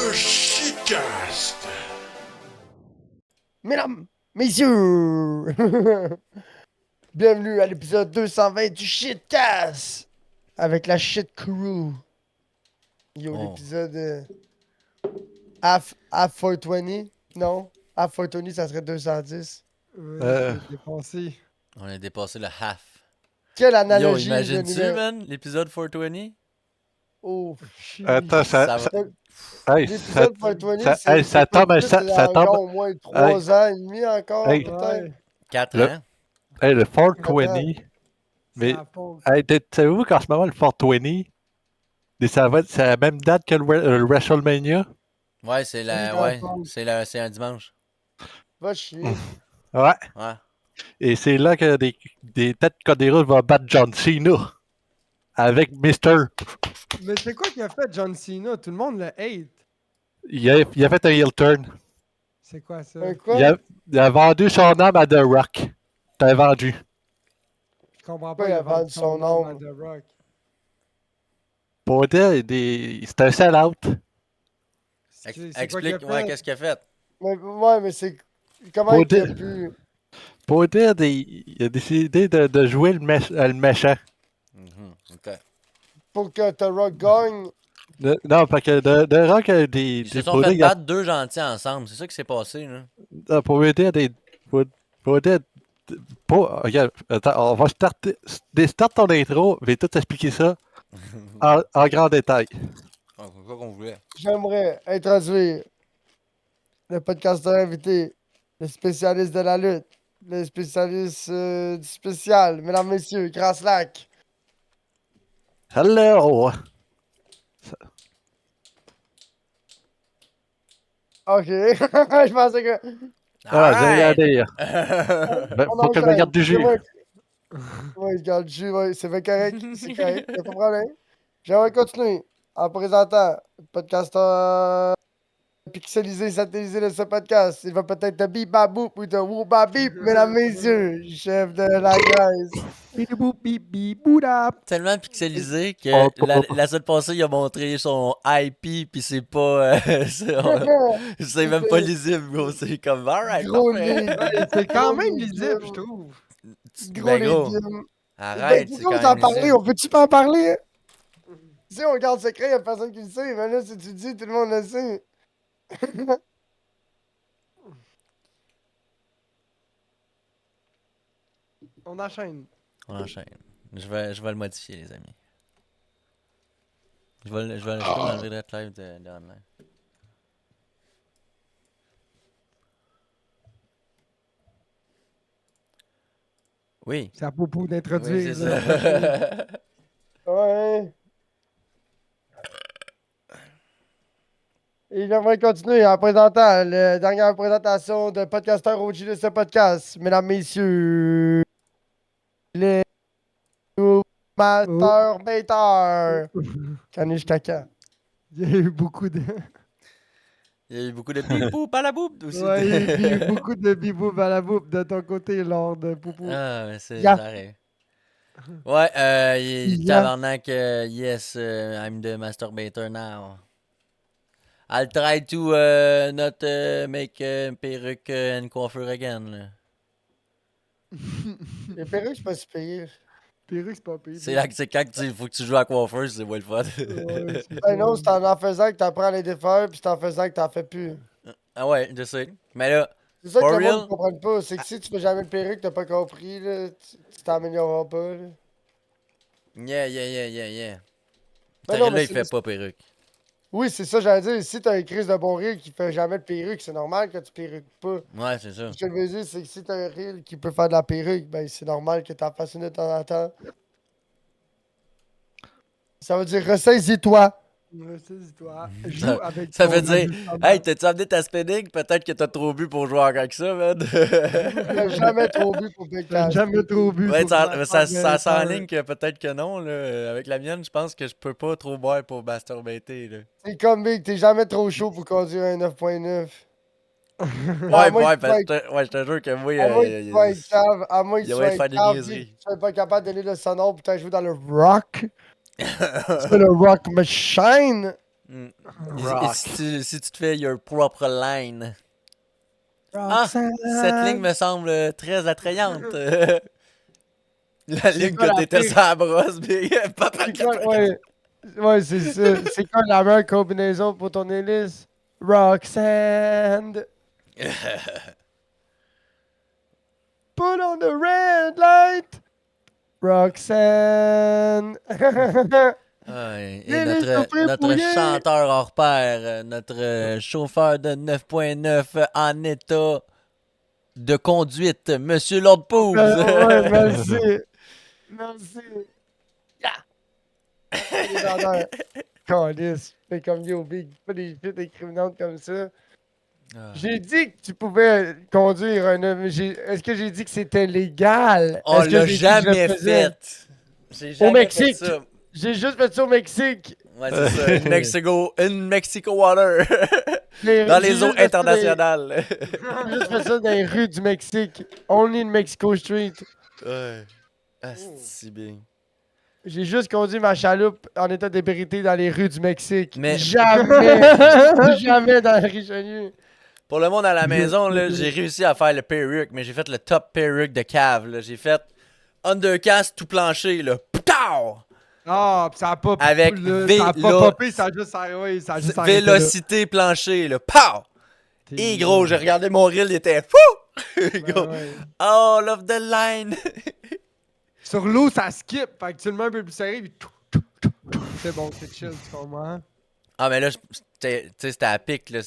Le Shitcast. Mesdames, messieurs, bienvenue à l'épisode 220 du Shitcast avec la Shit Crew. Yo, l'épisode Half 420, non? Half 420, ça serait 210. Oui, Euh. c'est dépassé. On a dépassé le half. Quelle Yo, analogie, le imagine-tu, numéro... man, l'épisode 420? Oh, Attends, Ça va. Hey, l'épisode 420, ça- c'est hey, ça pas tombe, vite, ça là, tombe. encore au moins 3 ans et demi encore, Hey. peut-être. 4 Le- ans. Hey, le 420. Mais, hey, savez-vous qu'en ce moment, le 420, c'est la même date que le WrestleMania? Ouais, c'est la. Oui, Ouais, dans le c'est un dimanche. Va chier. Ouais. Ouais. Et c'est là que des têtes codéreuses vont battre John Cena. Avec Mr. Mais c'est quoi qu'il a fait John Cena? Tout le monde le hate. Il a fait un heel turn. C'est quoi ça? Quoi? Il a vendu son âme à The Rock. T'as vendu. Je comprends Pourquoi pas, il a vendu son nom à âme? The Rock. Pour dire, c'est un sell-out. C'est quoi qu'il a Explique, fait? ouais, qu'est-ce qu'il a fait? Ouais, mais c'est... Comment Faut il a dire- pu... Pour dire, il a décidé de jouer le méchant. Ok. Pour que The Rock gagne... Non, parce que The Rock a Ils se sont pour fait dire, battre deux gentils ensemble. C'est ça qui s'est passé, là. pour dire pour dire, regarde, attends, on va start ton intro, je vais tout expliquer ça en grand détail. Ah, c'est ça qu'on voulait. J'aimerais introduire le podcasteur invité, le spécialiste de la lutte, le spécialiste du spécial, mesdames, messieurs, Graslack. Hello! Ok, je pensais que... Ah, j'ai Alright! regardé. Ben, faut que je me garde du jus. Oui, je garde du jus, ouais, c'est bien correct, c'est correct, y'a pas de problème. J'aimerais continuer en présentant le podcasteur pixelisé, satellisé de ce podcast. Il va peut-être de bip babou ou de wou babip, mesdames, messieurs, chef de la Grèce. Bidibou, bip, bip, boudap. Tellement pixelisé que Oh, la semaine passée, il a montré son IP, pis c'est pas. C'est même pas lisible, gros. C'est comme, alright, Gros parfait. légumes. C'est quand Gros même légumes. lisible, je trouve. Gros Ben, gros, légumes. arrête, Ben, c'est pourquoi quand vous en même parlez? lisible. On peut-tu pas en parler? Tu sais, on garde secret, y'a personne qui le sait. Mais là, si tu le dis, tout le monde le sait. On enchaîne. On enchaîne. Je vais le modifier, les amis. Je vais l'enlever de notre live de online. Oui. C'est à propos Oui, d'introduire. c'est là. ça. Ouais. Et j'aimerais continuer en présentant la dernière présentation de podcasteur OG de ce podcast. Mesdames, messieurs, les masturbateurs. Caniche caca. Il y a eu beaucoup de. Il y a eu beaucoup de bipou, pas la boum aussi. Ouais, il y a eu beaucoup de bibou à la boupe de ton côté, Lord Poupou. Ah, mais c'est Ya. j'arrive. Ouais, Ya. tabarnak, yes, I'm the masturbator now. I'll try to not make perruque and coiffure again. Là. Les perruques, c'est pas si pire. Perruque, c'est pas pire. C'est quand il faut que tu joues à coiffeuse, c'est pas le fun. Ouais, c'est Ben non, pas- c'est en faisant que t'apprends à les défaire, puis c'est en faisant que t'en fais plus. Ah ouais, je sais. Mais là, C'est ça que For le monde real? ne comprend pas. C'est que si tu fais jamais de perruque, t'as pas compris, là, tu t'amélioreras pas. Là. yeah. Ben non, Là, mais il fait pas perruque. Oui, c'est ça, j'allais dire. Si t'as une crise de bon rire qui fait jamais de perruque, c'est normal que tu perruques pas. Ouais, c'est ça. Ce que je veux dire, c'est que si t'as un rire qui peut faire de la perruque, ben c'est normal que t'en fasses une de temps en temps. Ça veut dire ressaisis-toi. Ressaisis-toi. Joue Ça- avec Ça ton veut dire, ajustement. hey, t'as-tu amené ta spinning? Peut-être que t'as trop bu pour jouer encore que ça, man. T'as jamais trop bu pour T'as péter. jamais trop bu. Ouais, pour ça faire s'enligne que peut-être que non, là. Avec la mienne, je pense que je peux pas trop boire pour masturbater, là. C'est comme Big, t'es jamais trop chaud pour conduire un 9.9. Ouais, moi, ouais, tu vas je te jure que moi, À moins que tu sois un cave, à moins que il tu y a sois moyen de un faire des cave, niaiseries. puis que tu sois pas capable de donner le sonore, putain, jouer dans le rock. Tu fais le rock machine. Mm. Rock. Si tu te fais your propre line. Ah! Cette ligne me semble très attrayante. La ligne quoi que la t'étais pire? sur la brosse, big. Papa C'est quoi, ouais, c'est ça. C'est quoi la meilleure combinaison pour ton hélice? Roxanne. Put on the red light. Roxanne. Ouais, et L'hélice a fait notre fouiller. chanteur hors pair, notre chauffeur de 9.9 en état de conduite, Monsieur Lord Poobs. Ouais, merci. Merci. Les vendeurs. Calice. Fais comme yo, big. Pas des shit incriminantes comme ça. Ah. J'ai dit que tu pouvais conduire Est-ce que j'ai dit que c'était légal? On Est-ce que l'a j'ai dit que je le jamais faisais? fait. J'ai Au jamais Mexique. fait ça. J'ai juste fait ça au Mexique. Ouais, c'est ça. Une Mexico Water. Dans les eaux internationales. J'ai juste fait ça dans les rues du Mexique. Only in Mexico Street. Ouais. Ah, c'est si bien. J'ai juste conduit ma chaloupe en état d'ébriété dans les rues du Mexique. Mais- Jamais! Jamais dans le Richelieu. Pour le monde à la maison, là, j'ai réussi à faire le perruque, mais j'ai fait le top perruque de cave. Là. J'ai fait undercast tout plancher, là. Pow! Ah, pis ça a pas... Avec ça a pas popé, ça a juste... Ouais, ça a juste arrêté là. Vélocité plancher, là. Pow! T'es Et mignon. gros, j'ai regardé mon reel, il était fou! Gros. ouais. All of the line! Sur l'eau, ça skip. Fait que tu le mets un peu plus serré, puis... C'est bon, c'est chill, tu comprends? Ah, mais là, c'était à pic, là.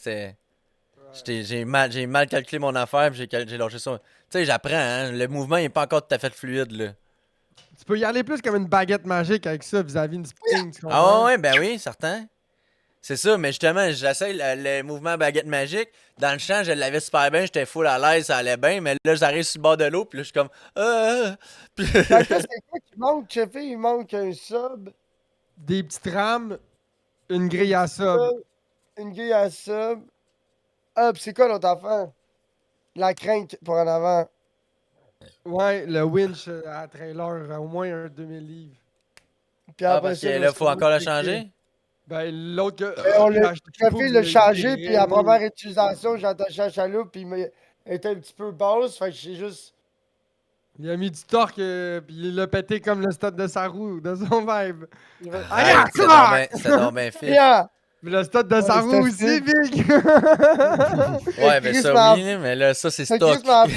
J'ai mal calculé mon affaire, puis j'ai lâché ça. Tu sais, j'apprends, hein. Le mouvement, il est pas encore tout à fait fluide, là. Tu peux y aller plus comme une baguette magique avec ça vis-à-vis du spring, tu Ah comprends? ouais, ben oui, certain. C'est ça, mais justement, j'essaie le mouvement baguette magique. Dans le champ, je l'avais super bien, j'étais full à l'aise, ça allait bien, mais là, j'arrive sur le bord de l'eau, puis là, je suis comme... Puis- Fait que là, c'est quoi qui manque, Chefé? Il manque un sub, Des petites rames, une grille à sub. une grille à sub. Ah, pis c'est quoi l'autre affaire? La crank pour en avant. Ouais, le winch à trailer, au moins un 2000 livres. Puis Ah, après parce que ça, là, faut encore le c'est- changer? Ben, l'autre que. Ben, on j'ai l'a, acheté Chefé pour l'a du- changé, des puis la Renault. première utilisation, j'ai attaché la chaloupe, puis il était un petit peu basse, fait que j'ai juste... Il a mis du torque, puis il l'a pété comme le stade de sa roue, de son vibe. Hey, Ah, c'est donc ben fit. Yeah! Mais le stade de sa c'était roue aussi, fit. big! Ouais, ben Chris ça m'a- oui, là, mais là, ça, c'est C'est stock. Chris m'a appris.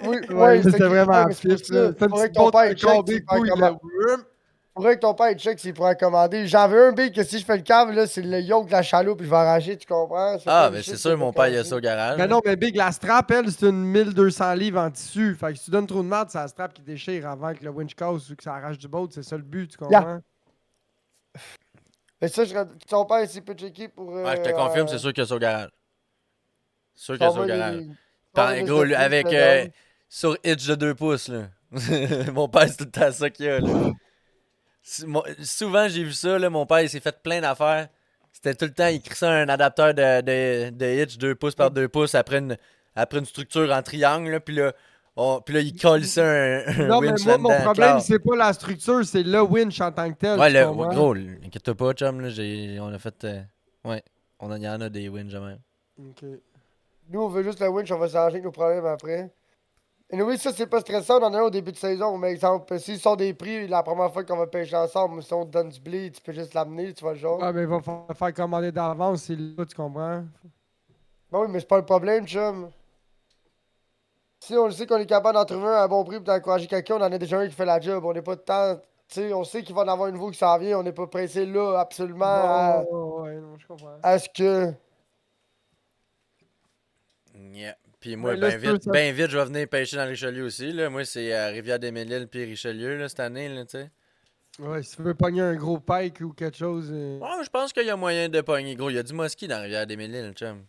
Oui, Ouais, c'était c'était vraiment mais c'est pour pif, ça. là. C'est Faudrait que ton père il check s'il pourrait commander. là. Faudrait que ton père il check s'il pourrait commander. J'en veux un big que si je fais le cave, là, c'est le yoke de la chaloupe, je vais arracher, tu comprends? Ah, pas ben le c'est shit sûr, que mon t'as père, il a cassé. ça au garage. Mais non, mais big, la strap, elle, c'est une 1200 livres en tissu. Fait que si tu donnes trop de merde, c'est la strap qui déchire avant que le winch casse ou que ça arrache du boat. C'est ça le but, tu comprends? Mais ça, ton père, s'il peut checker pour. Ouais, je te confirme, c'est sûr qu'il y a ça au garage. C'est sûr qu'il y a ça au garage. Par, gros, avec sur Hitch de 2 pouces, là. Mon père, c'est tout le temps ça qu'il y a, là. Souvent, j'ai vu ça, là. Mon père, il s'est fait plein d'affaires. C'était tout le temps, il crissait un adapteur de Hitch 2 pouces par 2 pouces après une structure en triangle, là. Puis là, il collissait un Non, mais winch moi, mon là-dedans, problème, clair. c'est pas la structure, c'est le winch en tant que tel. Ouais, tu le comprends? gros, inquiète-toi pas, chum, là. On a fait. Ouais, il y en a des winch, même. Ok. Nous, on veut juste le winch, on va s'arranger avec nos problèmes après. Et oui, ça, c'est pas stressant. On en a un au début de saison. Mais exemple, s'ils sont des prix, la première fois qu'on va pêcher ensemble, si on te donne du blé, tu peux juste l'amener, tu vois le genre. Ah, mais il va faire commander d'avance, c'est là, tu comprends? Ben oui, mais c'est pas le problème, chum. Si on le sait qu'on est capable d'en trouver un à bon prix pour d'encourager quelqu'un, on en a déjà un qui fait la job. On n'est pas de temps. Tu sais, on sait qu'il va en avoir une nouveau qui s'en vient. On n'est pas pressé là, absolument, Ouais, non, je comprends. à ce que. Yeah. Puis moi, Mais là, c'est sûr, ça- ben vite, je vais venir pêcher dans le Richelieu aussi. Là. Moi, c'est Rivière-des-Mille-Îles puis Richelieu là, cette année, là, tu sais. Ouais, si tu veux pogner un gros pike ou quelque chose. Ouais, je pense qu'il y a moyen de pogner. Gros, il y a du mosquito dans Rivière-des-Mille-Îles, chum.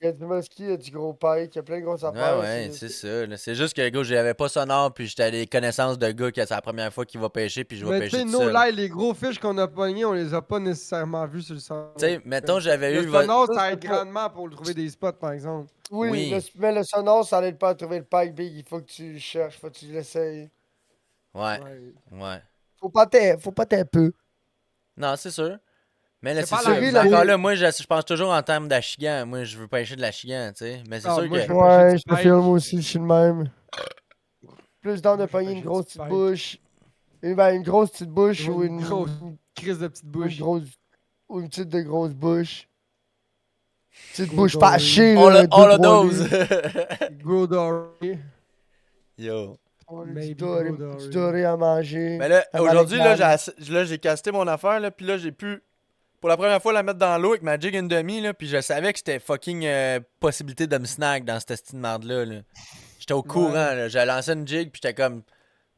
Il y a du musky, il y a du gros pike, il y a plein de grosses affaires. Ouais, c'est ça. Là. C'est juste que, gros, j'avais pas sonore, puis j'étais à des connaissances de gars que c'est la première fois qu'il va pêcher, puis je vais Mais tu pêcher sais, tout nous, seul. là, les gros fiches qu'on a pognés, on les a pas nécessairement vus sur le centre. Tu sais, mettons, j'avais eu... Le sonore, ça Ça, aide c'est pas- grandement pour trouver des spots, par exemple. Oui, Oui. mais le sonore, ça n'aide pas à trouver le pike big. Il faut que tu le cherches, faut que tu l'essayes. Ouais, Ouais. ouais. Faut pas t'aider peu. Non, c'est sûr. Mais là, C'est c'est pas sûr. la Mais même. encore là, moi, je pense toujours en termes d'achigan. Moi, je veux pêcher de l'achigan, tu sais. Mais c'est Ah, sûr moi, que. je- Ouais, du je te pike. filme aussi, je suis le même. Plus dans de Moi, je vais pogner une pêcher grosse du petite pike. bouche. Une grosse petite bouche ou Une grosse crise de petite ou une bouche. grosse. Ou une petite de grosse bouche. Petite Gros bouche doré. fâchée, All, là, all of 2-3 those. livres. Gros doré. Yo. On a Maybe du gros doré doré. à manger. Mais là, à aujourd'hui, là, Malagan. j'ai casté mon affaire, là, puis là, j'ai pu, pour la première fois, la mettre dans l'eau avec ma jig and demi, là, puis je savais que c'était fucking possibilité de me snag dans cette style de marde-là, là. J'étais au courant, Ouais. là. J'ai lancé une jig, puis j'étais comme,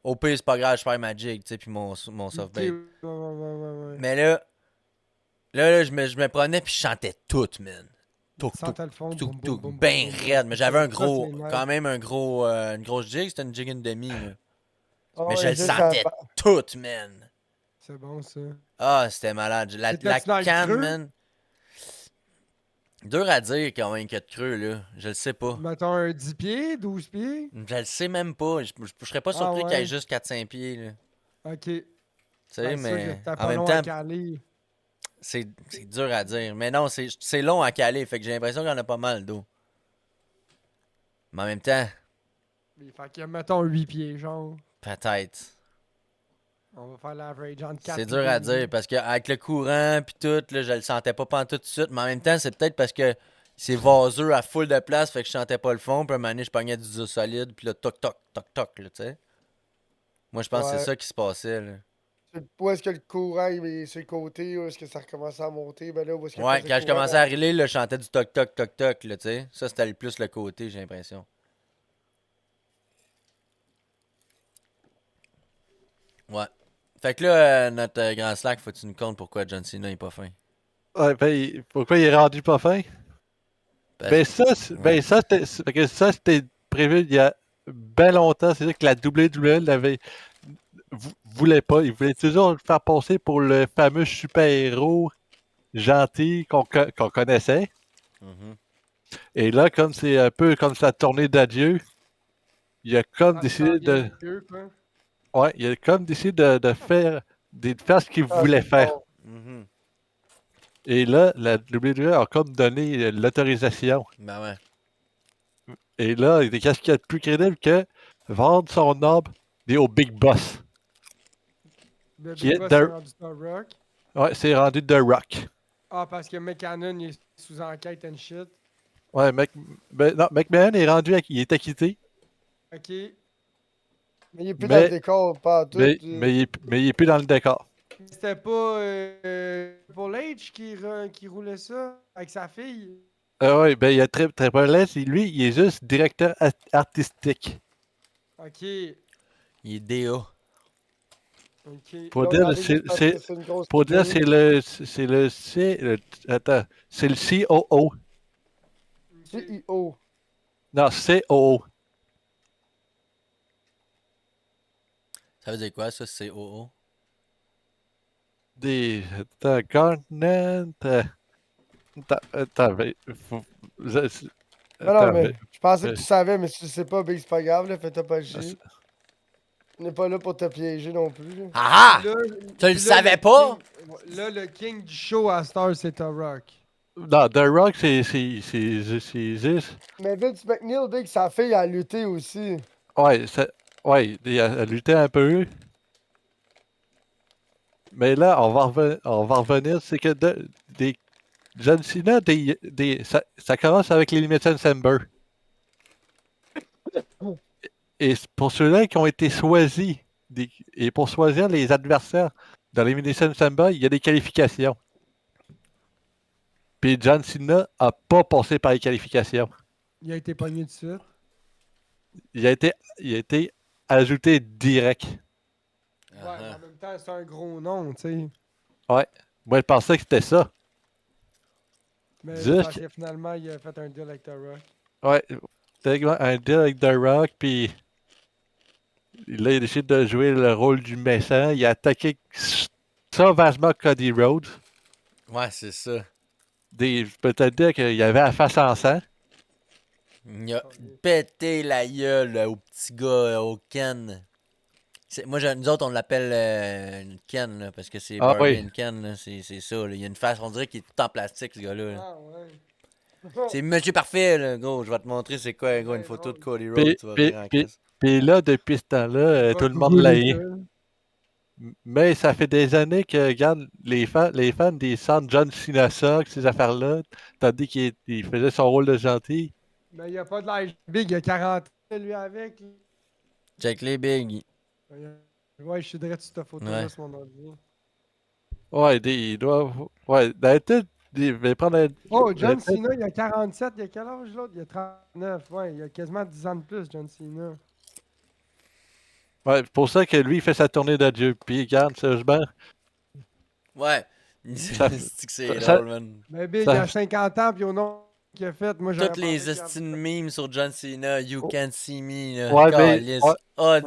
au pire, c'est pas grave, je perds ma jig, tu sais, puis mon Ok, softbait. ouais. Mais là, je me prenais, puis je chantais tout, man. Touk, Tu sentais le fond. touk, boum, touk, boum, boum, ben boum, boum. raide. Mais j'avais un Ça, gros, c'est nice. quand même un gros, une grosse jig, c'était une jig and demi, là. Ah Mais ouais, je le juste sentais tout, man. C'est bon, ça. Ah, c'était malade. La T'étais-tu dans le canne, creux? man. Dur à dire quand même qu'il y a de creux, là. Je le sais pas. Mettons un 10 pieds, 12 pieds. Je le sais même pas. Je serais pas Ah surpris qu'il y ait ouais. juste 4-5 pieds, là. Ok. Tu sais, Ben, c'est sûr que mais t'as en pas même long à temps, caler. c'est dur à dire. Mais non, c'est long à caler. Fait que j'ai l'impression qu'il y en a pas mal d'eau. Mais en même temps, Fait que mettons 8 pieds, genre. peut-être. On va faire l'average entre 4 C'est dur à dire parce qu'avec le courant puis tout, là, je le sentais pas pantoute tout de suite. Mais en même temps, c'est peut-être parce que c'est vaseux à full de place, fait que je sentais pas le fond. Puis à un moment donné, je pognais du dur solide, puis là, toc, toc, toc, toc, là, tu sais. Moi, je pense que Ouais. c'est ça qui se passait, là. Où est-ce que le courant il est sur le côté, où est-ce que ça recommence à monter, ben là, où est-ce que Ouais, le quand je courant, commençais à reler, là, je chantais du toc, toc, toc, toc, là, tu sais. Ça, c'était le plus le côté, j'ai l'impression. Ouais. Fait que là, notre grand slack, faut que tu nous comptes pourquoi John Cena est pas fin. Ouais, ben, pourquoi il est rendu pas fin? Parce- Ben ouais. fait que ça, c'était prévu il y a bien longtemps. C'est sûr que la WWE voulait pas. Il voulait toujours le faire passer pour le fameux super-héros gentil qu'on connaissait. Mhm. Et là, comme c'est un peu comme sa tournée d'adieu, il a comme décidé de. Ouais, il a comme décidé de faire ce qu'il Ah, voulait c'est faire. bon. Mhm. Et là, la WWE a comme donné l'autorisation. Ben ouais. Et là, qu'est-ce qu'il y a de plus crédible que vendre son ordre au Big Boss? Le Qui Big est Boss The- est rendu sur Rock. Ouais, c'est rendu The Rock. Ah, parce que McCannon il est sous enquête and shit. Ouais, non, McMahon est rendu, il est acquitté, Ok. Mais il est plus dans le mais, décor, pas en tout. mais il est plus dans le décor. C'était pas Triple H qui roulait ça avec sa fille. Ouais, ben il y a Triple H, lui, il est juste directeur artistique. Ok. Il est DA. Ok. Pour Ils ont dire, gardé juste parce que c'est une grosse pour dire, figurine. attends, c'est le COO. CEO. Non, COO. Ça veut dire quoi, ça, COO? Attends, Garnet. Attends, Non, non, attends, mais je pensais euh, que tu savais, mais si tu sais pas, Big, c'est pas grave, là, fais-toi pas Ah, chier. On n'est pas là pour te piéger non plus. Là. Ah! Là, Tu le savais pas? Là, le king du show à Star, c'est The Rock. non, The Rock, c'est juste. Mais Vince McNeil, Big, sa fille a lutté aussi. Ouais, ouais, il a lutté un peu. Mais là, on va revenir, c'est que John Cena, ça commence avec l'Elimination Chamber. Et pour ceux-là qui ont été choisis, et pour choisir les adversaires dans l'Elimination Chamber, il y a des qualifications. Puis John Cena a pas passé par les qualifications. Il a été pogné de suite. Il a été ajouté direct. Ouais, mais en même temps, c'est un gros nom, tu sais. Ouais. Moi, je pensais que c'était ça. Mais Juste- parce que finalement, il a fait un deal avec The Rock. Ouais. Techniquement, un deal avec The Rock, puis là, il a décidé de jouer le rôle du méchant. Il a attaqué sauvagement Cody Rhodes. Ouais, c'est ça. Je peux te dire qu'il y avait la face en sang. Il a pété la gueule au petit gars, au Ken. Moi, nous autres, on l'appelle Ken, là, parce que c'est Ah Barbie oui. and Ken, là, c'est ça. Là. Il y a une face, on dirait qu'il est tout en plastique, ce gars-là. Là. Ah, ouais. C'est Monsieur Parfait, là, gros. Je vais te montrer c'est quoi, gros, une Ouais, photo de drôle. Cody Rhodes. Puis, Tu vas puis, rire en puis, crise. puis là, depuis ce temps-là, tout le monde Googler l'a. ça. Mais ça fait des années que, regarde, les fans des sentent John Cena ça, que ces affaires-là, tandis qu'il faisait son rôle de gentil. Mais il a pas de l'âge big, il a 40 ans, lui, avec. Là. Check les big. Ouais, je suis direct sur cette photo-là, Ouais. sur mon ordi. Ouais, il doit. Ouais, d'habitude, il va prendre un. Oh, John peut-être- Cena, il a 47. Il a quel âge, l'autre? Il a 39. Ouais, il a quasiment 10 ans de plus, John Cena. Ouais, c'est pour ça que lui, il fait sa tournée d'adieu. Puis, regarde, sérieusement, Ouais. Ça- C'est que c'est ça- drôle, man. Mais Big, Ça- il a 50 ans, puis au nom qu'il a fait, moi, j'aurais Toutes les pensé qu'il a- estimes memes sur John Cena, You Oh. Can't See Me, là. Ouais, mais- Calisse. ouais. Ah,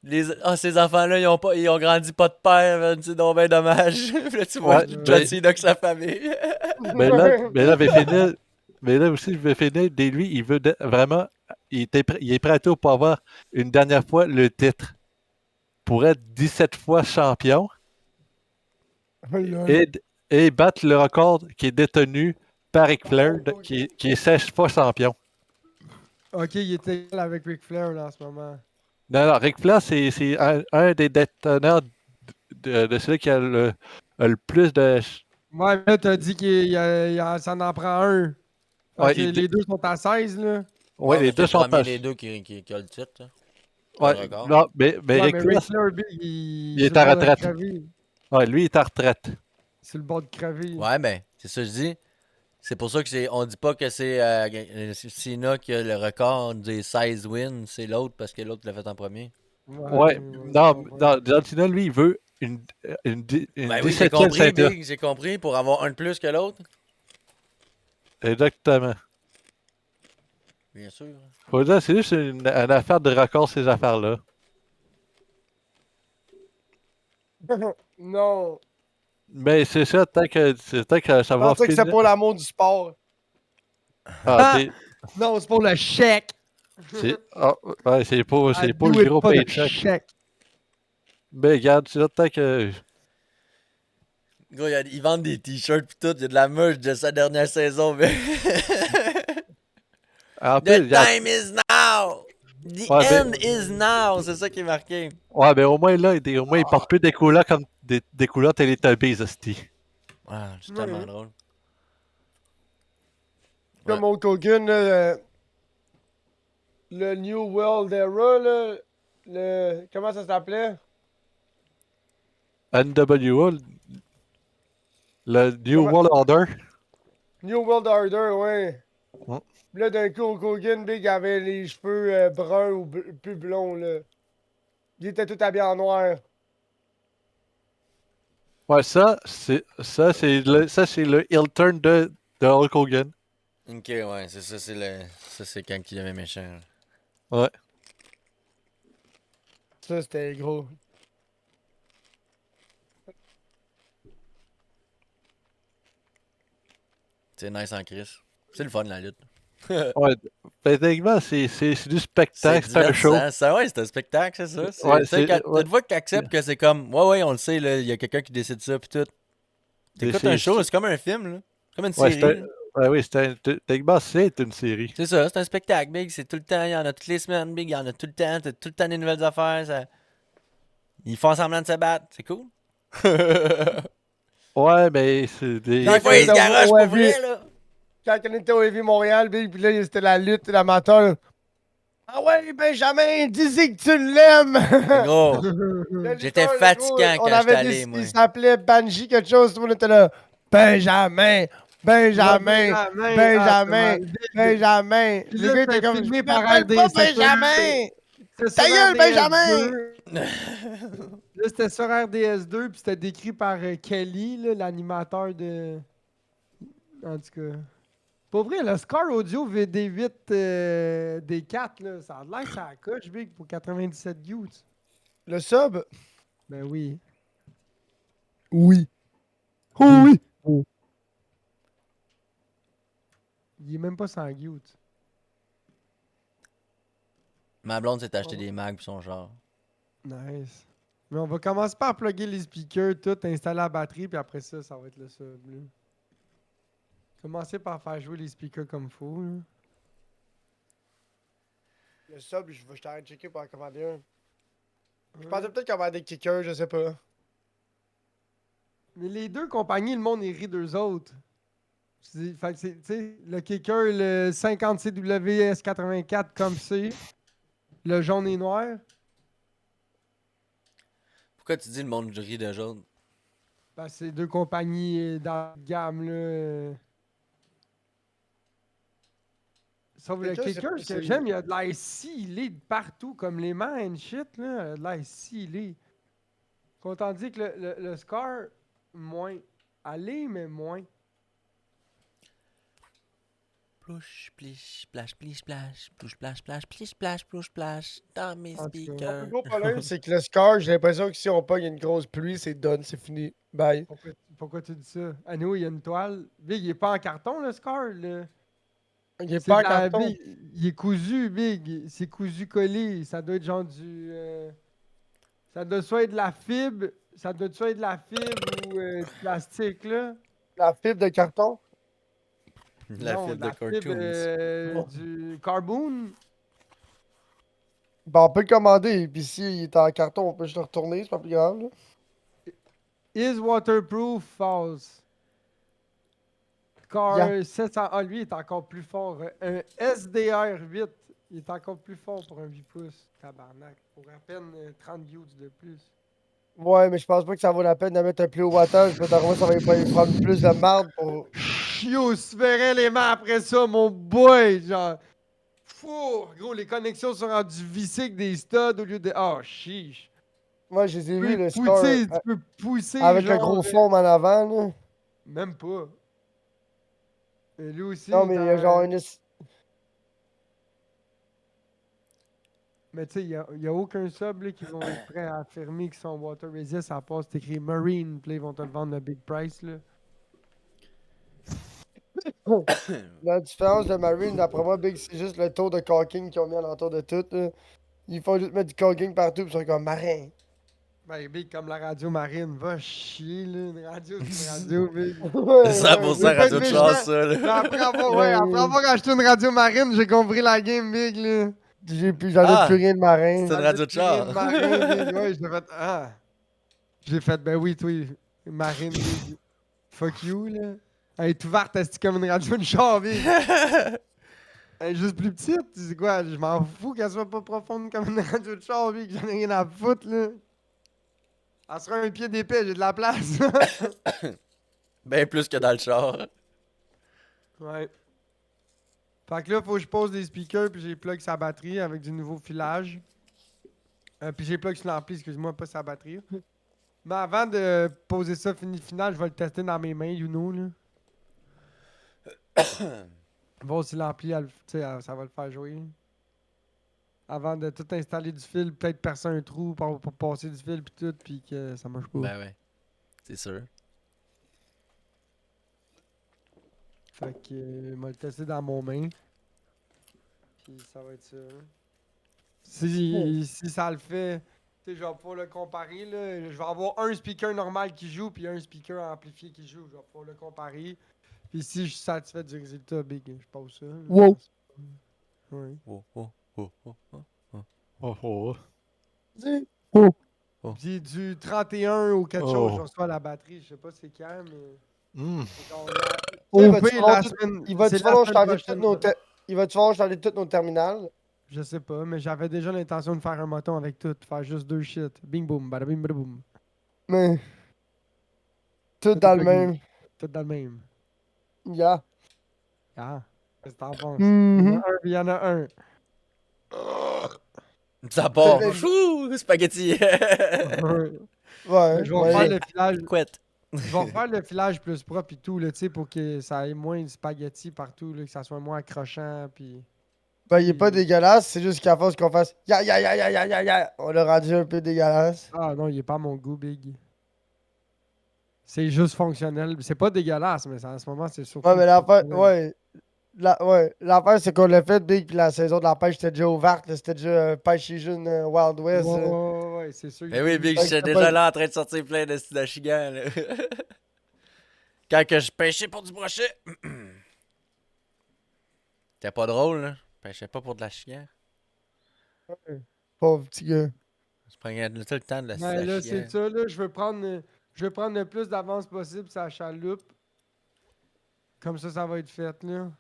Oui, ces enfants-là, ils ont grandi pas de père, man, c'est donc bien dommage. Puis là, tu vois Ouais, John mais- Cena avec sa famille. mais là, mais là aussi, je vais finir. Dès lui, il veut vraiment. Il est prêt à tout pour avoir une dernière fois le titre. Pour être 17 fois champion. Oh, lol. Et battre le record qui est détenu par Ric Flair, qui est 16 fois champion. Ok, il est égal avec Ric Flair, là, en ce moment. Non, Ric Flair, c'est un des déteneurs de celui qui a le plus de. Ouais, mais là, t'as dit ça en prend un. Ouais, Ok, les deux sont à 16, là. Ouais, les deux sont premier pas. des deux qui a le titre. Là. Ouais, Le record. non, mais Ouais, Ric mais Flair, Ric Flair, Big, il est sur le à bord de retraite. crever. Ouais, lui, il est en retraite. C'est le bord de crever. Ouais, ben, c'est ça que je dis. C'est pour ça que on dit pas que c'est Cena qui a le record des 16 wins, c'est l'autre parce que l'autre l'a fait en premier. Ouais, non, John Cena, lui, il veut une Ben oui, j'ai 17e compris, ceinture. Big, j'ai compris, pour avoir un de plus que l'autre. Exactement. Bien sûr. Faut dire, c'est juste une affaire de record, ces affaires-là. Non. Mais c'est ça, tant que ça Je va pensais que c'est finir. pour l'amour du sport. Ah, Non, c'est pour le chèque. ouais, c'est pour I le do it gros for the paycheck. chèque. Mais regarde, c'est ça, tant que. Gros, ils vendent des t-shirts pis tout, il y a de la merch de sa dernière saison, mais. En The plus, regarde, time is now! The Ouais, end is now! C'est ça qui est marqué. ouais, mais au moins, là, au moins, il porte plus des couleurs comme des couleurs Teletubbies, hostie. Ah, c'est tellement drôle. Comme Hulk Hogan, là, le New World Era, là, comment ça s'appelait? NWO, le New Comment- World Order. New World Order, ouais. Ouais. Puis là, d'un coup, Hulk Hogan, Big avait les cheveux bruns ou plus blonds, là. Il était tout habillé en noir. Ouais, ça, c'est le heel turn de Hulk Hogan. Ok, ouais, c'est ça, ça, c'est quand il y avait méchant. là. Ouais. Ça, c'était gros. C'est nice en crise. C'est le fun, la lutte. Ouais. Ben, techniquement, c'est du spectacle, c'est un show. divertissant. Ça, ouais, c'est un spectacle, c'est ça. C'est, Ouais, tu sais, ouais. une fois que tu acceptes que c'est comme, ouais, on le sait, il y a quelqu'un qui décide ça, pis tout. T'écoutes un show, c'est comme un film, là. Comme une Ouais, série. là. ouais, oui, techniquement, c'est une série. C'est ça, c'est un spectacle, Big. C'est tout le temps, il y en a toutes les semaines, Big. Il y en a tout le temps, t'as tout le temps des nouvelles affaires. Ça... Ils font semblant de se battre, c'est cool. Ouais, mais c'est des. Des fois, ils se garochent pour vrai, là. Quand on était au Heavy Montréal, Big, puis là, c'était la lutte, l'amateur. Ah ouais, Benjamin, dis-y que tu l'aimes! Gros, Le j'étais lutteur, le fatiguant gros, quand on avait j'étais allé, moi. Il s'appelait Banji quelque chose, tout le monde était là. Benjamin! Benjamin! Benjamin! Benjamin! Puis Le là, gars était c'était comme, filmé je par m'appelle pas RDS. Benjamin! C'était Ta sur gueule, RDS2. Benjamin! Là, c'était sur RDS2, puis c'était décrit par Kelly, là, l'animateur de. En tout cas. Pour vrai, le score audio VD8 D4, là, ça a l'air que ça coche, Big, pour 97 views. Le sub? Ben oui. Oui. Oui. Il est même pas 100 views. Ma blonde s'est acheté des mags pour son genre. Nice. Mais on va commencer par plugger les speakers, tout, installer la batterie, puis après ça, ça va être le sub. Là. Commencer par faire jouer les speakers comme faut. Là. Le sub, je vais t'arrêter de checker pour en commander un. Je pensais peut-être commander Kicker, je sais pas. Mais les deux compagnies, le monde, il rit d'eux autres. Fait que c'est, tu sais, le kicker, le 50CW S84 comme c'est, le jaune et noir. Pourquoi tu dis le monde rit de jaune? Ben, c'est deux compagnies dans la gamme, là. Sauf le Kicker, c'est kicker, pas- ce que c'est- j'aime, il y a de l'air scellé de partout, comme les mains and shit, là. Il y a de l'air scellé. Tandis que le Scar, moins. Allez, mais moins. Plouche, pliche, splash, pliche, splash, plouche, splash, splash, pliche, splash, plouche, splash, dans mes En tout cas. Le speakers. plus gros problème, c'est que le Scar, j'ai l'impression que si on pogne une grosse pluie, c'est done, c'est fini. Bye. Pourquoi tu dis ça? Ah, nous, il y a une toile. Big, il est pas en carton, le Scar, là. Il est C'est pas en de la carton. Big. Il est cousu, Big. C'est cousu collé. Ça doit être genre du. Ça doit soit être de la fibre. Ça doit soit être de la fibre ou du plastique, là. La fibre de carton. La Non, fibre de de la fibre cartoons. du carbone. Ben, on peut le commander, puis s'il est en carton, on peut juste le retourner, c'est pas plus grave. Là. Is waterproof, false. Car Yeah. 700. Ah, lui, il est encore plus fort. Un SDR8, il est encore plus fort pour un 8 pouces. Tabarnak. Pour à peine 30 views de plus. Ouais, mais je pense pas que ça vaut la peine de mettre un plus haut wattage. Peut-être ça va pas prendre plus de marde pour. Yo, tu verrais les mains après ça, mon boy! Genre. Fou! Gros, les connexions sont rendues vissées avec des studs au lieu de. Oh, chiche! Moi, je les ai Tu vus, peux le Scar, pousser, tu peux pousser. avec le genre, gros foam en avant. Là. Même pas. Et lui aussi. Non, mais il y a dans- genre une. Mais tu sais, il n'y a aucun sub là, qui vont être prêts à affirmer qu'ils sont water resist à part c'est écrit Marine, puis là, ils vont te le vendre le big price. Là. La différence de Marine, d'après moi, Big, c'est juste le taux de caulking qu'ils ont mis alentour de tout. Là. Ils font juste mettre du caulking partout, puis ils sont comme marin. Ben, big comme la radio marine, va chier, là. Une radio, c'est une radio, big. Ouais, C'est 100% ouais. radio de Mais chance, ça, Mais là. après avoir acheté une radio marine, j'ai compris la game, big, là. J'en ai Ah, plus rien de marin. c'est une radio de char. Marine, big, ouais, j'ai fait, ah. J'ai fait, ben oui, toi, marine, big. Fuck you, là. Elle est ouverte, est comme une radio de char, big. Elle est juste plus petite, c'est quoi? Je m'en fous qu'elle soit pas profonde comme une radio de char, big. J'en ai rien à foutre, là. Elle sera un pied d'épée, j'ai de la place. Ben plus que dans le char. Ouais. Fait que là, faut que je pose des speakers puis j'ai plug sa batterie avec du nouveau filage. Puis j'ai plug sur l'ampli, excuse-moi, pas sa batterie. Mais avant de poser ça final, je vais le tester dans mes mains, you know, là. Voir si l'ampli, ça va le faire jouer. Avant de tout installer du fil, peut-être percer un trou pour passer du fil puis tout, puis que ça marche pas. Ben ouais. C'est sûr. Fait que, je vais le tester dans mon main. Puis ça va être ça. Si ça le fait, tu sais, je vais pouvoir le comparer, là. Je vais avoir un speaker normal qui joue, puis un speaker amplifié qui joue. Je vais pouvoir le comparer. Puis si je suis satisfait du résultat, big, je pose ça. là. Wow. Ouais. Oh, oh, oh, oh, oh. Oh, oh. Puis du 31 ou quelque chose, Oh. je reçois la batterie. Je sais pas c'est quand, mais. Hmm. Donc, Tu sais, au va-tu pire, falloir la tout- semaine. Il va-tu c'est la falloir semaine changer prochaine, toutes nos ça. Il va-tu falloir changer tous nos terminals? Je sais pas, mais j'avais déjà l'intention de faire un moton avec tout, faire juste deux shit. Bing boom, bada bing bada boom. Mais. Tout Tout dans le plugé. même. Tout dans le même. Yeah. Ah, qu'est-ce que t'en penses? Mhm. Il y en a un. Ça part. C'est le- Chou, spaghetti. Ouais. Je vais ouais. refaire le filage. Couette. Je vais refaire le filage plus propre et tout, là, tu sais, pour que ça ait moins de spaghetti partout, là, que ça soit moins accrochant, puis... Ben, il est pas dégueulasse, c'est juste qu'à force qu'on fasse ya ya ya ya ya ya ya, on l'a rendu un peu dégueulasse. Ah non, il est pas à mon goût, big. C'est juste fonctionnel. C'est pas dégueulasse, mais en ce moment, c'est surtout... Ouais, mais l'affaire, fonctionnel. ouais. Ouais, l'affaire, c'est qu'on l'a fait, Big, puis la saison de la pêche était déjà ouverte, là, c'était déjà pêche season Wild Ouais, West. ouais, c'est sûr. Mais oui, Big, Fait que j'étais c'était déjà pas- là en train de sortir plein de d'achigans, là. Quand que je pêchais pour du brochet. C'était pas drôle, là. Je pêchais pas pour de l'achigan. Pauvre petit gars. Je prenais tout le temps de Ben là, l'achigan. c'est ça, là. Je veux prendre le plus d'avance possible sur la chaloupe. Comme ça va être fait, là.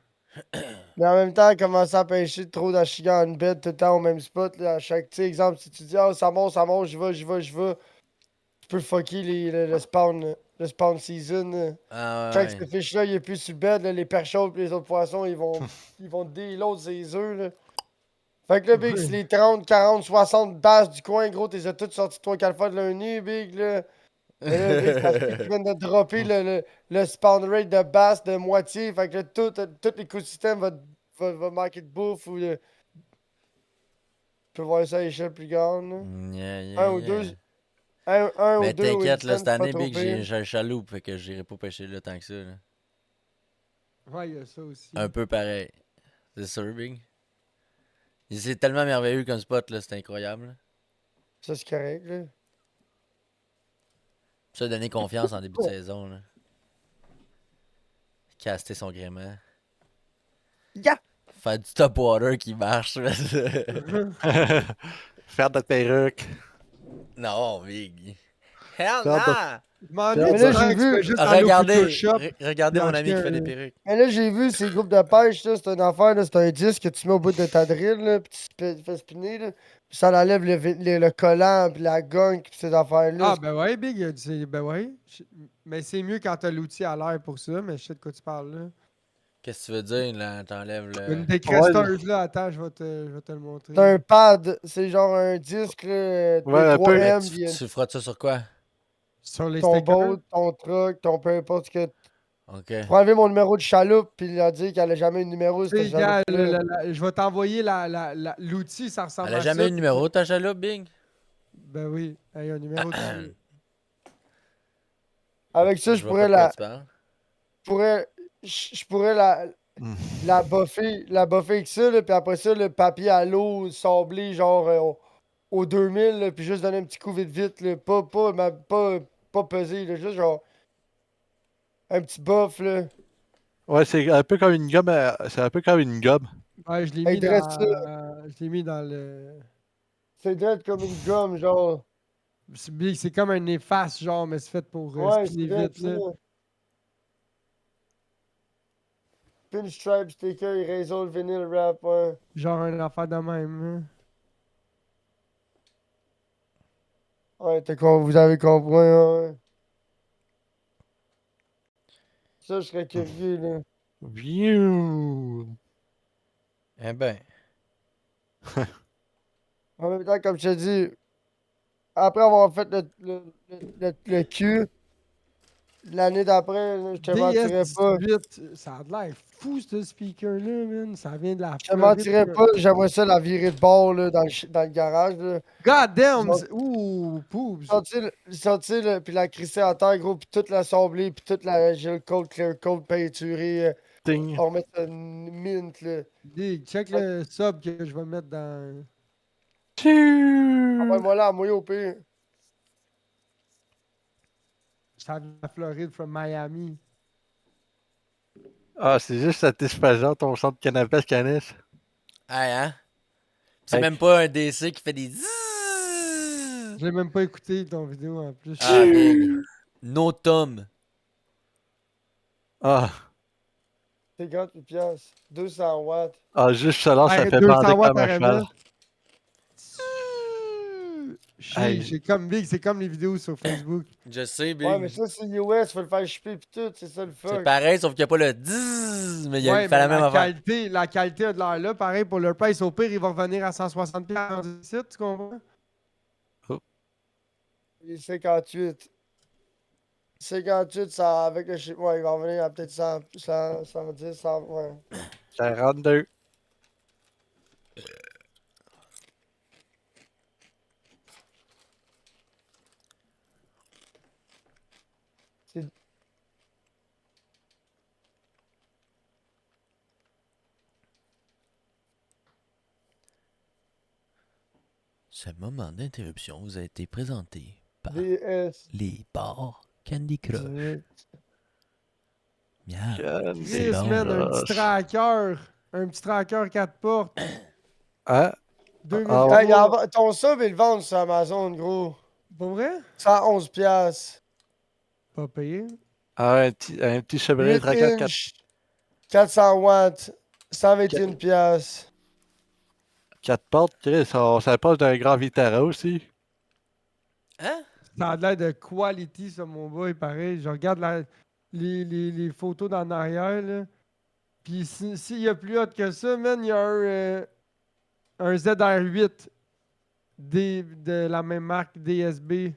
Mais en même temps, commencer à pêcher trop d'achigan en bête tout le temps au même spot, là, à chaque, tu sais, exemple, si tu dis, ah, ça monte, j'y vais, tu peux fucker le spawn season. Là. Ah Quand ouais. ce fish-là, il est plus sur le bed, là, les perchauds et les autres poissons, ils vont déloader ses œufs, là. Fait que là, Big, si les 30, 40, 60 basses du coin, gros, t'es toutes sorties 3-4 fois de leur nid, Big, là. Mais là, Big, ça se peut qu'ils viennent de dropper le spawn rate de basse de moitié. Fait que là, tout l'écosystème va manquer de bouffe ou tu peux voir ça à échelle plus grande. Là. Yeah, yeah, Un ou deux, yeah. un ou Mais deux t'inquiète, là, Winston, cette c'est pas année, trop Big, pire. j'ai un chaloupe, fait que j'irai pas pêcher là tant que ça, là. Ouais, il y a ça aussi. Un peu pareil. C'est sûr, Big. C'est tellement merveilleux comme spot, là, c'est incroyable. Là. Ça, c'est correct, là. Ça a donné confiance en début de saison, là. Caster son gréement. Yeah! Faire du top water qui marche. Faire de perruque. Non, Big. Hell Faire de- nah! Je m'ennuie Mais du là, temps j'ai que tu vu- fais juste aller au Regardez, Future Shop. regardez puis mon ami acheter qui fait des un- perruques. Mais là, j'ai vu ces groupes de pêche, là, c'est une affaire, là, c'est un disque que tu mets au bout de ta drill, là, puis tu fais spinner, là, puis ça enlève le collant, puis la gunk, puis ces affaires-là. Ah, ben ouais, Big, ben ouais. Mais c'est mieux quand t'as l'outil à l'air pour ça, mais je sais de quoi tu parles, là. Qu'est-ce que tu veux dire, là? T'enlèves Une le. décresteuse, là, attends, je vais te le montrer. C'est un pad, c'est genre un disque, là, Ouais, un peu. Mais 3M, puis tu frottes ça sur quoi? Sur les ton stickers. boat, ton truck, ton peu importe ce que. Ok. Tu pourrais enlever mon numéro de chaloupe, puis leur dire qu'elle a jamais eu de numéro, Tu sais, cette gars, chaloupe-là. je vais t'envoyer l'outil, ça ressemble Elle a à jamais ça. eu de numéro, ta chaloupe, Big? Ben oui, il y a un numéro dessus. Avec ça, Je vois pas de quoi tu parles. je pourrais la buffer avec ça, là, puis après ça, le papier à l'eau sablé, genre au 2000, là, puis juste donner un petit coup vite vite, là, pas pesé, là, juste genre un petit buff, là. Ouais, c'est un peu comme une gomme. C'est un peu comme une gomme. Ouais, je l'ai Hey, mis dresse ça, dans le. c'est direct comme une gomme, genre. C'est comme un efface, genre, mais c'est fait pour Ouais, c'est spinner direct vite, ça. là. Pinstripe, sticker, eraser, vinyl wrap, ouais. Genre une affaire de même, hein. Ouais, vous avez compris, ouais. Ça, je serais curieux, là. Vieux. Eh ben. En même temps, comme je te dis, après avoir fait le Q, l'année d'après, là, je te mentirais pas. DS18, ça a l'air fou, ce speaker-là, man. Ça vient de la Je te Floride. mentirais pas, j'aimerais ça la virer de bord là, dans le garage. Là. God damn! Genre, Ouh, poubs! sortir, là, puis la crisser à terre, gros, puis toute la sabler, puis toute la gel coat, clear coat, peinturée. Ting. On remet ça mint, là. Dig, check le sub que je vais mettre dans. Tchou. Envoie-moi là, à moi au pire. Ça vient de la Floride from Miami. Ah, c'est juste satisfaisant ton centre canapé canis. Hey, hein? C'est Hey. même pas un DC qui fait des zzzz. J'ai même pas écouté ton vidéo en plus. Ah, Big. No Tom. Ah, 58 piastres. 200 watts. ah, juste ça, là, ça Arrête, fait 200 bander watts comme un cheval. Arena. Hey. C'est comme Big, c'est comme les vidéos sur Facebook. Je sais, Big. Ouais, mais ça, c'est US, faut le faire shipper pis tout, c'est ça le C'est fuck. pareil, sauf qu'il n'y a pas le zzzz, mais il Ouais, fait la mais même affaire. la qualité a de l'air là. Pareil pour le price. Au pire, il va revenir à 160$ dans le site, tu comprends? Il est 58. 58, ça, avec le ship, ouais, il va revenir à peut-être 110, 100, ouais. 42. Ce moment d'interruption vous a été présenté par DS. les bars Candy Crush. 18. Miam. C'est Chris, bon. man, un Crush. petit tracker. Un petit tracker 4 portes. Hein? 2000 Ah, Hey, ton sub, ils le vendent sur Amazon, gros. Pour vrai? 111 piastres. Pas payé. un petit Chevrolet 8 Tracker 4, inch. 400 watts. 121 piastres. 4 portes, Chris, ça passe d'un grand Vitara aussi. Hein? Ça a l'air de quality, ça, mon boy, pareil. Je regarde les photos d'en arrière, là. Puis s'il y a plus haute que ça, man, il y a un ZR8 de la même marque DSB.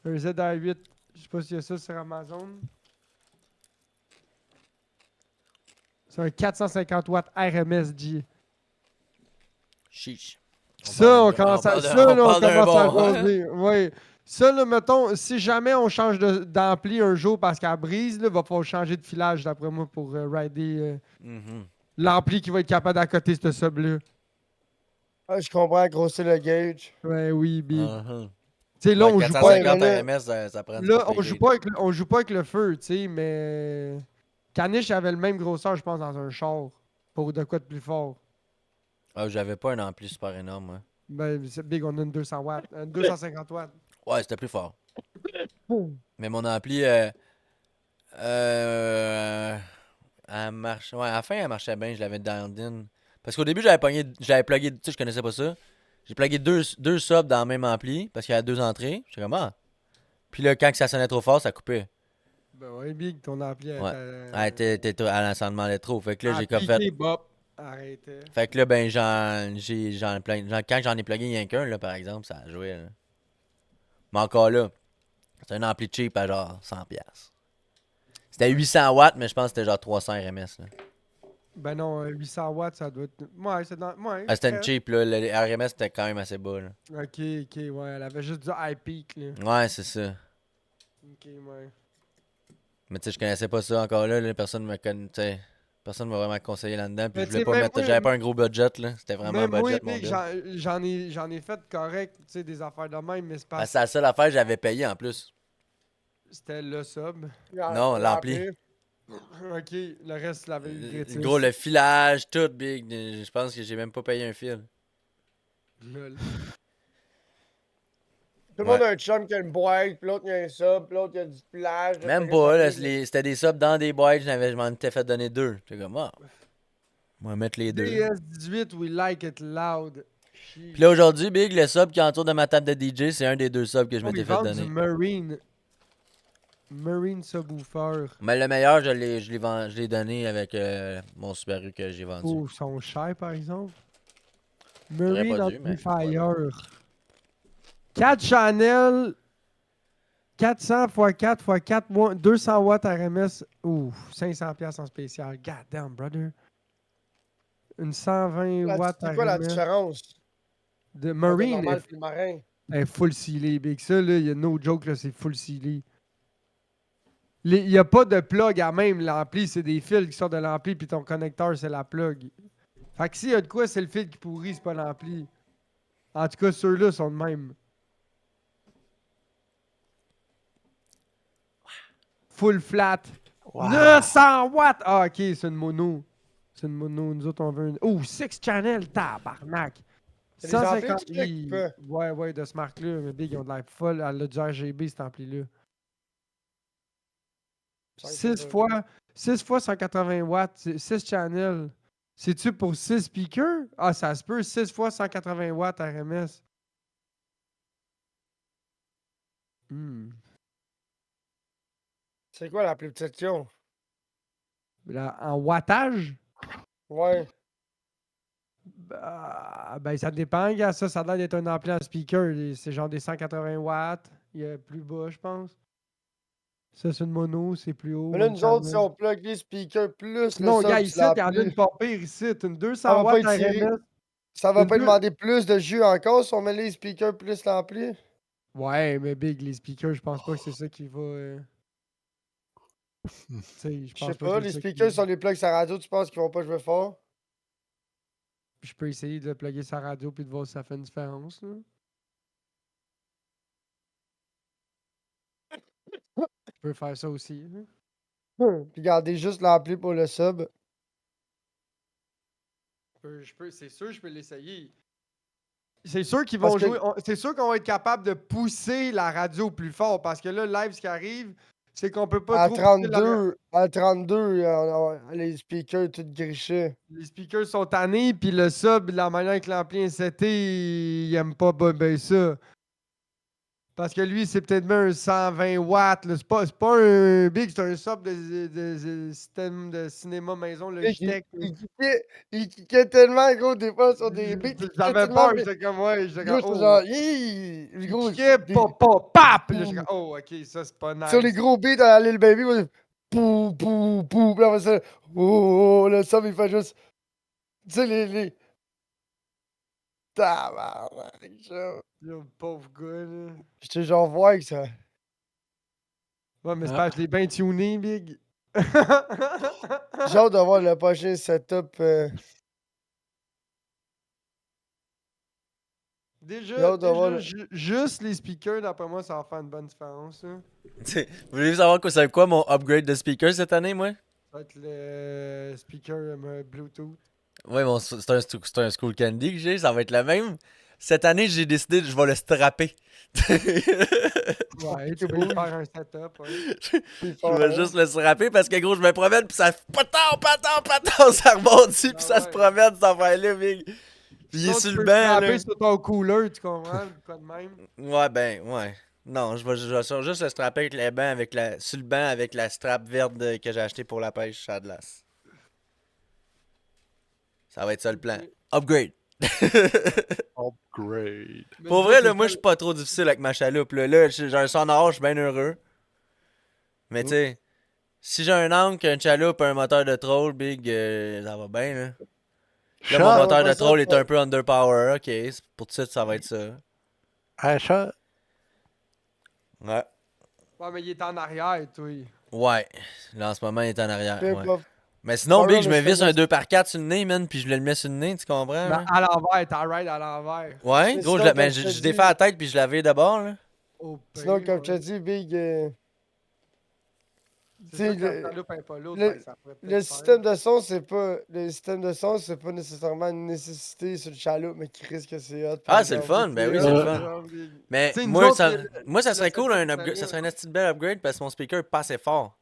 Un ZR8. Je sais pas s'il y a ça sur Amazon. C'est un 450 watts RMSG. Chiche. Ça, on commence à, parle ça, là, on parle d'un commence à bon, hein? jaser. Ouais. Ça, là, mettons, si jamais on change d'ampli un jour parce qu'elle brise, là, va falloir changer de filage, d'après moi, pour rider Mhm. l'ampli qui va être capable d'accoter ce sub-là. Ah, je comprends, grossir le gauge. Ouais, oui, big. Mhm. Tu sais, là, Ouais, on joue pas. 450 mais là- RMS, ça prend du Là, papier on joue gauge. pas avec on joue pas avec le feu, tu sais, mais. Caniche avait le même grosseur, je pense, dans un char. Pour de quoi de plus fort. Ah, j'avais pas un ampli super énorme, moi. Ben, c'est big, on a une 200 watts. Une 250 watts. Ouais, c'était plus fort. Mais mon ampli, elle marche. Ouais, à la fin, elle marchait bien, je l'avais downed in. Parce qu'au début, j'avais plugué, tu sais, je connaissais pas ça. J'ai plugué deux subs dans le même ampli, parce qu'il y a 2 entrées. J'étais comme, ah. Puis là, quand ça sonnait trop fort, ça coupait. Ben ouais, big, ton ampli Ouais. était. Elle s'en demandait trop. Fait que là, j'ai comme fait. Appliqué, bop. Arrêtez. Fait que là, ben, quand j'en ai plugué rien qu'un, là, par exemple, ça a joué, là. Mais encore là, c'est un ampli cheap à genre 100$. C'était 800 watts, mais je pense que c'était genre 300 RMS, là. Ben non, 800 watts, ça doit être. Ouais, c'est dans. Ouais. Ah, c'était une cheap, là. Le RMS, c'était quand même assez bas, là. Ok, ok, ouais. Elle avait juste du high peak, là. Ouais, c'est ça. Ok, ouais. Mais tu sais, je connaissais pas ça encore là. Personne me connaît, tu sais. Personne m'a vraiment conseillé là-dedans. Puis Mais je voulais tu sais, pas même mettre. moi- J'avais pas un gros budget, là. C'était vraiment un Même moi, budget, mon big, build. j'en ai fait correct, tu sais, des affaires de même, mais c'est Ah, pas. c'est la seule affaire que j'avais payé en plus. C'était le sub. Non, l'ampli. Ok, le reste, tu l'avais eu gratis. Gros, le filage, tout big. Je pense que j'ai même pas payé un fil. Lol. Tout le monde a un chum qui a une boîte, puis l'autre il a un sub, puis l'autre il a du plage. Même pas, là. C'était des subs dans des boîtes. Je m'en étais fait donner 2. J'étais comme, ah. On va mettre les 2. DS18, we like it loud. Puis là, aujourd'hui, big, le sub qui entoure de ma table de DJ, c'est un des 2 subs que je m'étais fait donner. Du Marine. Marine subwoofer. Mais le meilleur, je l'ai donné avec mon Subaru que j'ai vendu. Oh, ils sont chers, par exemple. J'aurais Marine pas dû, mais Amplifier. 4 channels. 400 x 4 x 4, 200 watts RMS. Ouh, 500$ en spécial. God damn, brother. Une 120 watts C'est quoi la RMS. différence? De Entre le Marine normal et le marin. est full sealé, big. Ça, là, il y a no joke, là, c'est full sealé. Il n'y a pas de plug à même. L'ampli, c'est des fils qui sortent de l'ampli, puis ton connecteur, c'est la plug. Fait que s'il y a de quoi, c'est le fil qui pourrit, c'est pas l'ampli. En tout cas, ceux-là sont de même. Full flat. Wow. 900 watts! Ah, ok, c'est une mono. C'est une mono. Nous autres, on veut une. Oh, 6 channels, tabarnak! C'est des amplis 150 que tu cliques, livres. Ouais, ouais, de ce marque-là. Mais big, ils ont de l'air folle. Elle a du RGB, cet ampli-là. 6 fois 180 watts, 6 channels. C'est-tu pour 6 speakers? Ah, ça se peut, 6 fois 180 watts RMS. Hmm. C'est quoi la plus petite qu'ils ont? Là, en wattage? Ouais. Ben, ça dépend, gars. Ça a l'air d'être un ampli en speaker. C'est genre des 180 watts. Il y a plus bas, je pense. Ça, c'est une mono, c'est plus haut. Mais là, une nous autres, si channel. on plug les speakers plus le Non, sub, gars, tu ici, il y en a l'ampli, une pas pire ici. Une 200 va pas watts être tiré. RMS. ça va Une pas deux- demander plus de jus encore si on met les speakers plus l'ampli? Ouais, mais big, les speakers, je pense pas que c'est ça qui va. Tu sais, je Je sais pense pas, que les c'est ça speakers qui- sur les plugs à radio, tu penses qu'ils vont pas jouer fort? Puis je peux essayer de le plugger sa radio puis de voir si ça fait une différence. Là. Je peux faire ça aussi. Là. Puis gardez juste l'ampli pour le sub. C'est sûr, je peux l'essayer. C'est sûr qu'ils Parce vont que- jouer. C'est sûr qu'on va être capable de pousser la radio plus fort parce que là, live, ce qui arrive, c'est qu'on peut pas À trop pousser la 32, à 32, les speakers tout grichés. Les speakers sont tannés, puis le sub, la manière que l'ampli est seté, il aime pas ben ça. Parce que lui, c'est peut-être bien un 120 watts. là. C'est pas un big, c'est un sub de système de cinéma maison Logitech. là. Il kickait tellement, gros, des fois, sur des beats. J'avais peur, j'étais comme, ouais, j'étais Gros, comme, j'étais oh. genre, Hi! Il Gros, kickait, des- pap! Puis là, j'étais comme, oh, ok, ça, c'est pas nice. sur les gros beats à Lil Baby, moi, pou, pou, pou, puis après ça, oh, le sub, il fait juste, tu sais, les... Tabarnak, ça. Le pauvre gars, là. J'étais genre, voir que ça... Ouais, mais c'est Ah. parce que je l'ai bien tuné, big. J'ai hâte de voir le prochain setup. J'ai hâte de voir le- Juste les speakers, d'après moi, ça va faire une bonne différence. Hein. Vous voulez savoir quoi, c'est quoi mon upgrade de speaker cette année, moi? Ça va être le speaker Bluetooth. Ouais, bon, c'est un School Candy que j'ai, ça va être le même. Cette année, j'ai décidé que je vais le strapper. Ouais, tu peux lui faire un setup. Ouais. Je vais juste le strapper parce que gros, je me promène pis ça patant, ça rebondit pis ça se ouais. promène, ça va aller, big. Pis il est Sinon, sur tu le peux banc, strapper là. sur ton cooler, tu comprends? Quoi de même. Ouais, ben, ouais. Non, je vais juste le strapper avec les bancs, sur le banc avec la strap verte que j'ai acheté pour la pêche à glace. Ça va être ça le plan. Upgrade. Upgrade. Mais Pour dis-moi, vrai, c'est là, moi, quoi je suis pas trop difficile avec ma chaloupe. Là, j'ai un sonore, je suis bien heureux. Mais tu sais, si j'ai un ancre, un chaloupe, un moteur de troll, big, ça va bien, là. Là, mon Chat, moteur on va de pas troll ça, est un peu underpower, ok. Pour tout de suite, ça va être ça. Un chat. Ouais. Ouais, mais il est en arrière, toi. Ouais. Là, en ce moment, il est en arrière. Peu Ouais. importe. Mais sinon, Ouais, big, ouais, je mais me je visse fais un juste- 2x4 sur le nez, man, puis je le mets sur le nez, tu comprends? Mais là? à l'envers, t'as ride à l'envers. Ouais, Mais gros, sinon, mais comme je te je dis- défais la tête puis je la vire d'abord, là. Au Sinon, pire, comme je te ouais. dis, Big, C'est tu sûr sais, que le- la chaloupe est pas l'autre, le- fait que ça pourrait le peut-être système de son, c'est pas... Le système de son, c'est pas nécessairement une nécessité sur le chaloupe, mais qui risque que c'est hot. Ah, par c'est le exemple. fun, ben oui, c'est le fun. Mais Tu sais, nous moi, autres, ça le serait cool, setup un upgrade, sérieux, ça serait hein. un esti de bel upgrade parce que mon speaker est pas assez fort.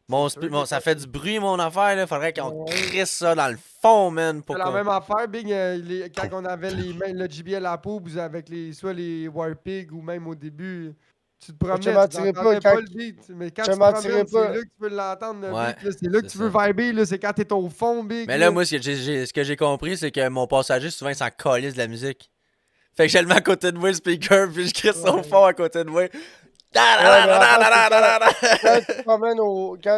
C'est sûr que Ça ça, fait c'est- du bruit, mon affaire, là. Faudrait qu'on Ouais. crisse ça dans le fond, man, pour C'est la qu'on... même affaire, Big, quand on avait le JBL à Poubs avec soit les Warpig ou même au début, tu te promenais, tu mentirais n'entendais pas, pas quand- le beat. Mais quand je tu te mentirais promènes, c'est pas. là que tu peux l'entendre, le Ouais, beat. là. C'est là que c'est tu veux ça. vibrer, là, c'est quand t'es au fond, Big. Mais là, moi, ce que j'ai compris, c'est que mon passager, souvent, il s'en calisse de la musique. Fait que je le mets à côté de moi, le speaker, puis je crisse son Ouais. fond à côté de moi. Quand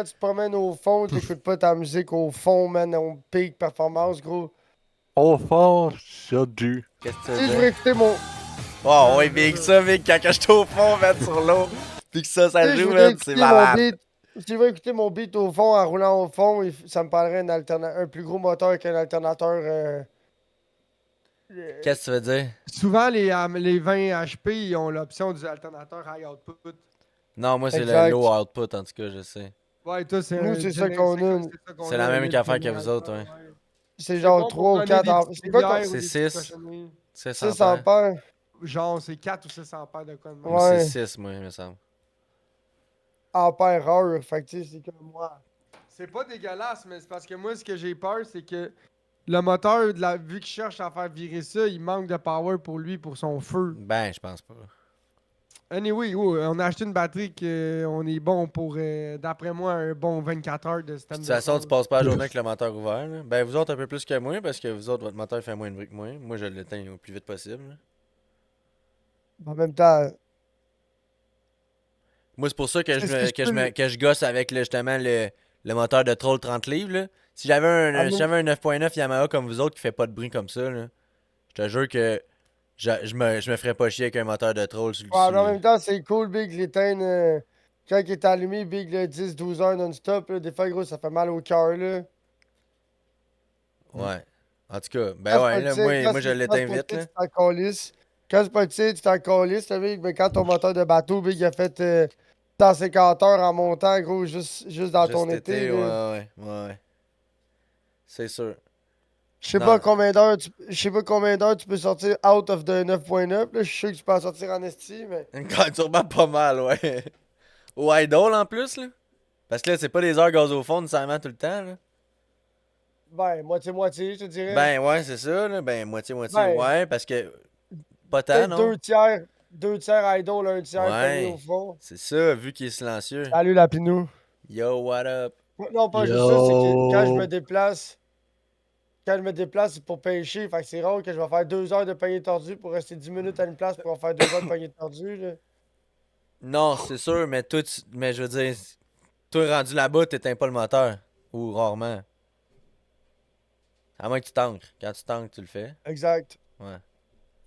tu te promènes au fond, t'écoutes pas ta musique au fond, man, on pic performance, gros. Au fond, c'est du. Qu'est-ce que tu Si veux je dire? veux écouter mon... Oh, ouais, big, ça, big, quand je suis au fond, man, sur l'eau, pis que ça Si je joue, voudrais man, écouter c'est mon malade. beat, si je veux écouter mon beat au fond, en roulant au fond, ça me parlerait un plus gros moteur qu'un alternateur. Qu'est-ce que tu veux dire? Souvent, les 20 HP, ils ont l'option du alternateur high output. Non, moi, c'est le Exact. low output, en tout cas, je sais. Ouais, toi, c'est Nous, un c'est ça gener- qu'on c'est a. ça qu'on C'est a, la même le affaire que vous générateur, autres, ouais. C'est genre bon 3 pour ou donner 4 des ampères. petites C'est quoi ton... lumières ou C'est des petites 6. cochonneries. 600 6 ampères? Genre, c'est 4 ou 6 ampères de quoi de même. Ouais. C'est 6, moi, il me semble. Ampères heure. Fait que tu sais, c'est comme moi. C'est pas dégueulasse, mais c'est parce que moi, ce que j'ai peur, c'est que le moteur, vu qu'il cherche à faire virer ça, il manque de power pour lui, pour son feu. Ben, je pense pas. Anyway, on a acheté une batterie qu'on est bon pour, d'après moi, un bon 24 heures de De système toute de façon, son. tu passes pas la journée avec le moteur ouvert, là. Ben, vous autres, un peu plus que moi, parce que vous autres, votre moteur fait moins de bruit que moi. Moi, je l'éteins au plus vite possible, là. En même temps, Moi, c'est pour ça que C'est ce que je peux- que je gosse avec justement le moteur de Troll 30 livres. Là. Si j'avais Ah, si moi- j'avais un 9.9 Yamaha comme vous autres qui fait pas de bruit comme ça, là, je te jure que je me ferais pas chier avec un moteur de Troll sur le ouais, mais en sur- même temps, c'est cool, Big, l'éteindre. Quand il est allumé, Big, le 10-12 heures non-stop, là, des fois, gros, ça fait mal au cœur, là. Ouais. En tout cas, Quand ben c'est ouais, pas là, le tir, moi je l'éteins vite, là. tu t'en calisses. Quand c'est pas le tir, tu t'en calisses, là, big. Mais quand ton moteur de bateau, big, il a fait 150 heures en montant, gros, juste dans ton Juste été, été, là. ouais. C'est sûr. Je sais pas Non, combien d'heures je sais pas combien d'heures tu peux sortir out of the 9.9, là. Je suis sûr que tu peux en sortir en esti, mais. quand sûrement pas mal, ouais. Au idle en plus, là. Parce que là, c'est pas des heures gaz au fond nécessairement tout le temps, là. Ben, moitié-moitié, je te dirais. Ben ouais, c'est ça, là. Ben moitié-moitié, Ben, ouais, parce que pas tant, peut-être non? deux tiers idle, un tiers pogné au Ouais, fond. c'est ça, vu qu'il est silencieux. Salut, Lapinou. Yo, what up? Non, pas juste ça, c'est que quand je me déplace, c'est pour pêcher. Fait que c'est rare que je vais faire 2 heures de panier tordu pour rester 10 minutes à une place pour en faire 2 heures de panier tordu, là. Non, c'est sûr, mais toi, mais je veux dire, toi rendu là-bas, t'éteins pas le moteur. Ou rarement. À moins que tu tankes. Quand tu tankes, tu le fais. Exact. Ouais.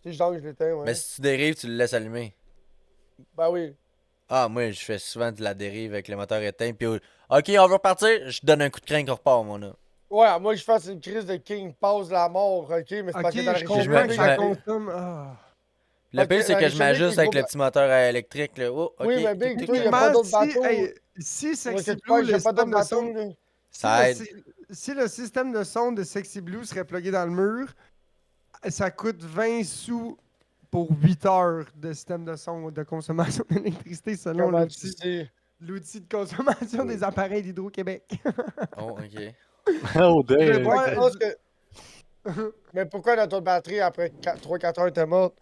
Si je dors, je l'éteins, Mais ouais. si tu dérives, tu le laisses allumer. Ben oui. Ah, moi, je fais souvent de la dérive avec le moteur éteint. Puis, ok, on va repartir. Je te donne un coup de crin qu'on repart, mon gars. Ouais, à moins que je fasse une crise de King Pause la mort, ok? Mais c'est Ok, parce que dans le je je comprends me- que je ça me- consomme. Ah. Le pire, c'est que je m'ajuste avec le petit moteur électrique. Là. Oh, ok. Oui, mais Big, tic, toi, tic, il n'y a tic. pas Techniquement, d'autres si, bateaux. hey, si Où Sexy est-ce que tu Blue, penses qu'il le n'y a pas système d'autres de son, bateaux, là? Ça aide. si le système de son de Sexy Blue serait plugué dans le mur, ça coûte 20 sous pour 8 heures de système de son de consommation d'électricité selon Comment tu l'outil sais? l'outil de consommation des appareils d'Hydro-Québec. Oh, ok. Oh, Je vais damn. Ouais, voir- je pense que. Mais pourquoi dans ton batterie, après 3-4 heures, t'es morte?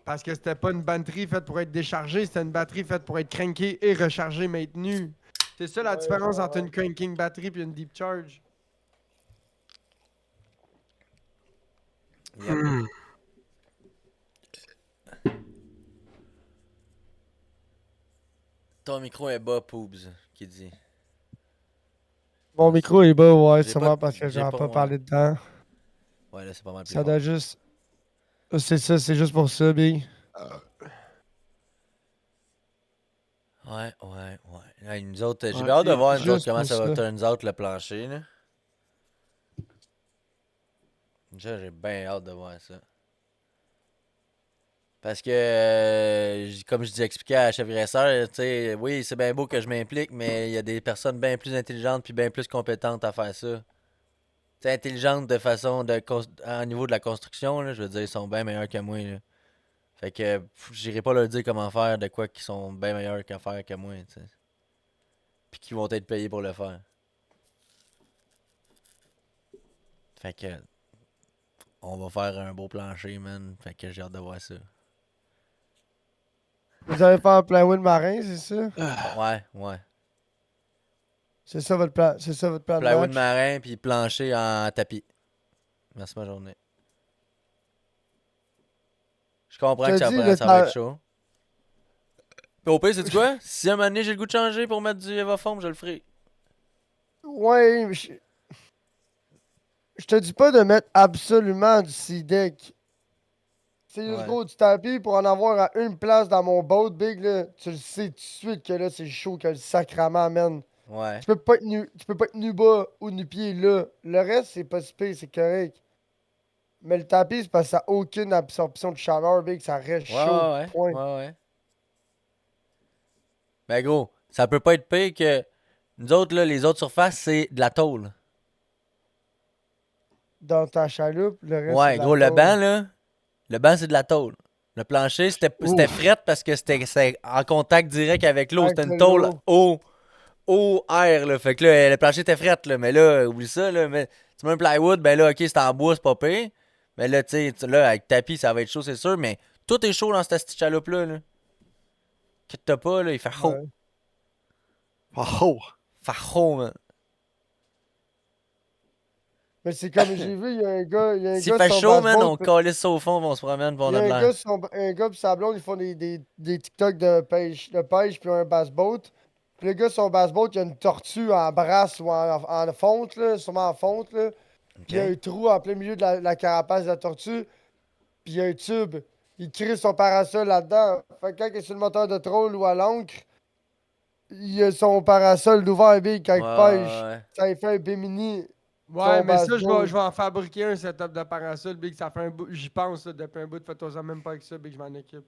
Parce que c'était pas une batterie faite pour être déchargée, c'était une batterie faite pour être crankée et rechargée maintenue. C'est ça la Ouais, différence ouais, entre ouais. une cranking batterie et une deep charge. Yep. Ton micro est bas, Poobs, qui dit. Mon micro est bas, ouais, J'ai sûrement pas- parce que j'ai j'en ai pas- pas ouais. parlé dedans. Ouais, là, c'est pas mal plus Ça fort. doit juste. C'est ça, c'est juste pour ça, Big. Ouais. Hey, nous autres, j'ai Ouais, bien hâte de et voir, nous autres, juste comment pour ça va ça. turn out le plancher, là. Déjà, j'ai bien hâte de voir ça. Parce que, comme je dis, expliqué à la chef graisseur, tu sais, oui, c'est bien beau que je m'implique, mais il y a des personnes bien plus intelligentes puis bien plus compétentes à faire ça. Tu sais, intelligentes de façon au niveau de la construction, là, je veux dire, ils sont bien meilleurs que moi, là. Fait que, j'irai pas leur dire comment faire de quoi qu'ils sont bien meilleurs qu'à faire que moi, tu sais. Puis qu'ils vont être payés pour le faire. Fait que, on va faire un beau plancher, man. Fait que j'ai hâte de voir ça. Vous allez faire un plywood marin, c'est ça? Ouais. C'est ça votre plan, c'est ça votre plan de Plywood match? marin puis plancher en tapis. Merci ma journée. Je comprends Je que te dis, ça va être chaud. Puis au pire, c'est quoi? Si à un moment donné j'ai le goût de changer pour mettre du Evafoam, je le ferai. Ouais, mais je te dis pas de mettre absolument du C-Deck. C'est juste Ouais. gros du tapis pour en avoir à une place dans mon boat, Big, là. Tu le sais tout de suite que là, c'est chaud que le sacrament, man. Ouais. Tu peux pas être nu bas ou nu pied là. Le reste, c'est pas si pire, c'est correct. Mais le tapis, c'est parce que ça n'a aucune absorption de chaleur, Big. Ça reste chaud, point. Ouais. Ben gros, ça peut pas être pire que nous autres, là, les autres surfaces, c'est de la tôle. Dans ta chaloupe, le reste, c'est Ouais, de la gros, le tôle. banc, là, le banc, c'est de la tôle. Le plancher, c'était fret parce que c'était en contact direct avec l'eau. Avec C'était une de tôle l'eau. eau, air, là. Fait que là, le plancher était fret, là. Mais là, oublie ça, là. Mais tu mets un plywood, ben là, ok, c'est en bois, c'est pas pire. Mais là, tu sais, là, avec tapis, ça va être chaud, c'est sûr. Mais tout est chaud dans cette petite chaloupe-là, là. Quitte pas, là, il fait chaud. Ouais. Oh! Il fait chaud, man. Mais c'est comme j'ai vu, il y a un S'il gars fait sur son chaud, man, on basse-boat. calisse ça au fond, on se promène, puis on Il y a a de l'air. un gars pis sa blonde, ils font des TikTok de pêche puis un bass-boat. Puis le gars sur son bass-boat, il y a une tortue en brasse ou en fonte, là, sûrement en fonte, là. Puis il y a un trou en plein milieu de la carapace de la tortue. Puis il y a un tube. Il crée son parasol là-dedans. Fait que quand il est sur le moteur de troll ou à l'encre, il a son parasol d'ouvert big quand il pêche. Ouais. Ça lui fait un Bimini. Ouais, Son mais ça, baseball. je vais en fabriquer un setup de parasol, Big. Ça fait un bout. J'y pense, là, depuis un bout. Fais-toi même pas avec ça, Big. Je m'en occupe.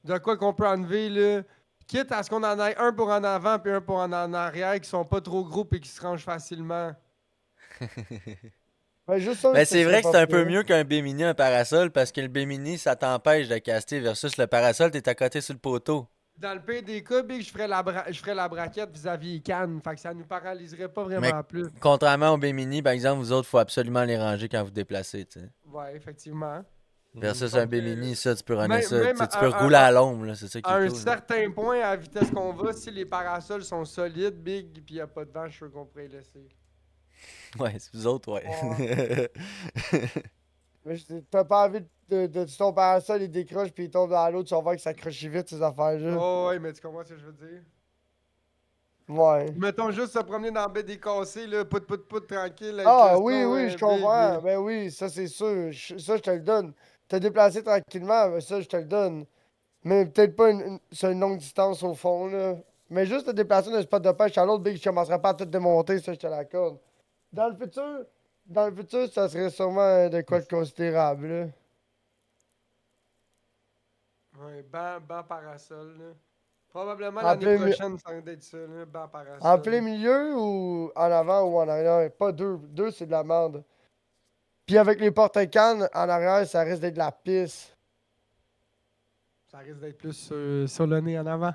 De quoi qu'on peut enlever, là. Quitte à ce qu'on en ait un pour en avant puis un pour en arrière qui sont pas trop gros et qui se rangent facilement. Ben, juste ça, Ben, ce c'est serait vrai que pas c'est un peu pire. mieux qu'un B-mini, un parasol, parce que le B-mini, ça t'empêche de caster versus le parasol, t'es à côté sur le poteau. Dans le pire des cas, Big, je ferais la braquette vis-à-vis les cannes. Fait que ça nous paralyserait pas Mais vraiment plus. contrairement au B-mini, par exemple, vous autres, faut absolument les ranger quand vous déplacez, tu sais. Ouais, effectivement. Versus Sauf un que B-mini, ça, tu peux runner ça. Tu même sais, tu peux rouler à l'ombre, là, c'est ça qui à est un cool. Là. certain point, à la vitesse qu'on va, si les parasols sont solides, Big, puis y a pas de vent, je suis sûr qu'on pourrait les laisser. Ouais, c'est vous autres, ouais. Mais t'as pas envie si ton parasol il décroche puis il tombe dans l'eau, tu vas voir que ça croche vite ces affaires-là. Oh, ouais, mais tu comprends ce que je veux dire? Ouais. Mettons juste se promener dans la baie des cassés, là, pout, tranquille. Avec Ah le oui, son, oui, je Big, comprends. là. Ben oui, ça c'est sûr. Ça, je te le donne. Te déplacer tranquillement, ben ça, je te le donne. Mais peut-être pas sur une longue distance au fond, là. Mais juste te déplacer d'un spot de pêche à l'autre, Big, je commencerai pas à tout démonter, ça, je te l'accorde. Dans le futur, ça serait sûrement de quoi de considérable, là. Ouais, banc parasol, là. Probablement En l'année plein, prochaine, ça va être ça, là, banc en parasol. plein milieu ou en avant ou en arrière? Pas deux. Deux, c'est de la merde. Puis avec les porte-cannes, en arrière, ça risque d'être de la pisse. Ça risque d'être plus sur le nez en avant.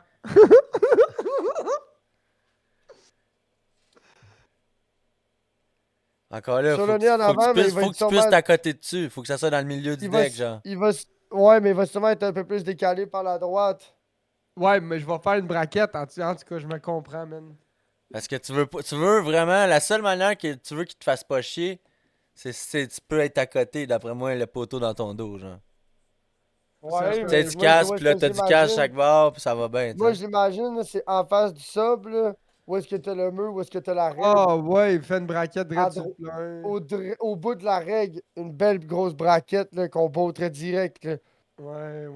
Encore là, Sur le nez en avant, mais il va faut être que tu puisses sûrement. t'accoter dessus. Faut que ça soit dans le milieu du Il va, deck, genre. ouais, mais il va sûrement être un peu plus décalé par la droite. Ouais, mais je vais faire une braquette, en tout cas, je me comprends, man. Parce que tu veux vraiment, la seule manière que tu veux qu'il te fasse pas chier, c'est tu peux être à côté, d'après moi, le poteau dans ton dos, genre. Ouais, Tu sais, mais tu moi, je casses, vois puis ce là, que t'as du cash j'imagine. chaque barre, puis ça va bien, tu Moi, sais. je l'imagine, là, c'est en face du sub, là. Où est-ce que t'as le mur, où est-ce que t'as la règle. Ah, ouais, il fait une braquette À direct sur le dro- plein. au bout de la règle, une belle grosse braquette, là, qu'on botterait direct, là. Ouais.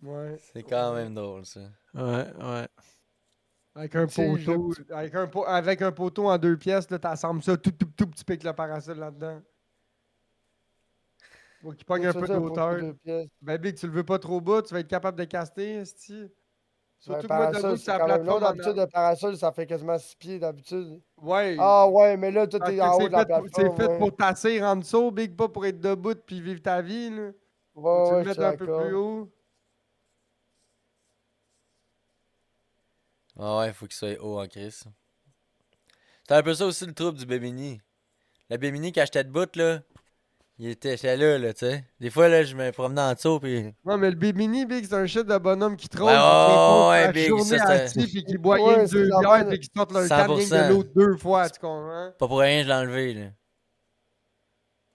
Ouais. C'est quand même drôle, ça. Ouais, ouais. Avec un Si, poteau. Avec un poteau en 2 pièces, là, t'assembles ça, tout, tu piques le parasol là-dedans. Faut qu'il pogne un tu veux peu dire, un poteau d'auteur. 2 pièces. Ben, Big, tu le veux pas trop bas, tu vas être capable de caster, esti. Ouais, Surtout que moi, debout parasol, sur c'est la quand même long. plateforme en D'habitude, le parasol, ça fait quasiment 6 pieds, d'habitude. Ouais. Ah ouais, mais là, tout Parce est que en haut de la c'est plateforme, fait ouais. pour t'asseoir en dessous, Big, pas pour être debout puis vivre ta vie, là. Faut que Ouais, tu le ouais, je mettes suis un peu plus d'accord. haut. Ah ouais, faut qu'il soit haut en crise. C'est un peu ça aussi le trouble du Bemini. Le Bemini, quand j'étais debout, là, j'étais là, tu sais. Des fois, là, je me promenais en dessous, puis. Ouais, mais le Bimini, Big, c'est un shit de bonhomme qui Ouais, trône puis qui répond ouais, la Big, journée ça, c'est assis puis qui boit rien que Ouais, c'est 2 bières puis qui sortent leur canne rien que de 100%. l'eau 2 fois, tu comprends? Pas pour rien, je l'ai enlevé, là.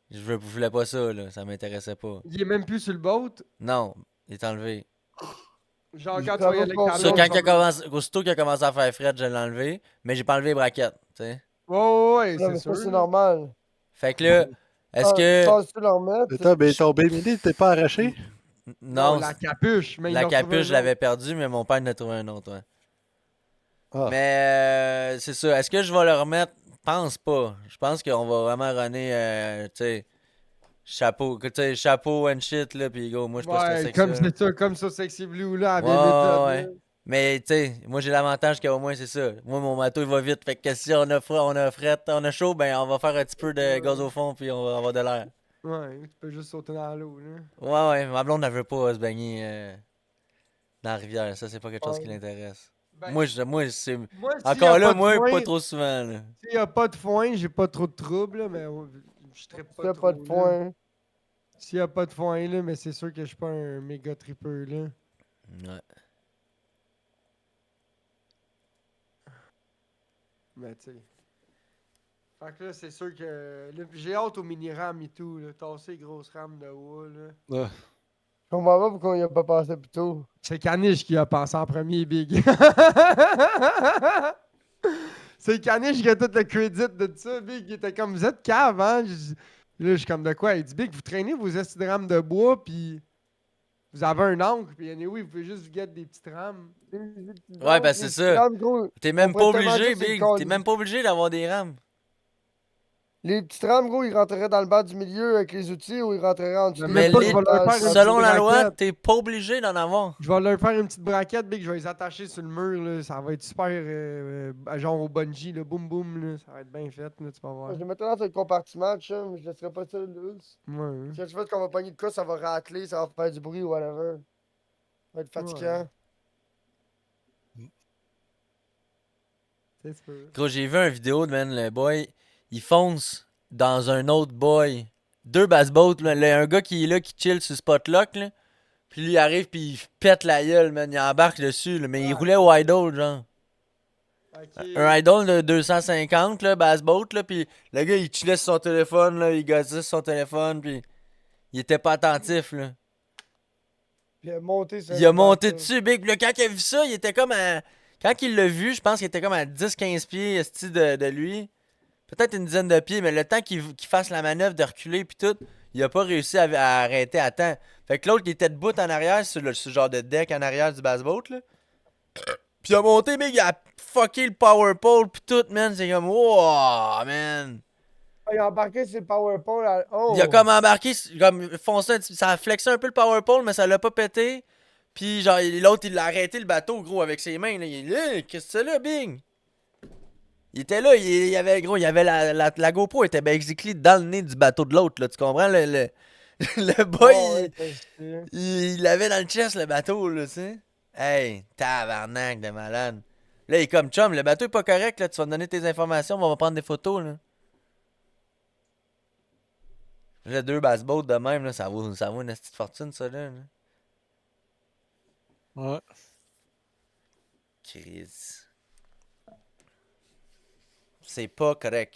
Je voulais pas ça, là. Ça m'intéressait pas. Il est même plus sur le boat. Non, il est enlevé. Genre, Je quand tu vas y t'avoue aller avec pas ta Ça, bien. blonde, tu aussitôt qu'il a commencé à faire fret, je l'ai enlevé. Mais j'ai pas enlevé les braquettes, tu sais. Ouais, Non, c'est mais sûr. ça, c'est là. normal. Fait que là, est-ce Tu que. penses-tu leur mettre? Attends, mais ton baby t'es pas arraché? Non, Non, la capuche, mais il la l'a retrouvé capuche, je un l'avais autre. perdue, mais mon père en a trouvé un autre, ouais. Ah. Mais c'est ça. Est-ce que je vais le remettre? Pense pas. Je pense qu'on va vraiment runner, tu sais, chapeau and shit, là, pis go, moi, je suis pas stressé Ouais, avec comme ça. c'est ça, comme ça, Sexy Blue, là, à Ouais, vieille méthode, ouais, là. ouais. Mais, tu sais, moi, j'ai l'avantage qu'au moins, c'est ça. Moi, mon bateau, il va vite. Fait que si on a fret, on a chaud, ben, on va faire un petit peu de gaz au fond, puis on va avoir de l'air. Ouais, tu peux juste sauter dans l'eau, là. Ouais, ouais, ma blonde, elle veut pas se baigner dans la rivière. Ça, c'est pas quelque chose qui Ouais. l'intéresse. Ben, Moi, c'est. moi, s'il y Encore a là, pas de moi, foin, pas trop souvent, là. s'il y a pas de foin, j'ai pas trop de troubles, là, mais je trippe pas T'as trop, pas de là. point. S'il y a pas de foin, là, mais c'est sûr que je suis pas un méga tripeux, là. Ouais. Mais tu sais. Fait que là, c'est sûr que. Là, j'ai hâte au mini-ram et tout, là. Tasser les grosses rames de haut, là. Je comprends pas pourquoi il a pas passé plus tôt. C'est Caniche qui a pensé en premier, Big. C'est Caniche qui a tout le crédit de ça, Big. Il était comme, vous êtes cave, hein? Là, je suis comme, de quoi? Il dit, Big, vous traînez vos esti de rames de bois, puis Vous avez un oncle, puis anyway, vous pouvez juste vous get des petites rames. Ouais, ben c'est ça. T'es même On pas pourrait tellement obligé, dire c'est le Big. call. T'es même pas obligé d'avoir des rames. Les petites rames, gros, ils rentreraient dans le bas du milieu avec les outils ou ils rentreraient en dessous. Mais Mais même pas, les- je vais leur faire une selon petite la loi, braquette. t'es pas obligé d'en avoir. Je vais leur faire une petite braquette, Big, je vais les attacher sur le mur, là. Ça va être super, genre au bungee, là. Boum boum, là. Ça va être bien fait, là, tu vas voir. Je le mettrais dans un compartiment, chum. Je laisserais pas ça là. Ouais. Si tu fais qu'on va pogner de quoi, ça va racler, ça va faire du bruit ou whatever. Ça va être fatigant. C'est sûr. Gros, j'ai vu une vidéo de man, le boy, il fonce dans un autre boy. Deux bass-boats, là. Un gars qui est là, qui chill sur Spotlock, là. Puis lui, il arrive, puis il pète la gueule, man. Il embarque dessus, là. Mais il roulait au idle, genre. Ok. Un idle de 250, là, bass-boat, là. Puis le gars, il chillait sur son téléphone, là. Il gossait sur son téléphone, puis il était pas attentif, là. Puis il a monté sur Il a un monté bateau. dessus, Big. Puis là, quand il a vu ça, il était comme à... Quand il l'a vu, je pense qu'il était comme à 10-15 pieds esti, de lui. Peut-être une dizaine de pieds, mais le temps qu'il fasse la manœuvre de reculer puis tout, il a pas réussi à arrêter à temps. Fait que l'autre, il était debout en arrière sur ce genre de deck en arrière du bass-boat, là. Puis il a monté, Big, il a fucké le power pole puis tout, man. C'est comme, wow, man. Ah, il a embarqué sur le power pole. Oh! Il a comme embarqué, comme foncé, ça a flexé un peu le power pole, mais ça l'a pas pété. Puis genre, l'autre, il l'a arrêté le bateau, gros, avec ses mains. Là. Il est là, qu'est-ce que c'est là, Bing? Il était là, il y avait, gros, il y avait la GoPro était basically dans le nez du bateau de l'autre, là, tu comprends? Le boy, Oh, ouais, t'as chié. il l'avait dans le chest, le bateau, là, tu sais. Hey, tabarnak de malade. Là, il est comme chum, le bateau est pas correct, là, tu vas me donner tes informations, on va prendre des photos, là. Là, deux bass-boats de même, là, ça vaut une petite fortune, ça, là. Ouais. Chris. C'est pas correct.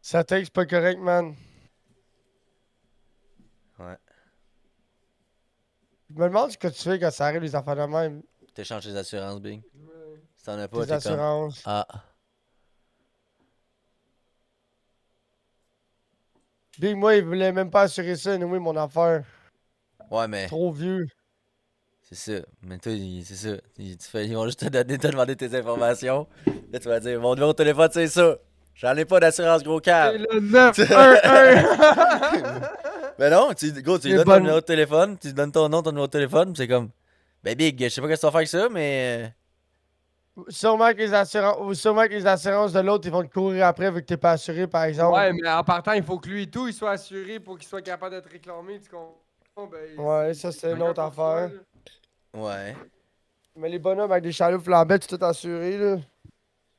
Ça texte pas correct, man. Ouais. Je me demande ce que tu fais quand ça arrive, les affaires de même. T'échanges tes assurances, Bing. Ouais. Si t'en as pas, Les t'es comme... assurances. Ah. Big, moi, il voulait même pas assurer ça, anyway, mon affaire. Ouais, mais... Trop vieux. C'est ça. Mais toi, c'est ça. Ils vont juste te demander tes informations. Là, tu vas dire, mon numéro de téléphone, c'est ça. J'en ai pas d'assurance, gros C'est câble. le 911! Mais non, gros, tu lui C'est donnes ton bonne. numéro de téléphone, tu lui donnes ton nom, ton numéro de téléphone, pis c'est comme... Ben, Big, je sais pas qu'est-ce que tu vas faire avec ça, mais... Sûrement que les assurances de l'autre, ils vont te courir après vu que t'es pas assuré, par exemple. Ouais, mais en partant, il faut que lui et tout, il soit assuré pour qu'il soit capable d'être réclamé. Tu comprends? Ben, Ouais, ça, c'est une pas autre grave pour toi, affaire. là. Ouais. Mais les bonhommes avec des chaloupes flambettes, c'est tout assuré, là.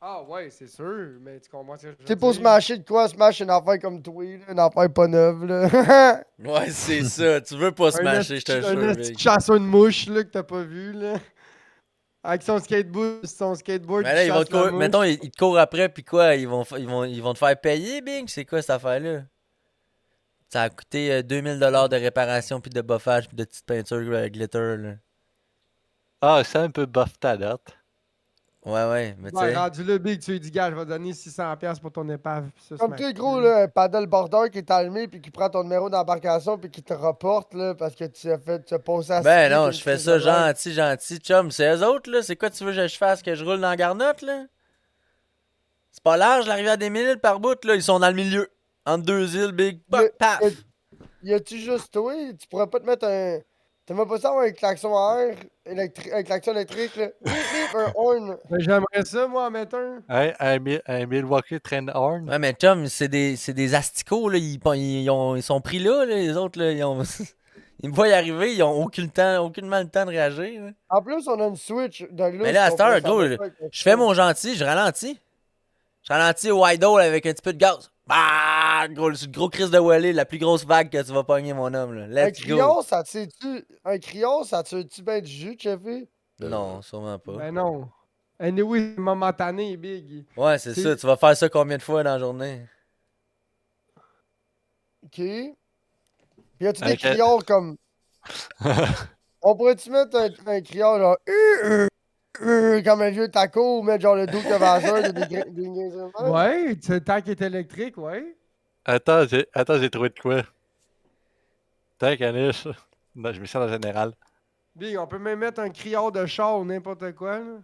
Ah ouais, c'est sûr, mais tu comprends ce que je veux T'es pour dire? smasher de quoi? Smash une affaire comme toi, là, une affaire pas neuve, là. Ouais, c'est ça. Tu veux pas smasher, je te Un jure, petit Big. chasseur de mouche là, que t'as pas vu, là. Avec son skateboard, Mais là, qui ils vont chasse te la courir... mouche. Mettons, ils te courent après, pis quoi? Ils vont te faire payer, Big? C'est quoi, cette affaire-là? Ça a coûté 2000$ de réparation, puis de buffage, puis de petite peinture glitter, là. Ah, c'est un peu buff ta date. Ouais, mais tu Ouais, sais... rendu là, Big, tu lui dis, gars, je vais donner 600$ pour ton épave. Pis ça, Comme c'est toi, ma gros, queue. là, un paddle border qui est allumé puis qui prend ton numéro d'embarcation puis qui te reporte, là, parce que tu as posé à Ben skier non, comme je fais tu ça faisais mal. gentil, chum. C'est eux autres, là. C'est quoi tu veux que je fasse? Que je roule dans la garnotte, là? C'est pas large, la rivière des Mille par bout, là. Ils sont dans le milieu. Entre deux îles, big. Y a- Paf! y a-tu juste toi? Tu pourrais pas te mettre un. T'aimerais pas ça avoir un klaxon à air, un klaxon électrique, là? Bip, bip, un horn. Ben, j'aimerais ça, moi, en mettre un. Hein, un Milwaukee Trend Horn. Ouais, mais chum, c'est des asticots, là. Ils sont pris là, les autres, là. Ils me voient y arriver, ils ont aucunement le temps de réagir, là. En plus, on a une switch de lousse. Mais là, à qu'on cette heure, pourrait gros, s'en mettre avec Je fais mon gentil, je ralentis. Je ralentis au idle avec un petit peu de gaz. Bah! Gros, c'est le gros crise de Wally, la plus grosse vague que tu vas pogner, mon homme, là. Un Let's go. crayon, ça tire-tu. Un crayon, ça tire-tu bien du jus, Cheffy? Non, sûrement pas. Ben non. Anyway, c'est momentané, Big. Ouais, c'est c'est- ça. Tu vas faire ça combien de fois dans la journée? Ok. Puis y a-tu des Ok. crayons comme. On pourrait-tu mettre un crayon, genre. Comme un vieux taco ou mettre genre le Duke de Vasseur des niaiseries de même? Ouais, tu tant qu'il est électrique, ouais. Attends, j'ai trouvé de quoi. T'as caniche. Non, je mets ça en général. Big, on peut même mettre un criard de char ou n'importe quoi, là.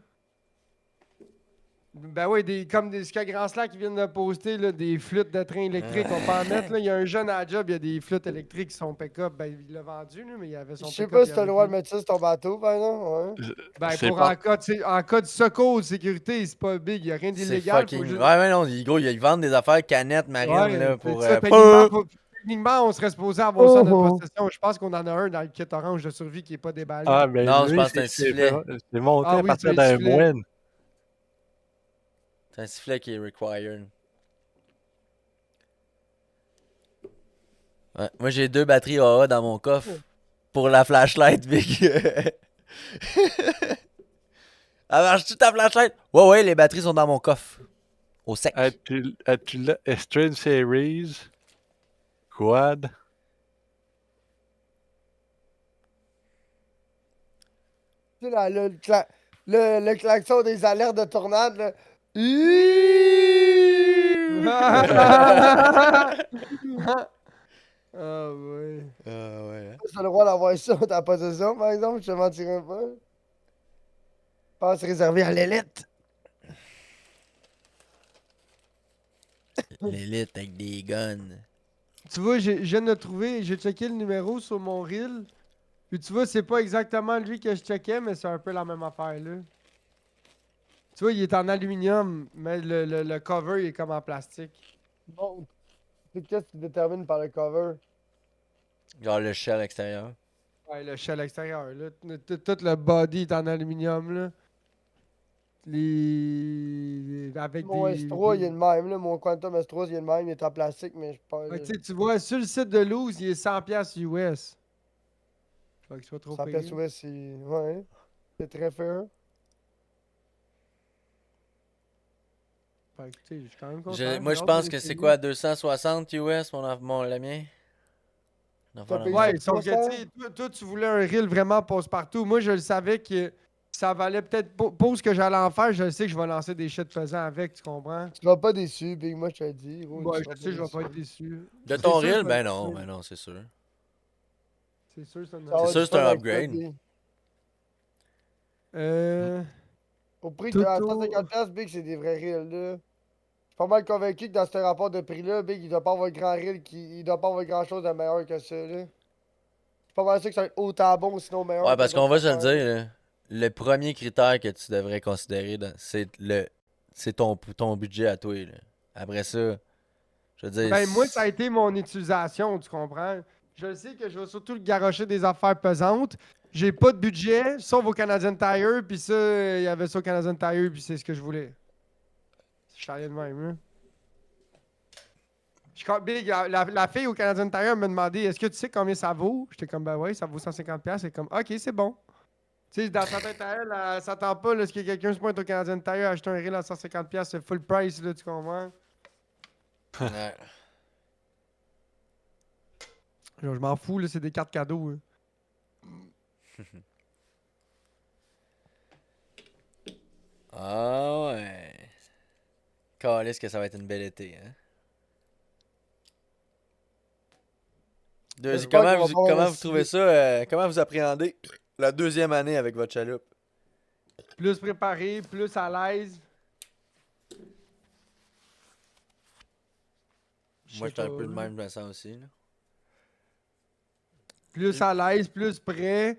Ben oui, ce que Grand Slack qui viennent de poster, là, des flûtes de train électrique, on peut en mettre, là. Il y a un jeune à la job, il y a des flûtes électriques qui sont pick-up. Ben, il l'a vendu, là, mais il avait Je son sais pick-up. pas il si t'as avait le droit de dit- mettre ça sur ton bateau, par exemple. Ouais. Ben, C'est pour pas- en cas de secours, de sécurité, c'est pas big, il y a rien C'est d'illégal. fucking. Faut juste... Ouais, non, gros, ils vendent des affaires canettes marines, Ouais, là, c'est pour. ça, techniquement, techniquement, on serait supposé avoir ça en notre Oh, oh. possession. Je pense qu'on en a un dans le kit orange de survie qui est pas déballé. Ah, mais Non, je lui, pense que c'est un sifflet. c'est monté Ah à oui, partir c'est un d'un sifflet. moine. C'est un sifflet qui est required. Ouais, moi, j'ai 2 batteries AA dans mon coffre. Pour la flashlight, Big. Ah, marche-tu ta flashlight? Ouais, ouais, les batteries sont dans mon coffre. Au sec. As-tu là Estrade Series? Quad? Tu sais, le klaxon des alertes de tornade, là. Ah ouais. Ah ouais. Tu as le droit d'avoir ça dans ta possession, par exemple, je te mentirais pas. Je pense que c'est réservé à l'élite. L'élite avec des guns. Tu vois, je viens de le trouver, j'ai checké le numéro sur mon reel. Puis tu vois, c'est pas exactement lui que je checkais, mais c'est un peu la même affaire là. Tu vois, il est en aluminium, mais le cover il est comme en plastique. Bon, c'est qu'est-ce que tu détermines par le cover? Genre le shell extérieur. Ouais, le shell extérieur, là. Tout le body est en aluminium, là. Avec Mon des... S3, il est le même, là. Mon Quantum S3, il est le même. Il est en plastique, mais je pense. Ouais, tu vois, sur le site de Lowe's, il est 100$ US. Faut qu'il soit trop Ça payé. place ouais, c'est. Ouais. C'est très fair. Fait que, tu sais, je suis quand même content. Moi, j'ai je hâte pense de que c'est l'essayer. quoi, 260 US, le mien? Une affaire T'as de payé même. Ouais, sauf que, tu sais, toi, tu voulais un reel vraiment passe-partout. Moi, je le savais que ça valait peut-être... Pour ce que j'allais en faire, je sais que je vais lancer des shit pesants avec, tu comprends? Tu seras pas déçu, Big. Moi, je te le dis. Gros, Ouais, tu je seras sais, je vais pas déçu. être déçu. De C'est ton sûr, reel? ça va Ben être non, cool. ben non, c'est sûr. C'est sûr, ça me Ça va C'est être sûr, du c'est un fun avec upgrade. toi, Big. Euh... Au prix de Toto... 150$, Big, c'est des vrais reels, là. Je suis pas mal convaincu que dans ce rapport de prix-là, Big, il doit pas avoir grand reel il doit pas avoir grand-chose de meilleur que ça, là. Je suis pas mal sûr que ça va être autant bon, sinon meilleur. Ouais, que parce les qu'on va autres se le affaires. dire, là, le premier critère que tu devrais considérer, c'est ton budget à toi. Là. Après ça, je veux dire. Ben, moi, ça a été mon utilisation, tu comprends? Je sais que je vais surtout le garrocher des affaires pesantes. J'ai pas de budget, sauf au Canadian Tire, puis ça, il y avait ça au Canadian Tire, puis c'est ce que je voulais. Je suis allé de même, hein. Big, la fille au Canadian Tire m'a demandé est-ce que tu sais combien ça vaut? J'étais comme ben ouais, ça vaut 150$. C'est comme ok, c'est bon. Tu sais, dans sa tête à elle, elle s'attend pas là, ce que quelqu'un se pointe au Canadian Tire acheter un reel à 150$, c'est full price, là, tu comprends? Ouais. Genre, je m'en fous, là, c'est des cartes cadeaux. Hein. Ah ouais. Calisse que ça va être une belle été, hein. J'espère qu'on va pas avoir Comment un vous trouvez ça? Comment vous appréhendez la deuxième année avec votre chaloupe? Plus préparé, plus à l'aise. Moi, sais j'étais un pas, peu de là. même, je me sens aussi. Là. Plus à l'aise, plus prêt.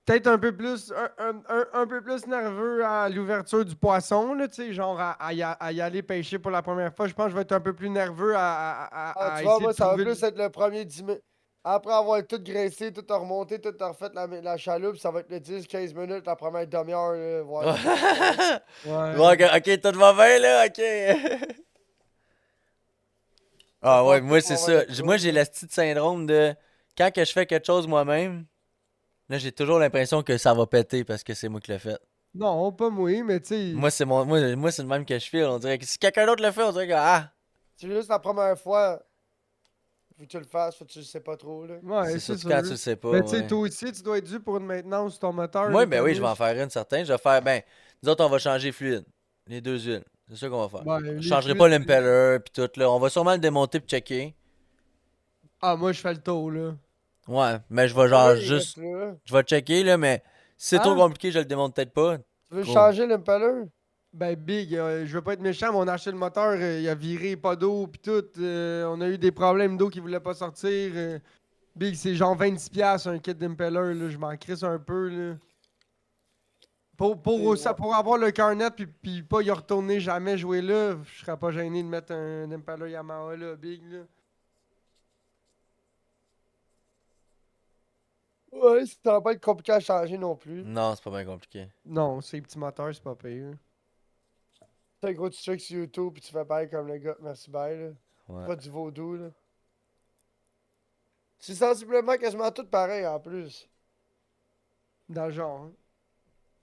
Peut-être un peu plus un peu plus nerveux à l'ouverture du poisson, là, tu sais, genre à y aller pêcher pour la première fois. Je pense que je vais être un peu plus nerveux à Tu vois, essayer moi, de ça va trouver... plus être le premier 10 minutes. Après avoir tout graissé, tout remonté, tout refait la chaloupe, ça va être le 10-15 minutes, la première demi-heure, là, voir. Ouais. Ouais, ok, tout va bien, là, ok. Ah ouais, moi, c'est ça. Moi, j'ai le petit syndrome de quand que je fais quelque chose moi-même, là, j'ai toujours l'impression que ça va péter parce que c'est moi qui l'ai fait. Non, pas moi, mais tu sais... Moi, c'est le même que je file. On dirait que si quelqu'un d'autre le fait, on dirait que ah, C'est juste la première fois. Faut que tu le fasses, faut que tu le sais pas trop, là. Ouais, c'est c'est surtout sûr. quand tu le sais pas. Mais tu sais, Ouais. toi aussi, tu dois être dû pour une maintenance sur ton moteur. Moi, là, ben oui, je vais en Caniche. faire une certaine. Je vais faire, ben, nous autres, on va changer fluide. Les deux huiles. C'est ça qu'on va faire. Ben, Je les changerai cuisses, pas l'impeller pis tout là. On va sûrement le démonter pis checker. Ah, moi, je fais le tour, là. Ouais, mais je vais Là, genre il reste juste. là. Je vais checker là, mais si c'est trop Hein? compliqué, je le démonte peut-être pas. Tu veux Gros. changer l'impaler? Ben, Big, je veux pas être méchant, mais on a acheté le moteur, il a viré, pas d'eau, pis tout. On a eu des problèmes d'eau qui voulaient pas sortir. Big, c'est genre 26$ un kit d'impeller, là. Je m'en crisse un peu, là. Pour avoir le cœur net, puis pas y retourner jamais jouer là, je serais pas gêné de mettre un impeller Yamaha, là, Big, là. Ouais, ça va pas être compliqué à changer non plus. Non, c'est pas bien compliqué. Non, ces petits moteurs, c'est pas pire. T'as un gros, tu check sur YouTube pis tu fais pareil comme le gars. Merci, bye, là. Ouais. Pas du vaudou, là. C'est sensiblement quasiment tout pareil en plus. Dans le genre. Hein.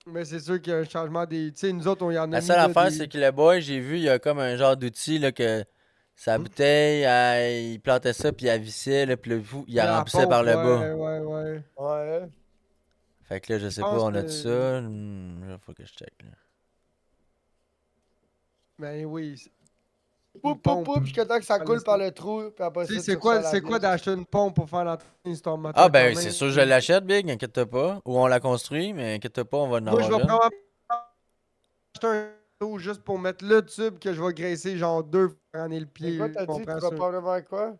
Mais c'est sûr qu'il y a un changement des. Tu sais, nous autres, on y en a La mis. seule là, affaire, des- c'est que le boy, j'ai vu, il y a comme un genre d'outil là que sa bouteille, il plantait ça puis il vissait là, puis le fou, il la la remplissait pompe, par le ouais, bas. ouais. Ouais. Fait que là, je sais pas, pense on a que- tout ça. Là, faut que je check là. Ben oui. Poup, poup, poup, jusqu'à temps que ça coule par le trou, puis après Tu ça, sais, tu ressors la c'est quoi vis. d'acheter une pompe pour faire l'entretien sur ton moteur? Ah ben quand c'est même? sûr que je l'achète, Big, inquiète pas. Ou on la construit, mais inquiète pas, on va en Moi, je avoir vais une. probablement acheter un taux juste pour mettre le tube que je vais graisser genre 2 fois en le C'est pied. quoi, t'as je dit? Tu comprends vas ça. probablement quoi?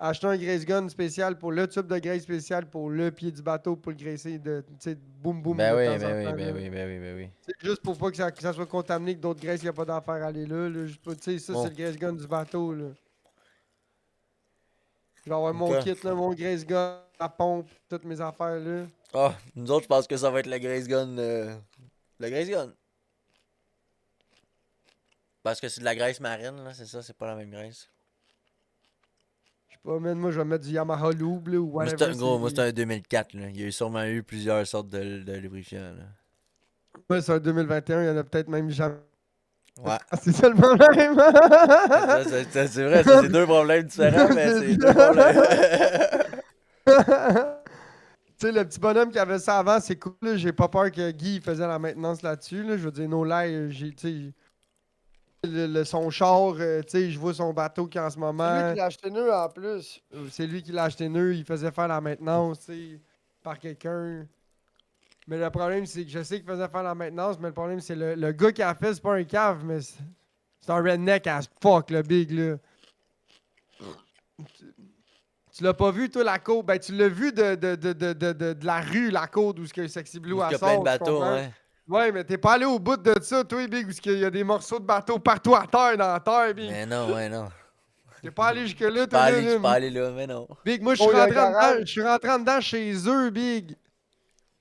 Acheter un grace gun spécial pour le tube de graisse spécial pour le pied du bateau pour le graisser de, tu sais, boum boum Ben de oui, temps en ben oui, temps, ben là. oui, ben oui, ben oui. C'est juste pour pas que ça soit contaminé, que d'autres graisses, il n'y a pas d'affaire à aller là. Tu sais, ça, Bon. c'est le grace gun du bateau, là. Je vais avoir mon Ok. kit, là, mon grace gun, la pompe, toutes mes affaires, là. Ah, nous autres, je pense que ça va être la Grace Gun. La Grace Gun. Parce que c'est de la graisse marine, là, c'est ça, c'est pas la même graisse. Je sais pas, man, moi, je vais mettre du Yamaha Lube, là, ou Moi, whatever. moi, c'est un 2004, là. Il y a eu sûrement eu plusieurs sortes de lubrifiants, là. Moi, c'est un 2021, il y en a peut-être même jamais. Ouais. Ah, c'est ça le problème! C'est vrai, ça, c'est deux problèmes différents, mais c'est deux problèmes. Tu sais, le petit bonhomme qui avait ça avant, c'est cool. Là. J'ai pas peur que Guy il faisait la maintenance là-dessus. Là. Je veux dire, no lie, tu sais, son char, tu sais, je vois son bateau qui en ce C'est lui moment. qui l'a acheté neuf en plus. C'est lui qui l'a acheté neuf. Il faisait faire la maintenance, tu sais, par quelqu'un. Mais le problème, c'est que je sais qu'il faisait faire la maintenance, mais le problème, c'est le gars qui a fait, c'est pas un cave, mais c'est un redneck as fuck, le big, là. Tu l'as pas vu, toi, la côte? Ben, tu l'as vu de la rue, la côte, où ce que Sexy Blue Parce a qu'il y a plein de bateaux, ouais. ouais. Ouais, mais t'es pas allé au bout de ça, toi, Big, où il y a des morceaux de bateau partout à terre, dans la terre, Big. Mais non, ouais, non. T'es pas allé jusque-là, Je toi, suis là. pas allé là, mais non. Big, moi, Oh, il y a un je garage. suis rentré en dedans chez eux, Big.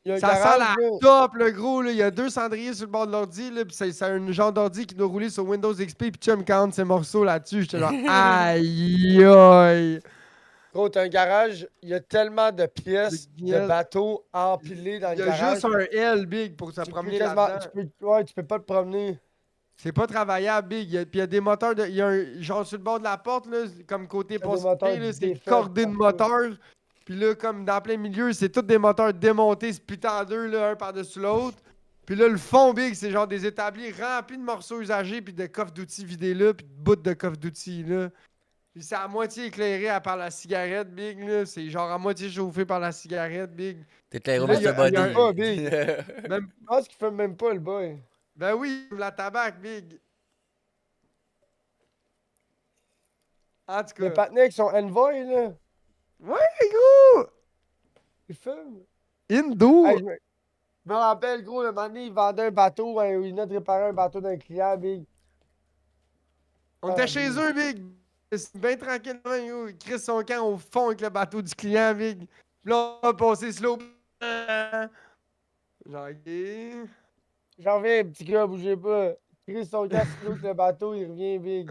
Il y a un Ça garage, sent la là. top, le gros, là. Il y a 2 cendriers sur le bord de l'ordi, là, pis c'est un genre d'ordi qui doit rouler sur Windows XP, pis Chum counte ses morceaux là-dessus. J'étais genre, aïe, aïe. Gros, t'as un garage, il y a tellement de pièces Des de pièces. bateaux empilées dans le Il y a garage. juste un L, Big, pour se Tu peux promener quasiment- là-dedans. ouais, tu peux pas te promener. C'est pas travaillable, Big. Puis il y a des moteurs. Il y a un genre sur le bord de la porte, là, comme côté des moteurs passager, là, c'est défaits cordé de partout. moteurs. Puis là, comme dans plein milieu, c'est tous des moteurs démontés, splités en deux, là, un par-dessus l'autre. Puis là, le fond, Big, c'est genre des établis remplis de morceaux usagés, puis de coffres d'outils vidés là, puis de bouts de coffres d'outils là. Puis c'est à moitié éclairé par la cigarette, Big, là. C'est genre à moitié chauffé par la cigarette, Big. T'es clair, Là, il y a- Mr. il y a Body. un- Ah, Big. Même... Je pense qu'il fait même pas le boy. Ben oui, la tabac, Big. En tout Le cas. patinet avec son Envoy, là. Ouais, gros! Il fume. Indo! Hey, je me rappelle, gros, le moment donné, il vendait un bateau, hein, il venait de réparer un bateau d'un client, Big. On était chez eux, Big. C'est bien tranquillement, yo. Il crisse son camp au fond avec le bateau du client, Big. Puis là, on a passé slow. Genre, ok. J'en reviens, petit gars, bougez pas. Chris, son gars, c'est l'autre, le bateau, il revient, Big.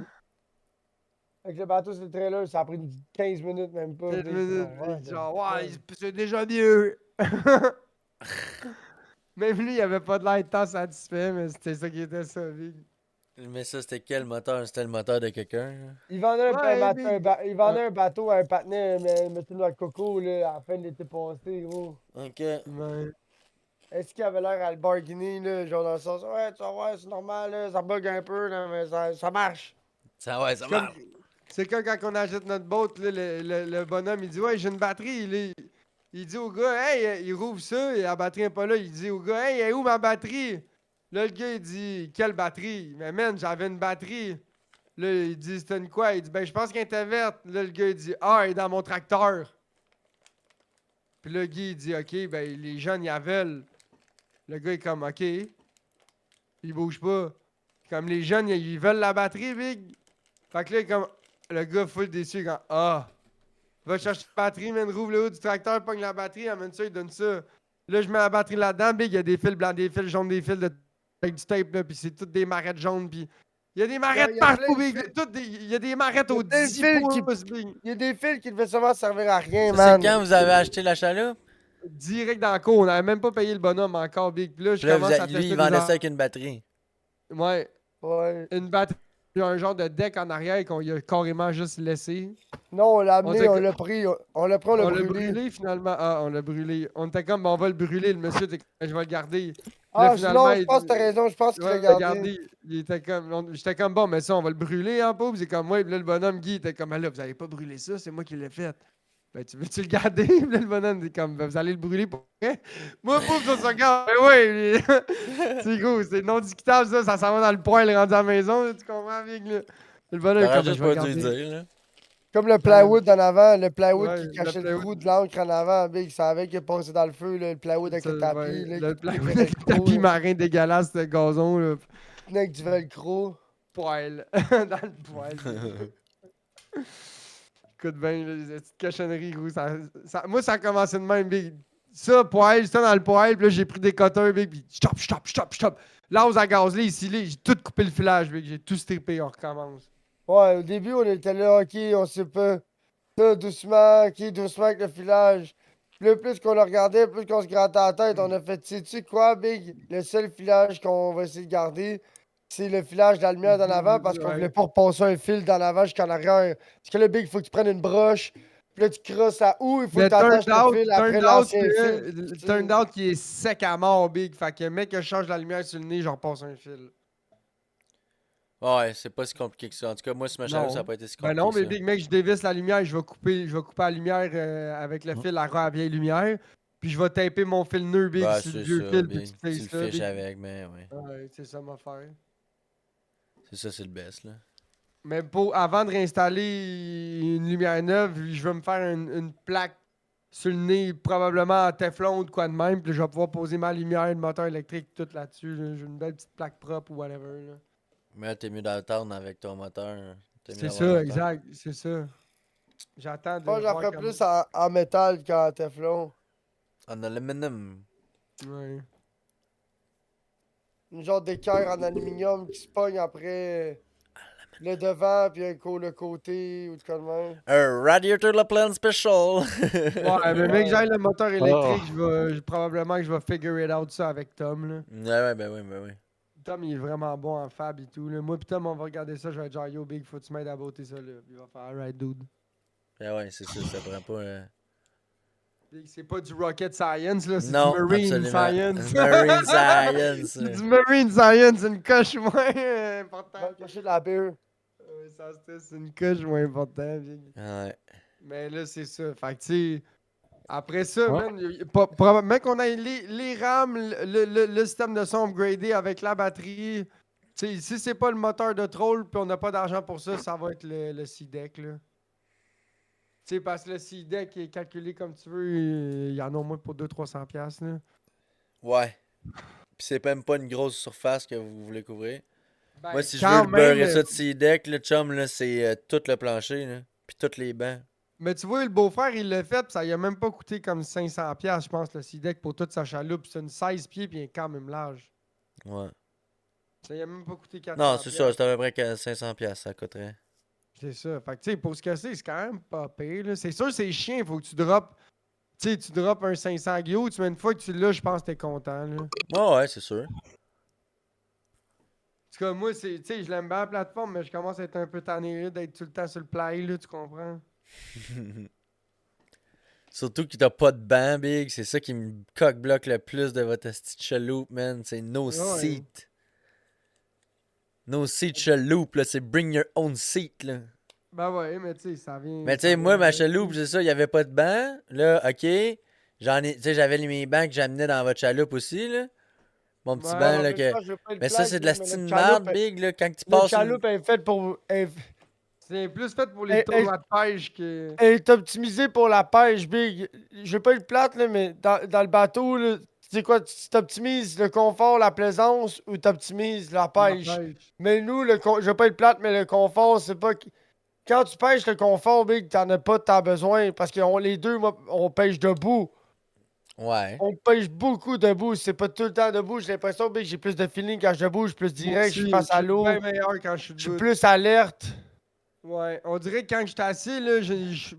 Avec le bateau, c'est le trailer, ça a pris 15 minutes, même pas. 7 Big. minutes, Ouais, Big. Genre, ouais. ouais, c'est déjà mieux. Même lui, il avait pas de l'air tant satisfait, mais c'était ça qui était ça, Big. Mais ça, c'était quel moteur? C'était le moteur de quelqu'un? Là? Il vendait, Ouais, Big. il vendait un bateau à un patinet, mais monsieur Noix de Coco, là, à la fin de l'été passé, gros. Ok. Ouais. est-ce qu'il avait l'air à le bargainer, là, genre dans le sens, ouais, tu vas voir, c'est normal, là, ça bug un peu, là, mais ça marche. Ça C'est comme, marche. c'est comme quand on achète notre boat, là, le bonhomme, il dit, ouais, j'ai une batterie. Il dit au gars, hey, il rouvre ça, et la batterie n'est pas là. Il dit au gars, hey, elle est où ma batterie? Là, le gars, il dit, quelle batterie? Mais man, j'avais une batterie. Là, il dit, c'était une quoi? Il dit, ben, je pense qu'elle était verte. Là, le gars, il dit, ah, elle est dans mon tracteur. Puis là, le gars, il dit, ok, ben, les jeunes, ils la veulent. Le gars est comme, ok. Il bouge pas. Comme les jeunes, ils veulent la batterie, big. Fait que là, comme, le gars full déçu, quand, ah. Va chercher la batterie, man, rouvre le haut du tracteur, pogne la batterie, amène ça, il donne ça. Là, je mets la batterie là-dedans, big, il y a des fils blancs, des fils jaunes, des fils avec du tape, là, puis c'est toutes des marrettes jaunes, puis il y a des marrettes Il y a plein partout, de big. fils. Il y a des marrettes Il y a aux plein de 10 fils qui- pouces, big. Il y a des fils qui devaient sûrement servir à rien, Ça, c'est man. quand vous avez acheté la chaloupe? Direct dans la cour, on n'avait même pas payé le bonhomme encore, big. Puis là, je Puis là, commence à lui, tester il des vendait ça affaires. avec une batterie. Ouais, Ouais. une batterie, puis un genre de deck en arrière qu'on y a carrément juste laissé. Non, on l'a On amené, s'est- on l'a pris, on l'a pris, on l'a On l'a brûlé. brûlé finalement. Ah, on l'a brûlé. On était comme, ben, on va le brûler. Le monsieur était comme, ben, je vais le garder. Puis là, Ah, finalement, non, je pense que t'as raison, je pense qu'il ouais, l'a on l'a gardé. gardé. Il était comme, j'étais comme, bon, mais ça, on va le brûler en pauvre. C'est comme, ouais. Puis là, le bonhomme Guy était comme, ah, là, vous allez pas brûler ça, c'est moi qui l'ai fait. Ben, tu veux-tu le garder? Puis là, le bonhomme dit comme, ben, vous allez le brûler pour vrai? Moi, pauvre, ça se regarde. Ben, ouais, c'est gros, c'est non discutable, ça s'en va dans le poêle rendu à la maison, là, tu comprends, avec là. Le bonhomme est T'aurais comme, ben, juste je vais le pas dû le garder. dire, là. Comme le plywood en avant, le plywood Ouais, qui le cachait le plywood. trou de l'encre en avant, big, il savait qu'il est passé dans le feu, là, le plywood avec Ça, le tapis, ouais, là, le qui plywood tenait avec le le croc, tapis là, marin dégueulasse de gazon, là. qui tenait avec du velcro. Poil. Dans le poil. Écoute bien, là, cette petite cochonnerie, gros. Moi, ça a commencé de même, big. Ça, poil, j'étais dans le poil, puis là, j'ai pris des cutters, big, puis stop. Là, à gaz, là, ici, là, j'ai tout coupé le filage, big. J'ai tout strippé, on recommence. Ouais, au début, on était là, ok, on sait pas. Ça, doucement, ok, doucement avec le filage. Puis là, plus qu'on le regardait, plus qu'on se grattait la tête, on a fait, sais-tu quoi, Big? Le seul filage qu'on va essayer de garder, c'est le filage de la lumière d'en avant parce qu'on voulait Ouais. pas repasser un fil d'en avant jusqu'en arrière. Parce que là, Big, il faut que tu prennes une broche. Puis là, tu crosses à où? Il faut que Mais tu attaches le fil après l'ancien fil. turned out qui est sec à mort, big. Fait que mec, que je change la lumière sur le nez, j'en repasse un fil. Ouais, c'est pas si compliqué que ça. En tout cas, moi, sur ma chaloupe, Non. ça a pas été si Ben compliqué non, que mais ça. big mec, je dévisse la lumière, je vais couper la lumière avec le fil à la vieille lumière. Puis je vais taper mon fil nœud big Bah, sur le c'est vieux ça, fil, puis big. tu fais Tu le ça, fiches big. avec, mais ouais. Ouais, c'est ça ma affaire. C'est ça, c'est le best, là. Mais avant de réinstaller une lumière neuve, je vais me faire une plaque sur le nez, probablement en Teflon ou de quoi de même. Puis je vais pouvoir poser ma lumière, le moteur électrique, tout là-dessus. Là. J'ai une belle petite plaque propre ou whatever. Là. Mais là, t'es mieux d'attendre avec ton moteur. T'es mieux C'est d'avoir ça, longtemps. exact. C'est ça. J'attends de Moi, j'en voir ferais comment- plus en métal qu'en Teflon. En aluminium. Ouais. Une genre d'équerre en aluminium qui se pogne après le devant, puis le côté, ou de quoi de même. Un Radiator La Plan Special. Ouais, mais mec, Ouais. j'aille le moteur électrique, Oh. probablement que je vais figure it out ça avec Tom. Là. Ouais, ben oui, ben oui. Tom, il est vraiment bon en fab et tout. Là. Moi pis Tom, on va regarder ça. Je vais être genre, yo, big, faut que tu m'aides à botter ça. Là. Puis il va faire, alright, dude. Ben ouais, c'est ça, ça prend pas. Big, c'est pas du rocket science, là, c'est Non, du marine absolument. science. Marine Science. C'est du marine science, une coche moins importante. Va cacher de la bière. Ça, c'est une coche moins importante. Big. Ouais. Mais là, c'est ça. Fait que, tu sais, après ça, Ouais. man, mec, on a les RAM, le système de son upgradé avec la batterie. Tu sais, si c'est pas le moteur de troll puis on n'a pas d'argent pour ça, ça va être le C-Deck, là. Tu sais, parce que le C-Deck est calculé comme tu veux, il y en a au moins pour 200-300$, piastres, là. Ouais. Pis c'est même pas une grosse surface que vous voulez couvrir. Ben, Moi, si je quand veux le beurrer même, ça de C-Deck, le chum, là, c'est tout le plancher, là. Pis tous les bancs. Mais tu vois, le beau-frère, il l'a fait, pis ça lui a même pas coûté comme 500$, je pense, le C-Deck pour toute sa chaloupe. C'est une 16 pieds, puis il est quand même large. Ouais. Ça lui a même pas coûté 400$. Non, c'est ça, c'est à peu près 500$, ça coûterait. C'est ça. Fait que, tu sais, pour ce que c'est quand même pas pire, là. C'est sûr, c'est chiant, faut que tu droppes. Tu sais, tu droppes un 500 guillots, tu mets une fois que tu l'as, je pense que t'es content, là. Ouais, ouais, c'est sûr. En tout cas, moi, c'est, tu sais, je l'aime bien la plateforme, mais je commence à être un peu tanné là, d'être tout le temps sur le play, là, tu comprends? Surtout que t'as pas de banc, Big. C'est ça qui me coque-bloque le plus de votre petite chaloupe, man. C'est no Ouais. seat. No seat chaloupe, là. C'est bring your own seat, là. Ben ouais, mais tu sais, ça vient. Mais tu ça sais, moi, vient ma avec. chaloupe, c'est ça, il y avait pas de banc. Là, ok. J'en ai, tu sais, j'avais mes bancs que j'amenais dans votre chaloupe aussi, là. Mon petit Ouais. banc, En là, même que... temps, je veux pas le Mais ça, plaque, c'est de la là, mais style notre merde, chaloupe, Big, là, quand tu notre passes... chaloupe est faite pour. C'est plus fait pour les Elle- tournois de pêche que. Elle est optimisée pour la pêche, Big. Je vais pas être plate, là, mais dans le bateau, là, tu sais quoi, tu t'optimises le confort, la plaisance ou t'optimises la La pêche. pêche. Mais nous, je vais pas être plate, mais le confort, c'est pas. Quand tu pêches le confort, Big, t'en as pas tant besoin parce que les deux, moi, on pêche debout. Ouais. On pêche beaucoup debout. C'est pas tout le temps debout. J'ai l'impression, Big, j'ai plus de feeling quand je suis debout. Je suis plus Moi direct, je aussi, suis face je à suis l'eau. bien meilleur quand je suis Je suis debout. plus alerte. Ouais, on dirait que quand je suis assis, là, je suis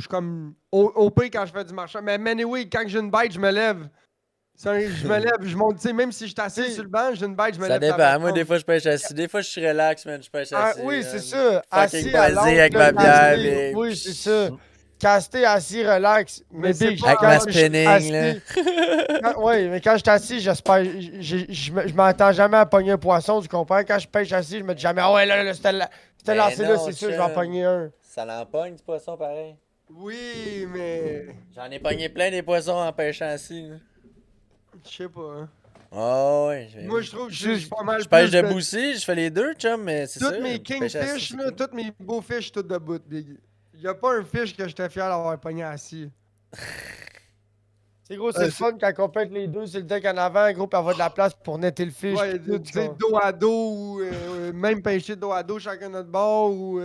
comme au pire quand je fais du marchand. Mais anyway, quand j'ai une bête, je me lève. Je me lève, je monte. Tu sais, même si je suis assis T'sais, sur le banc, j'ai une bête, je me Ça lève. dépend. Moi, des fois, je pêche assis. Des fois, je suis relax, man. Je pêche assis. Oui, c'est man. ça. Fucking Assis à blasé l'angle, avec là, ma bière, casté. Big. Oui, c'est ça. Casté, assis, relax. Mais Mais c'est Big, pas Avec quand ma je suis spinning, là. Oui, mais quand je suis assis, j'espère. Je m'attends jamais à pogner un poisson, tu comprends? Quand je pêche assis, je me dis jamais, ah ouais, là, c'était Ben lancé là, non, c'est sûr, je vais en chum. pogner un. Ça l'empogne, du poisson, pareil. Oui, mais. J'en ai pogné plein des poissons en pêchant assis, là. Je sais pas. Hein. Oh, ouais. Moi, je trouve que je suis pas mal Je pêche plus debout aussi. Je fais les deux, chum, mais c'est ça. Toutes mes pêcher assis, kingfish, c'est là, cool. toutes mes beaux fish, tout debout, Big. Y a pas un fish que j'étais fier d'avoir pogné assis. C'est gros, c'est le fun quand on pète les deux sur le deck en avant, gros, puis avoir de la place pour netter le fish. Ouais, pis tout, tu sais, quoi. dos à dos, ou même pêcher dos à dos, chacun notre bord, ou.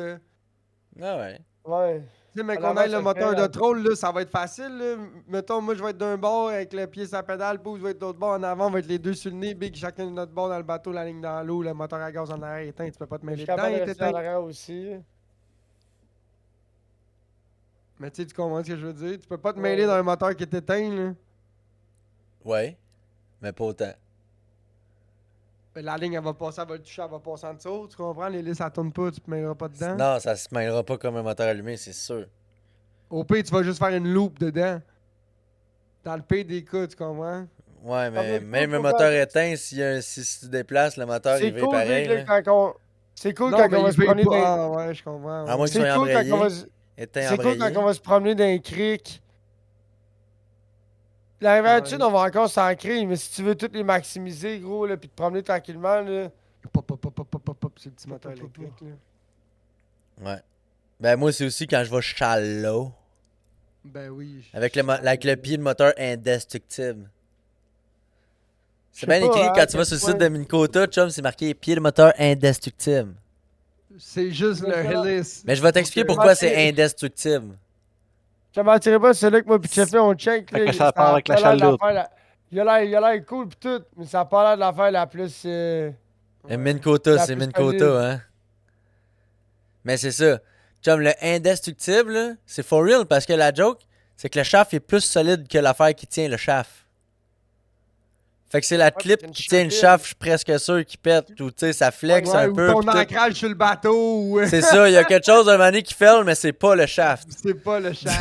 Ah ouais. Ouais. Tu sais, mais En qu'on avant, aille le ça moteur fait, de troll, là, ça va être facile, là. Mettons, moi, je vais être d'un bord avec le pied sur la pédale, Pouce va être de l'autre bord en avant, on va être les deux sur le nez, Big, chacun de notre bord dans le bateau, la ligne dans l'eau, le moteur à gaz en arrière éteint, tu peux pas te Je mêler suis dedans, capable il de est rester en éteint. arrière aussi. Mais tu sais, tu comprends ce que je veux dire? Tu peux pas te Ouais, mêler ouais. dans un moteur qui est éteint, là. Ouais. Mais pas autant. La ligne, elle va passer, elle va le toucher, elle va passer en dessous. Tu comprends? L'hélice, ça tourne pas, tu te mêleras pas dedans. Non, ça se mêlera pas comme un moteur allumé, c'est sûr. Au pire, tu vas juste faire une loupe dedans. Dans le pire des cas, tu comprends? Ouais, mais mais même un pourquoi- moteur éteint, si tu déplaces, le moteur, C'est il va cool, pareil. Big, Là. là, quand on. C'est cool Non, quand mais on va il se veille promener dans. pas. Ah, ouais, je comprends. À moins Ouais. qu'il soit C'est cool quand on va embrayé. se. Éteint C'est cool embrayé. quand on va se promener dans les criques. La rivière-sud, Ouais. on va encore s'ancrer, mais si tu veux toutes les maximiser, gros, là, puis te promener tranquillement, là. Pop, pop, pop, pop, pop, pop, pop, c'est le petit moteur électrique, là. Ouais. Ben moi, c'est aussi quand je vais shallow. Ben oui. Avec le pied de moteur indestructible. C'est Je bien sais pas, écrit hein, quand tu vas quel sur le point- site de Minkota, chum, c'est marqué pied de moteur indestructible. C'est juste Mais le ça- hélice. Mais je vais t'expliquer Donc, pourquoi Ouais, c'est indestructible. Je te mentirais pas, celui que moi pis Chefé, on check, Fait là, que ça part avec la a pas l'air de chaloupe. l'affaire il a l'air cool pis tout, mais ça a pas l'air de l'affaire la plus. Un Minkota, La c'est plus solide. Minkota, hein. Mais c'est ça. Chum, le indestructible, là, c'est for real parce que la joke, c'est que le shaft est plus solide que l'affaire qui tient le shaft. Fait que c'est la Ouais, clip c'est une qui tient le chapelle. shaft, je suis presque sûr qu'il pète, ou tu sais, ça flex Ouais, un ou peu. ton pis tout. ancrage sur le bateau, ou. C'est ça, il y a quelque chose d'un moment donné qui fail, mais c'est pas le shaft. C'est pas le chat.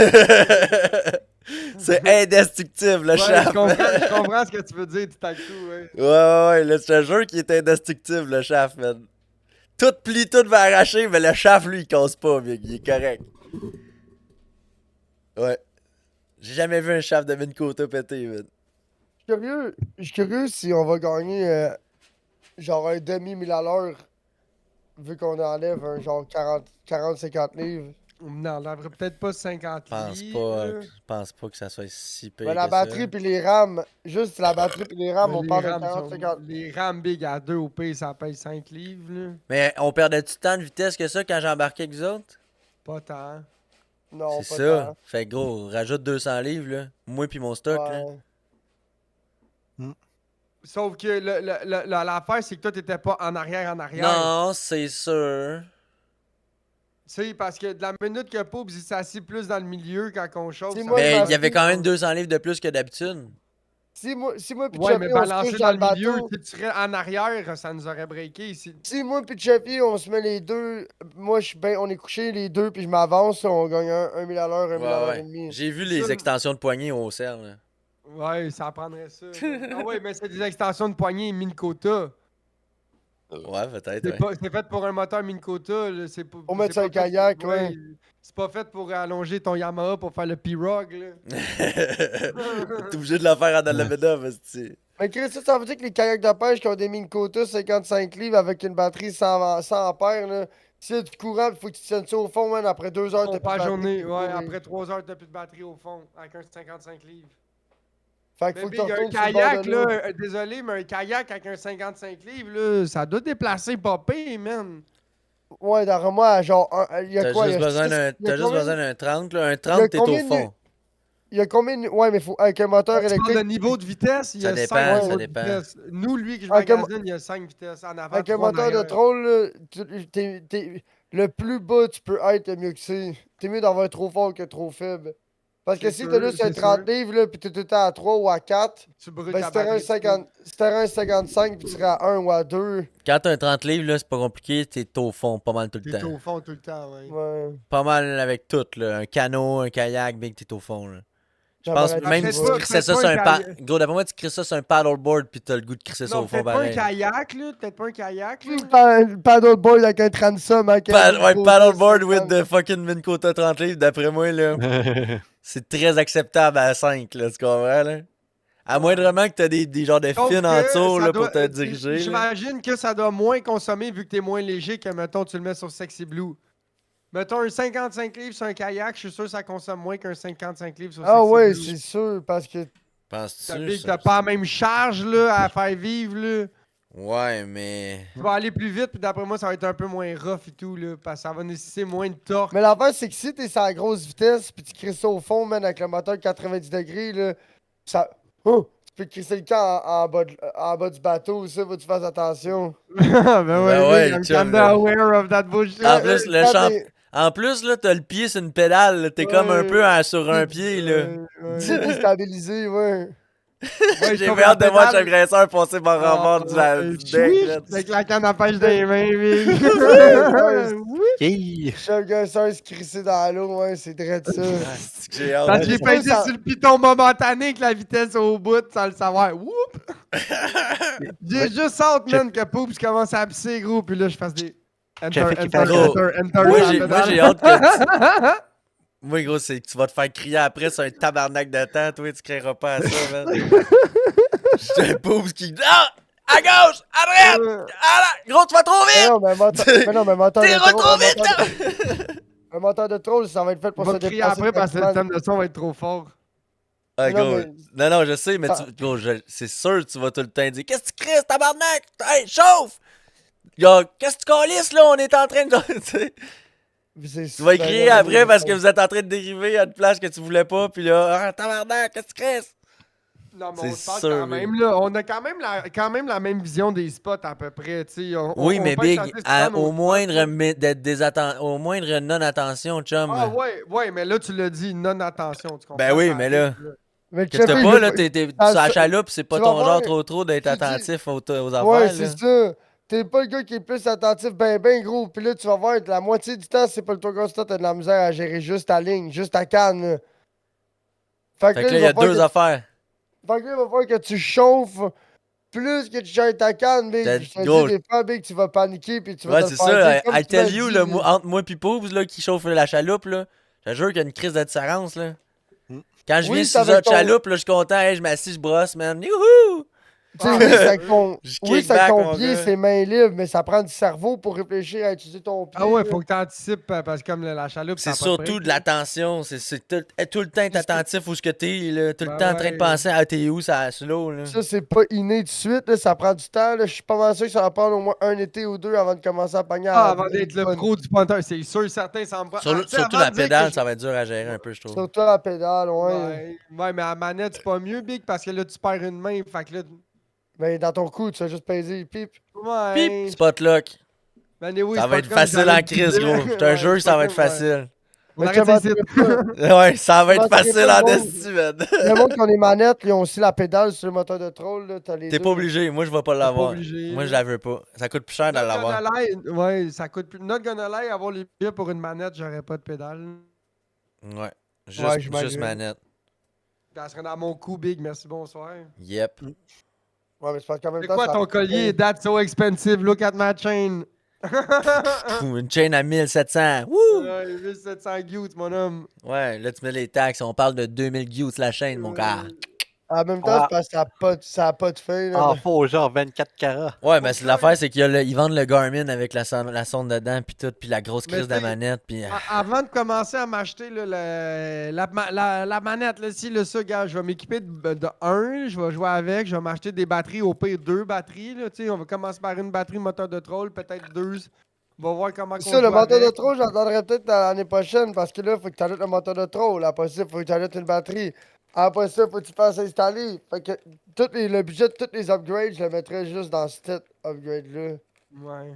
C'est indestructible, le Ouais, shaft. je comprends ce que tu veux dire tout à coup, ouais. Ouais, là, je te jure qu'il est indestructible, le shaft, man. Tout plie, tout va arracher, mais le shaft, lui, il casse pas, mec. Il est correct. Ouais. J'ai jamais vu un shaft de Minkota péter, man. Je suis curieux si on va gagner genre un demi-mille à l'heure, vu qu'on enlève un genre 40-50 livres. Non, on n'enlèverait peut-être pas 50 livres. Je pense pas que ça soit si pire Mais la que batterie ça. puis les rames, juste la batterie puis les rames, Mais on les parle de rames 40-50. les rames big à 2 au pays, ça paye 5 livres, là. Mais on perdait-tu tant de vitesse que ça quand j'embarquais avec vous autres? Pas tant. Non, C'est pas ça. tant. Fait que gros, rajoute 200 livres, là. Moi pis mon stock, là. Ouais. Sauf que l'affaire, c'est que toi, t'étais pas en arrière. Non, c'est sûr. Tu sais, parce que de la minute que Pope il s'est assis plus dans le milieu quand on chauffe. C'est ça moi, va je Mais m'en il y avait fous, quand même hein. 200 livres de plus que d'habitude. Si moi pis Ouais, mais Chappie, on se balancer couche dans dans le le milieu, bateau. tu serais en arrière, ça nous aurait breaké ici. Si moi pis Chappie, on se met les deux. Moi, je suis ben, on est couchés les deux, puis je m'avance, on gagne 1 000 à l'heure, 1 000 à l'heure et Ouais. demi. J'ai vu Ça, les extensions de poignée au CERN. Là. Ouais, ça prendrait ça. Ah ouais, mais c'est des extensions de poignée Minn Kota. Ouais, peut-être, C'est ouais. c'est fait pour un moteur Minn Kota. Là. C'est pas, Pour mettre c'est sur pas un fait- kayak, ouais. C'est pas fait pour allonger ton Yamaha pour faire le P-Rog. Là. T'es obligé de le faire en Alameda, parce que Mais Chris, ça veut dire que les kayaks de pêche qui ont des Minn Kota 55 livres avec une batterie 100 ampères, là, si y a du courant, il faut que tu tiennes ça au fond, man. Après 2 heures, On t'as plus pas de batterie. journée. puis Ouais, courir. après 3 heures, t'as plus de batterie au fond avec un 55 livres. Fait qu'il Mais faut que Big, tu un retournes sur le bord kayak, de l'eau. là, désolé, mais un kayak avec un 55 livres, là, ça doit déplacer pas pire, man. Ouais, dans moi, genre, il y a t'as quoi? juste Il y a besoin six- d'un il y a t'as juste combien- besoin d'un 30, là. Un il y a 30, t'es au combien de- fond. Il y a combien ouais, mais faut, avec un moteur Tu parles de électrique, niveau de vitesse, il y Ça a dépend, 5 ça niveaux de dépend. vitesse. Nous, lui, que je Avec un- magasine, il y a 5 vitesses en avant, avec un 3 en moteur de arrière. troll, là, le plus bas tu peux être, le mieux que c'est. T'es mieux d'avoir trop fort que trop faible. Parce que C'est si sûr, t'as juste un c'est 30 sûr. livres, là, pis t'es tout le temps à 3 ou à 4, Tu brûles ben ta si t'aurais un batterie. 50, si t'aurais un 55 pis tu serais à 1 ou à 2, Quand t'as un 30 livres, là, c'est pas compliqué, t'es au fond pas mal tout le T'es temps. au fond tout le temps, ouais. ouais. Pas mal avec tout, là. Un canot, un kayak, big, t'es au fond, là. Je pense J'aimerais même dire, si peut-être tu pas- crissais ça peut-être sur pas un un paddle. kayak. Gros, d'après moi, tu crisses ça sur un paddleboard pis t'as le goût de crisser ça Non, au fond peut-être pas un pareil. kayak, là. Peut-être pas un kayak, là. Paddleboard avec un transom, avec Ouais, paddleboard with 50. the fucking Minn Kota 30 livres, d'après moi, là. C'est très acceptable à 5, là, tu comprends, là? À moins vraiment que t'as des genres de Sauf fines que en dessous, ça là, doit- pour te diriger, là. J'imagine que ça doit moins consommer vu que t'es moins léger que, mettons, tu le mets sur Sexy Blue. Mettons un 55 livres sur un kayak, je suis sûr que ça consomme moins qu'un 55 livres sur Ah Sexy ouais, Blue. c'est sûr, parce que Penses-tu? T'as pas la même charge, là, à faire vivre, là. Ouais, mais... Tu vas aller plus vite, puis d'après moi, ça va être un peu moins rough et tout, là, parce que ça va nécessiter moins de torque. Mais l'affaire, c'est que si t'es sur la grosse vitesse, puis tu crisses ça au fond, man, avec le moteur 90 degrés, là, ça. Oh! Tu peux crisser le camp en bas du bateau, ça, faut que tu fasses attention. Ben Ben ouais, ouais, I'm chum, kinda là. aware of that bullshit. En plus, le quand champ... t'es- En plus, là, t'as le pied sur une pédale, là. T'es comme un Ouais. peu sur un pied, là. C'est déstabilisé, ouais. Ouais, J'ai sur hâte de la voir pédale. chaque graisseur passer par Ah, revers du deck, chouiche, là. avec la canne à pêche dans les mains, big. Ouais, Oui. Chaque gars se crisser dans l'eau, ouais, c'est vrai de ça. Ah, c'est que j'ai hâte. Parce que j'ai c'est pesé ça. sur le piton momentané avec la vitesse au bout sans le savoir. Whoop! J'ai juste hâte, man, que Poops commence à pisser, gros, puis là, je fasse des. Enter, Jeffy qui enter, fait gros. enter, Moi, sur la moi, j'ai pédale. hâte que Moi, gros, c'est que tu vas te faire crier après sur un tabarnak de temps. Toi, tu crieras pas à ça, man. J'ai un pauvre qui... Ah! À gauche! À droite! Ah là! Gros, tu vas trop Mais vite! non, mais un moteur T'es de troll. trop vite, là! Un moteur de troll, ça va être fait On pour va se crier déplacer. après parce que le facilement. système de son va être trop fort. Ah, Non, gros. mais- Non, je sais, mais Ah. gros, c'est sûr que tu vas tout le temps dire qu'est-ce que tu cries, tabarnak? Hey, chauffe! Genre, qu'est-ce que tu calisses, là? On est en train de. Tu sais, tu vas y Ben, crier non, après mais- parce que vous êtes en train de dériver à une place que tu voulais pas, pis là, ah, tabarnak, qu'est-ce que tu cries? Non, mais C'est on se parle sûr, quand Big. même, là. On a quand même la même vision des spots à peu près, tu sais. Oui, mais peut Big, être assez souvent au nos moindre, spots. au moindre non-attention, chum. Ah ouais, mais là, tu l'as dit, non-attention, tu comprends? Ben oui, Ça mais arrive, là. Mais Que t'as Chappie, pas, je- là, t'es Ah, sur la ça- chaloupe, c'est pas tu vas ton genre voir, trop d'être tu dis- attentif aux affaires, Ouais, là. c'est ça. T'es pas le gars qui est plus attentif, ben gros. Puis là, tu vas voir, la moitié du temps, c'est pas le toi constat, t'as de la misère à gérer juste ta ligne, juste ta canne. Là. Fait que là, il y a deux affaires. Fait que là, il va falloir que tu chauffes plus que tu gères ta canne, Big. T'as- Je te gros. dis, des fois, Big, tu vas paniquer, puis tu vas Ouais, te c'est le faire ça. dire, comme I tu m'as tell you, dit, là, là. entre moi pis Poubs, là, qui chauffe la chaloupe, là, je te jure qu'il y a une crise de différence, là. Mm. Quand je Oui, viens c'est sur avec notre ton- chaloupe, là, je suis content, hey, je m'assis, je brosse, man. Youhou! Tu sais, oui, c'est avec ton, Je oui, kick c'est avec back, ton mon pied, gars. c'est main libre, mais ça prend du cerveau pour réfléchir à utiliser ton pied. Ah ouais, là. faut que t'anticipes parce que comme la chaloupe, C'est ça a pas surtout break, de l'attention. C'est tout le temps être attentif où ce que t'es, là. Tout le Ben temps en train de ouais. penser à t'es où, ça slow, là. Ça, c'est pas inné tout de suite, là, ça prend du temps. Là. Je suis pas mal sûr que ça va prendre au moins un été ou deux avant de commencer à pogner Ah, à avant d'être le pro du punter, c'est sûr, certain, ça me prend. Ah, tu sais, Surtout avant la de dire que pédale, je- ça va être dur à gérer un peu, je trouve. Surtout à la pédale, ouais. Ouais, mais à la manette, c'est pas mieux, Big, parce que là, tu perds une main, fait que là. Mais dans ton coup, tu vas juste peser, pip. Ouais. Pip, spot lock. Ben, oui, Ça c'est va pas être comme facile j'avais en dit. crise, gros. Je te Ouais, jure que c'est ça pas va être comme- ouais. facile. On Mais arrête je ici. te pas. Ouais, ça va être Comment tu facile fais en le monde? esti, man. Le monde qui ont les manettes, ils ont aussi la pédale sur le moteur de troll. Là. T'as les T'es deux. pas obligé, moi je vais pas pas l'avoir. obligé, Moi là. je la veux pas. Ça coûte plus cher de Not l'avoir. gonna lie, ouais, ça coûte plus. Not gonna lie, avoir les billets pour une manette, j'aurais pas de pédale. Ouais. Ouais, Juste j'imagine. manette. Ça serait dans mon cou, big, merci, bonsoir. Yep. Ouais, mais c'est parce qu'en même C'est temps, quoi ça. ton collier? That's so expensive, look at my chain. Fou, une chain à 1700. Wouh! Ouais, 1700 gouttes, mon homme. Ouais, là tu mets les taxes, on parle de 2000 gouttes la chaîne, mon gars. En même temps, Ah. c'est parce que ça a pas de fin. Là, En ben. faux, genre 24 carats. Ouais, mais l'affaire, c'est qu'ils vendent le Garmin avec la sonde dedans, puis tout, puis la grosse Mais crise de la t'sais, manette, puis. Avant de commencer à m'acheter là, la manette, là, si le ça, gars, je vais m'équiper de un, je vais jouer avec, je vais m'acheter des batteries, au pire deux batteries. Là, on va commencer par une batterie moteur de troll, peut-être deux. On va voir comment on Ça, le joue moteur de avec. troll, j'attendrai peut-être l'année prochaine parce que là, il faut que tu ajoutes le moteur de troll. Après ça, il faut que tu ajoutes une batterie. Après ça, il faut que tu fasses installer. Fait que le budget de tous les upgrades, je le mettrais juste dans cet upgrade-là. Ouais.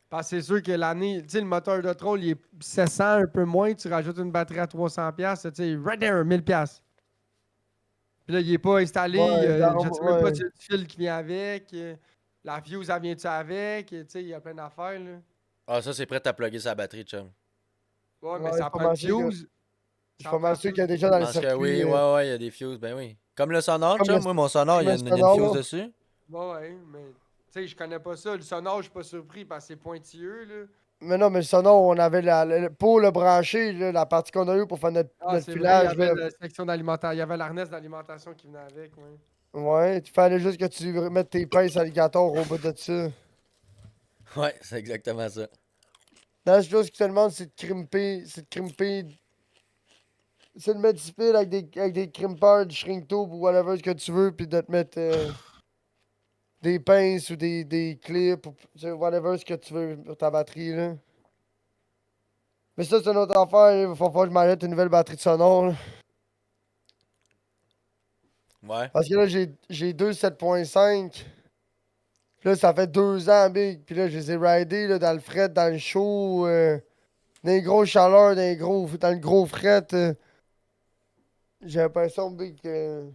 Parce que c'est sûr que l'année, tu sais, le moteur de troll, il est 700, un peu moins, tu rajoutes une batterie à 300$, tu sais, right there, 1000$. Puis là, il est pas installé, Ouais, je sais même pas ouais. si le fil qui vient avec, la fuse, elle vient-tu avec, tu sais, il y a plein d'affaires, là. Ah, ça, c'est prêt à plugger sa batterie, chum. Ouais, mais Ouais, ça faut prend une m'assurer que- fuse. Je suis pas mal sûr qu'il y a déjà dans Je les pense que circuits. oui, ouais, il y a des fuses, ben oui. Comme le sonore, Comme chum, le- moi, mon sonore, il y a comme une, le il y a une sonore, fuse là. dessus. Ouais, mais, tu sais, je connais pas ça. Le sonore, je suis pas surpris parce que c'est pointilleux, là. Mais non, mais sinon, on avait pour le brancher, là, la partie qu'on a eue pour faire notre, Ah, notre c'est vrai, il y filage. avait Là. la section d'alimentation, il y avait l'arnès d'alimentation qui venait avec, ouais. Ouais, il fallait juste que tu mettes tes pinces alligator au bout de ça. Ouais, c'est exactement ça. La seule chose qui te demande, c'est de crimper. C'est de crimper. C'est de mettre du fil avec des crimpers, du shrink tube ou whatever ce que tu veux, puis de te mettre des pinces ou des clips ou tu sais, whatever ce que tu veux pour ta batterie. Là. Mais ça, c'est une autre affaire. Il va falloir que je m'achète une nouvelle batterie de sonore. Là. Ouais. Parce que là, j'ai deux 7.5. Puis là, ça fait 2 ans, big. Puis là, je les ai ridés là, dans le fret, dans le chaud, dans les grosses chaleurs, dans le gros fret. J'ai l'impression, big, que.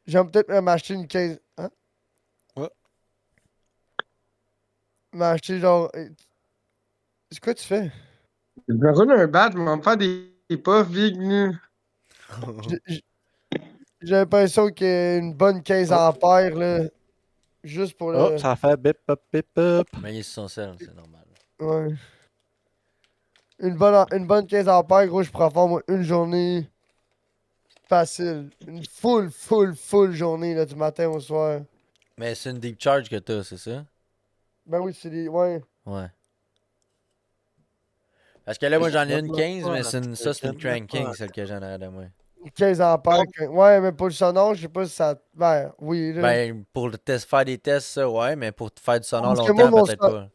J'aime peut-être même m'acheter une caisse. Hein? Ouais. M'acheter genre. C'est quoi tu fais? J'ai besoin d'un bat, mais on va me faire des puffs, big, là. J'ai j'ai l'impression qu'il y a une bonne 15 Oh. ampères, là. Juste pour Oh, le. ça fait bip, bip, bip, bip. Mais il est sur son sel, c'est normal. Ouais. Une bonne 15 ampères, gros, je pourrais faire, moi, une journée facile. Une full journée, là, du matin au soir. Mais c'est une deep charge que t'as, c'est ça? Ben oui, c'est des. Ouais. Ouais. Parce que là, moi, j'en ai une Pas, 15, mais pas, ça, c'est une pas, cranking, pas. celle que j'en ai de moi. 15 ampères. Ouais, mais pour le sonore, je sais pas si ça. Ben, oui, là. Ben, pour faire des tests, ça, ouais, mais pour te faire du sonore Parce que moi, longtemps, peut-être pas.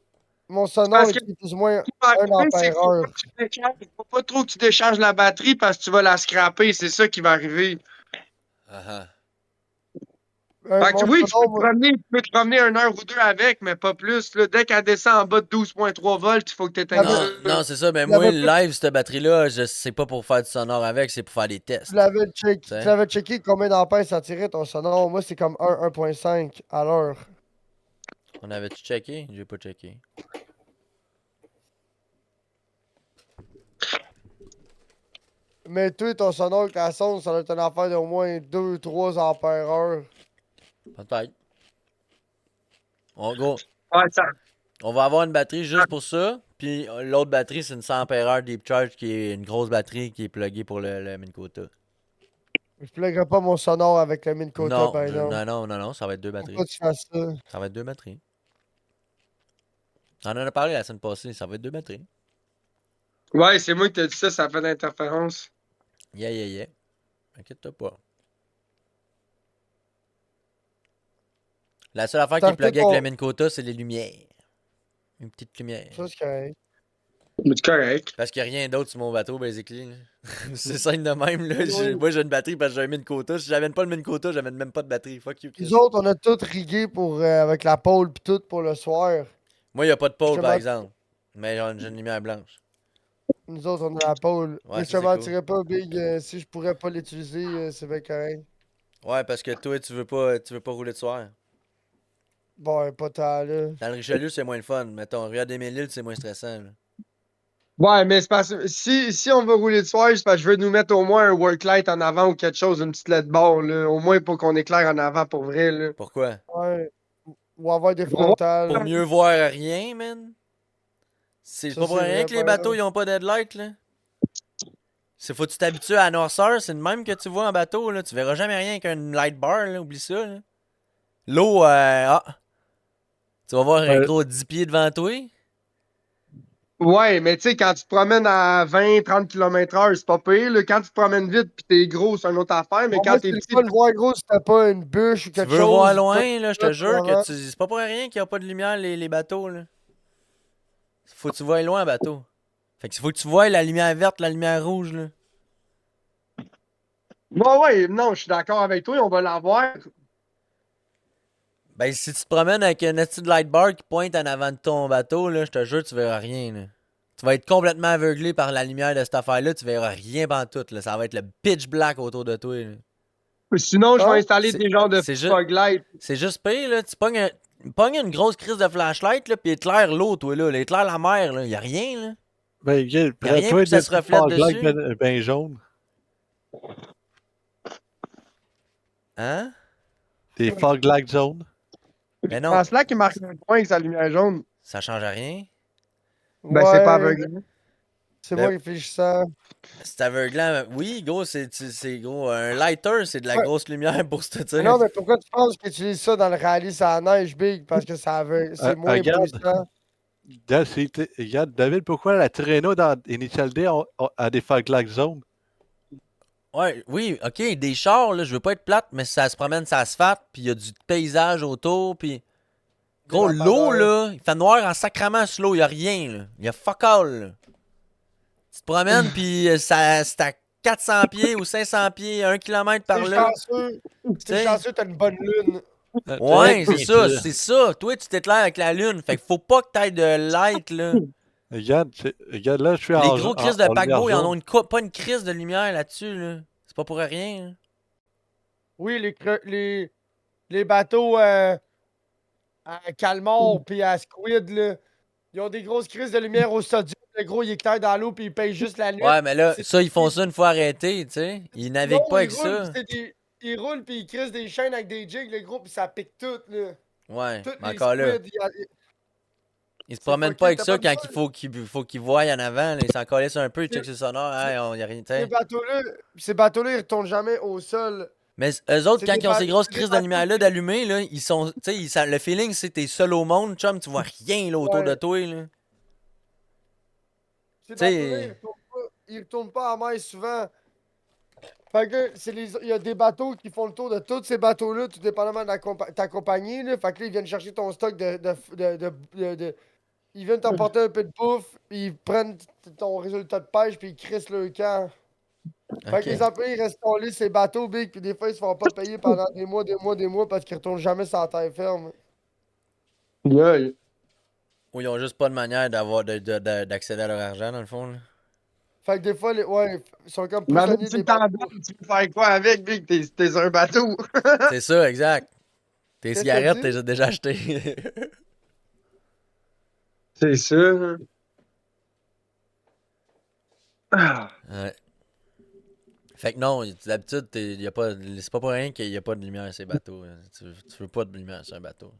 mon sonore, Parce il que- est plus ou moins Ce qui va 1 arriver, c'est qu'il faut ampère-heure. pas que tu décharges- faut pas trop que tu décharges la batterie parce que tu vas la scraper. C'est ça qui va arriver. Ah ah. Fait que Mon oui, sonore, tu peux te promener 1 heure ou deux avec, mais pas plus. Là. Dès qu'elle descend en bas de 12,3 volts, il faut que tu éteignes Ah, Non, ça. non, c'est ça, mais Tu moi, l'avais pas- live, cette batterie-là, c'est pas pour faire du sonore avec, c'est pour faire des tests. tu l'avais checké, T'sais. tu l'avais checké combien d'ampères ça tirait ton sonore. Moi, c'est comme 1.5 à l'heure. On avait-tu checké? J'ai pas checké. Mais toi, ton sonore, quand elle sonne, ça doit être une affaire d'au moins 2-3 ampères-heure. Peut-être. En gros, Ouais, ça. on va avoir une batterie juste pour ça, puis l'autre batterie, c'est une 100 ampère Deep Charge qui est une grosse batterie qui est pluggée pour le Minn Kota. Je pluggerai pas mon sonore avec le Minn Kota, Non, par exemple. non, ça va être deux batteries. Pourquoi tu fais ça? Ça va être deux batteries. On en a parlé la semaine passée, ça va être deux batteries. Ouais, c'est moi qui t'ai dit ça, ça fait d'interférence. Yeah. Inquiète-toi pas. La seule affaire qui est pluggée avec le Minn Kota, c'est les lumières. Une petite lumière. Ça, c'est correct. Mais c'est correct. Parce qu'il n'y a rien d'autre sur mon bateau, basically. là. C'est simple de même. Là. Oui. Moi, j'ai une batterie parce que j'ai un Minn Kota. Si j'avais pas le Minn Kota, j'avais même pas de batterie. Fuck you, Chris. Les autres, on a tout rigué pour, avec la pôle pis tout pour le soir. Moi, il n'y a pas de pôle, Je par m'en- exemple. Mais j'ai une lumière blanche. Nous autres, on a la pôle. Ouais, Mais ça, je te c'est mentirais pas, Big. Si je pourrais pas l'utiliser, c'est bien correct. Ouais, parce que toi, tu veux pas rouler de soir. Bon, pas tant, là. Dans le Richelieu, c'est moins le fun. Mettons, Rio des Mille, c'est moins stressant. Là. Ouais, mais c'est parce que si on veut rouler de soir, c'est parce que je veux nous mettre au moins un work light en avant ou quelque chose, une petite LED bar, là. Au moins pour qu'on éclaire en avant pour vrai, là. Pourquoi? Ouais. Ou avoir des Pour voir- frontales. Pour mieux voir rien, man. C'est Ça, pas pour c'est rien vrai, que les par bateaux, ils ont pas d'headlight, là. C'est faut que tu t'habitues à la noirceur, c'est le même que tu vois en bateau, là. Tu verras jamais rien avec une light bar, là. Oublie ça, là. L'eau, tu vas voir un Ouais. gros 10 pieds devant toi. Ouais, mais tu sais, quand tu te promènes à 20-30 km/h, c'est pas pire, là. Quand tu te promènes vite pis t'es gros, c'est une autre affaire, mais Pour quand moi, t'es c'est le petit, fun de voir gros si t'as pas une bûche ou Tu quelque veux chose. voir pas loin, là, je te de jure que avant. c'est pas pour rien qu'il y a pas de lumière, les bateaux, là. Faut que tu vois loin, en bateau. Fait que faut que tu vois la lumière verte, la lumière rouge, là. ouais, non, je suis d'accord avec toi, on va l'avoir. Ben, si tu te promènes avec une petite light bar qui pointe en avant de ton bateau, là, je te jure, tu verras rien, là. Tu vas être complètement aveuglé par la lumière de cette affaire-là, tu verras rien pantoute, là. Ça va être le pitch black autour de toi, là. Sinon, je vais Hein? installer des genres de c'est juste- fog light. C'est juste pire, là. Tu pognes une grosse crise de flashlight, là, pis éclaire l'eau, toi, là. Éclaire la mer, là. Y'a rien, là. Ben, gars, rien prends-toi pour que ça des se reflète fog lights dessus. ben jaunes. Hein? Des fog lights jaunes. Mais non, Pense là qui marque un point avec sa lumière jaune. ça change rien. Ben, c'est pas Ouais, aveugle. c'est Ben- moi qui réfléchissant. C'est aveuglant. Oui, gros, c'est gros. Un lighter, c'est de la Ouais. grosse lumière pour se Mais dire. non, mais pourquoi tu penses qu'ils utilisent ça dans le rallye à la neige, Big? Parce que c'est moins Regarde. puissant. Regarde, David, pourquoi la Traîneau dans Initial D a des fog lights jaunes? Ouais, oui, ok, des chars, là, je veux pas être plate, mais ça se promène sur l'asphalte, puis il y a du paysage autour, puis gros, Des l'eau, lampadaires. là, il fait noir en sacrament sur l'eau, y a rien, là. Y a fuck all, là. Tu te promènes, puis c'est à 400 pieds ou 500 pieds, 1 km par T'es là. chanceux. T'sais. T'es chanceux, t'as une bonne lune. Ouais, Hey, c'est ça. Toi, tu t'éclaires avec la lune, fait que faut pas que t'ailles de light, là. Regarde, là, je suis Les en gros crises en de paquebot, ils lumière en ont jaune. pas une crise de lumière là-dessus, là. C'est pas pour rien, là. Oui, les bateaux à Calmar puis à Squid, là, ils ont des grosses crises de lumière au sodium. Le gros, il éclaire dans l'eau puis il paye juste la nuit. Ouais, mais là, C'est- ça, ils font ça une fois arrêté, tu sais. Ils naviguent Non, pas avec ils roulent, ça. ils roulent puis ils crissent des chaînes avec des jigs, le gros, puis ça pique tout, là. Ouais, Toutes mais les encore là. squids, Ils se c'est promènent fucké, pas avec t'as ça pas quand de il faut qu'ils voient en avant, là. Ils s'en calissent un peu, ils checkent sur le sonore. Hey, y a rien, tu ces sais. bateaux-là, ils retournent jamais au sol. Mais eux autres, C'est quand des ils ont ces grosses c'est des crises de bateaux lumière-là d'allumées, là, ils sont. Tu sais, le feeling, c'est que t'es seul au monde, chum, tu vois rien, là, autour Ouais. de toi, là. Ces T'sais- bateaux-là, ils retournent pas en mer souvent. Fait que il y a des bateaux qui font le tour de tous ces bateaux-là, tout dépendamment de ta compagnie. Là. Fait que là, ils viennent chercher ton stock ils viennent t'apporter un peu de bouffe, puis ils prennent ton résultat de pêche, puis ils crissent le camp. Fait Ok. que les employés ils restent collés ces bateaux big, puis des fois, ils se font pas payer pendant des mois, parce qu'ils retournent jamais sur la terre ferme. Yeah. Ou ils ont juste pas de manière d'accéder à leur argent, dans le fond, là. Fait que des fois, ils sont comme Mais prisonniers tu des le t'en bateaux. donnes, tu veux faire quoi avec, Big? T'es un bateau. C'est ça, exact. Tes Qu'est-ce que t'as cigarettes, dit? t'es déjà achetées. C'est ça. Hein. Ah. Ouais. Fait que non, d'habitude, c'est pas pour rien qu'il y a pas de lumière sur ces bateaux, là. Tu veux pas de lumière sur un bateau.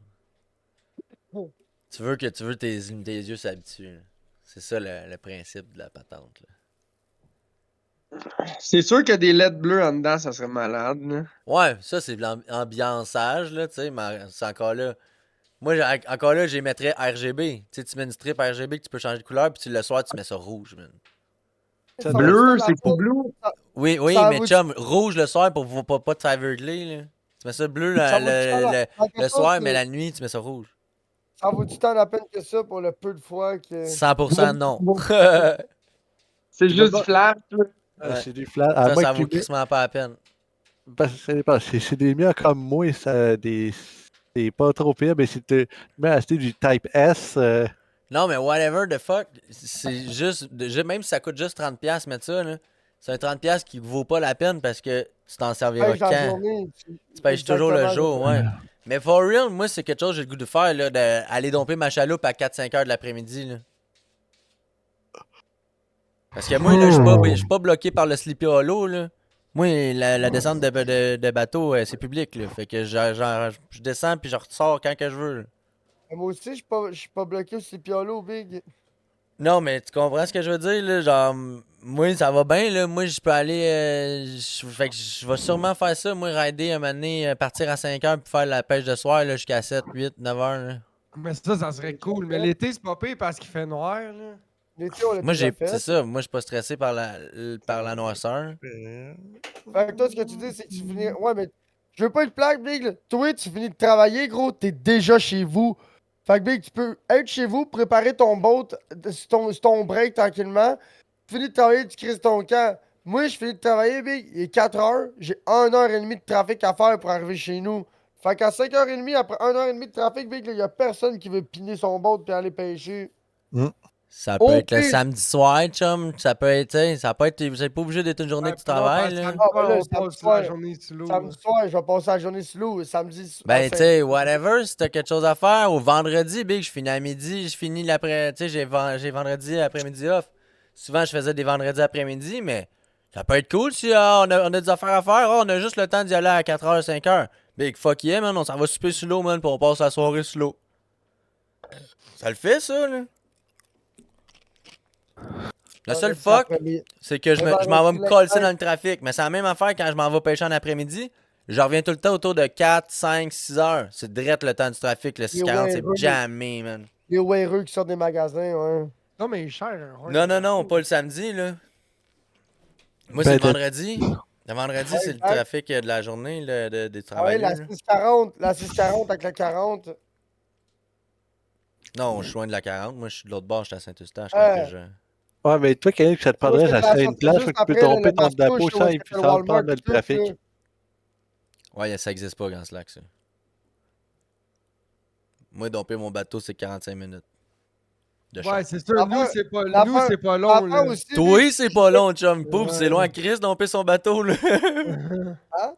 Oh. Tu veux que tes yeux s'habituent, là. C'est ça le principe de la patente, là. C'est sûr que des LED bleues en dedans, ça serait malade. Là. Ouais, ça c'est de l'ambiançage, là, tu sais, mais c'est encore là. Moi, encore là, j'y mettrais RGB. Tu sais, tu mets une strip RGB que tu peux changer de couleur, puis le soir, tu mets ça rouge, man. Ça Bleu, va-tu c'est dans pas bleu. Oui, Ça mais vaut- chum, rouge le soir pour pas t'aveugler, là. Tu mets ça bleu Ça vaut-tu le soir, mais la nuit, tu mets ça rouge. Ça vaut du temps la peine que ça pour le peu de fois que. 100% non. C'est juste du flash. là. Ouais. C'est du flash. À Ça, moins ça que vaut tu mets- crissement pas la peine. parce que ça dépend. C'est des lumières comme moi, c'est pas trop pire, mais si tu mets à acheter du Type S, Non, mais whatever the fuck, c'est juste, même si ça coûte juste 30$ mettre ça, là, c'est un 30$ qui vaut pas la peine parce que tu t'en serviras Pêche la quand? journée. Tu pêches toujours le Exactement, jour, ouais. Mais for real, moi, c'est quelque chose que j'ai le goût de faire, là, d'aller domper ma chaloupe à 4-5 heures de l'après-midi, là. Parce que moi, là, je suis pas bloqué par le Sleepy Hollow, là. Moi, la descente de bateau, c'est public, là. Fait que je descends puis je ressors quand que je veux, là. Moi aussi, je suis pas bloqué au Sleepy Big. Non, mais tu comprends ce que je veux dire, là? Genre, moi, ça va bien, là. Moi, je peux aller. Fait que je vais sûrement faire ça. Moi, rider un moment donné, partir à 5 heures puis faire la pêche de soir, là, jusqu'à 7, 8, 9 heures, là. Mais ça serait cool. Mais l'été, c'est pas pire parce qu'il fait noir, là. L'été, on l'a Moi, déjà c'est fait. ça. Moi, je suis pas stressé par par la noirceur. Fait que toi, ce que tu dis, c'est que tu finis. Ouais, mais je veux pas être plaque, Big. Là. Toi, tu finis de travailler, gros, t'es déjà chez vous. Fait que, Big, tu peux être chez vous, préparer ton boat sur ton break tranquillement. Tu finis de travailler, tu crises ton camp. Moi, je finis de travailler, Big. Il est 4 heures. J'ai 1h30 de trafic à faire pour arriver chez nous. Fait qu'à 5h30, après 1h30 de trafic, Big, il y a personne qui veut piner son boat et aller pêcher. Ça peut Oh, être le pire. samedi soir, chum. Ça peut être, tu sais, ça peut être. Vous êtes pas obligé d'être une journée Ouais, que tu puis non, travailles, parce là. que Ah, ben là, on samedi passe soir. la journée sur l'eau. Samedi soir, je vais passer la journée sous l'eau. Samedi. à Ben, 5 tu sais, whatever, si t'as quelque chose à faire. Au vendredi, big, je finis à midi, je finis l'après. Tu sais, j'ai vendredi après-midi off. Souvent, je faisais des vendredis après-midi, mais ça peut être cool si on a des affaires à faire. On a juste le temps d'y aller à 4h, 5h. Big, fuck yeah, man, on s'en va souper sous l'eau, man, puis on passe la soirée sous l'eau. Ça le fait, ça, là. Le seul fuck, c'est que je m'en vais me coller dans le trafic. Mais c'est la même affaire quand je m'en vais pêcher en après-midi. Je reviens tout le temps autour de 4, 5, 6 heures. C'est direct le temps du trafic. Le 6:40, c'est jamais, man. Les weareux qui sortent des magasins, ouais. Non, mais il est cher. Ouais, Non, pas le samedi, là. Moi, c'est le vendredi. Le vendredi, c'est le trafic de la journée là, des Ah ouais, travailleurs. la 640 avec la 40. Non, je suis loin de la 40. Moi, je suis de l'autre bord, je suis à Saint-Eustache. Ouais, mais toi, Kenneth, que ça te prendrait, ça serait une place où tu peux tomber ton drapeau sans prendre le trafic. Ouais, ça existe pas, Grand Slack, ça. Moi, domper mon bateau, c'est 45 minutes. Ouais, c'est sûr. Nous, c'est pas long. Là. Toi, c'est pas long, chum. Pouf, c'est loin. Chris, domper son bateau, là. Hein?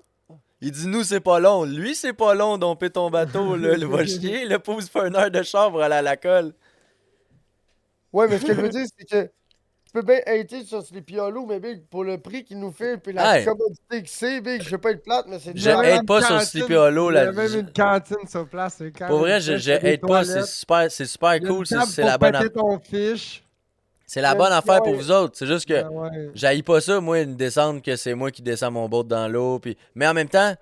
Il dit, nous, c'est pas long. Lui, c'est pas long, domper ton bateau, là. Le va chier. Le pauvre, il fait 1 heure de char pour aller à la colle. Ouais, mais ce que je veux dire, c'est que tu peux bien hater sur Sleepy Hollow, mais Big, pour le prix qu'il nous fait, puis la commodité que c'est, Big, je veux pas être plate, mais c'est Je hate pas sur Sleepy Hollow. Il y a même une cantine sur place. Pour vrai, je hate pas. C'est super cool. C'est la bonne affaire. C'est la bonne affaire pour vous autres. C'est juste que j'haïs pas ça, moi, une descente que c'est moi qui descends mon boat dans l'eau. Puis... Mais en même temps,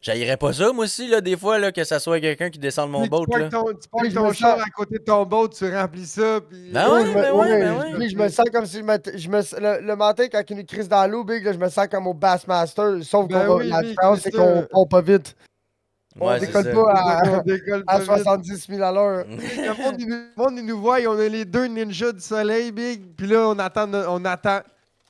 j'haïrais pas ça, moi aussi, là, des fois, là, que ça soit quelqu'un qui descende mon boat. Tu prends ton char à côté de ton boat, tu remplis ça. Puis... Ben ouais. Je me sens comme si le matin, quand il nous crise dans l'eau, Big, là, je me sens comme au Bassmaster. Sauf que la différence, c'est qu'on pompe pas vite. On décolle pas à 70 000 à l'heure. Le monde, il nous voit, on a les deux ninjas du soleil, Big. Puis là, on attend.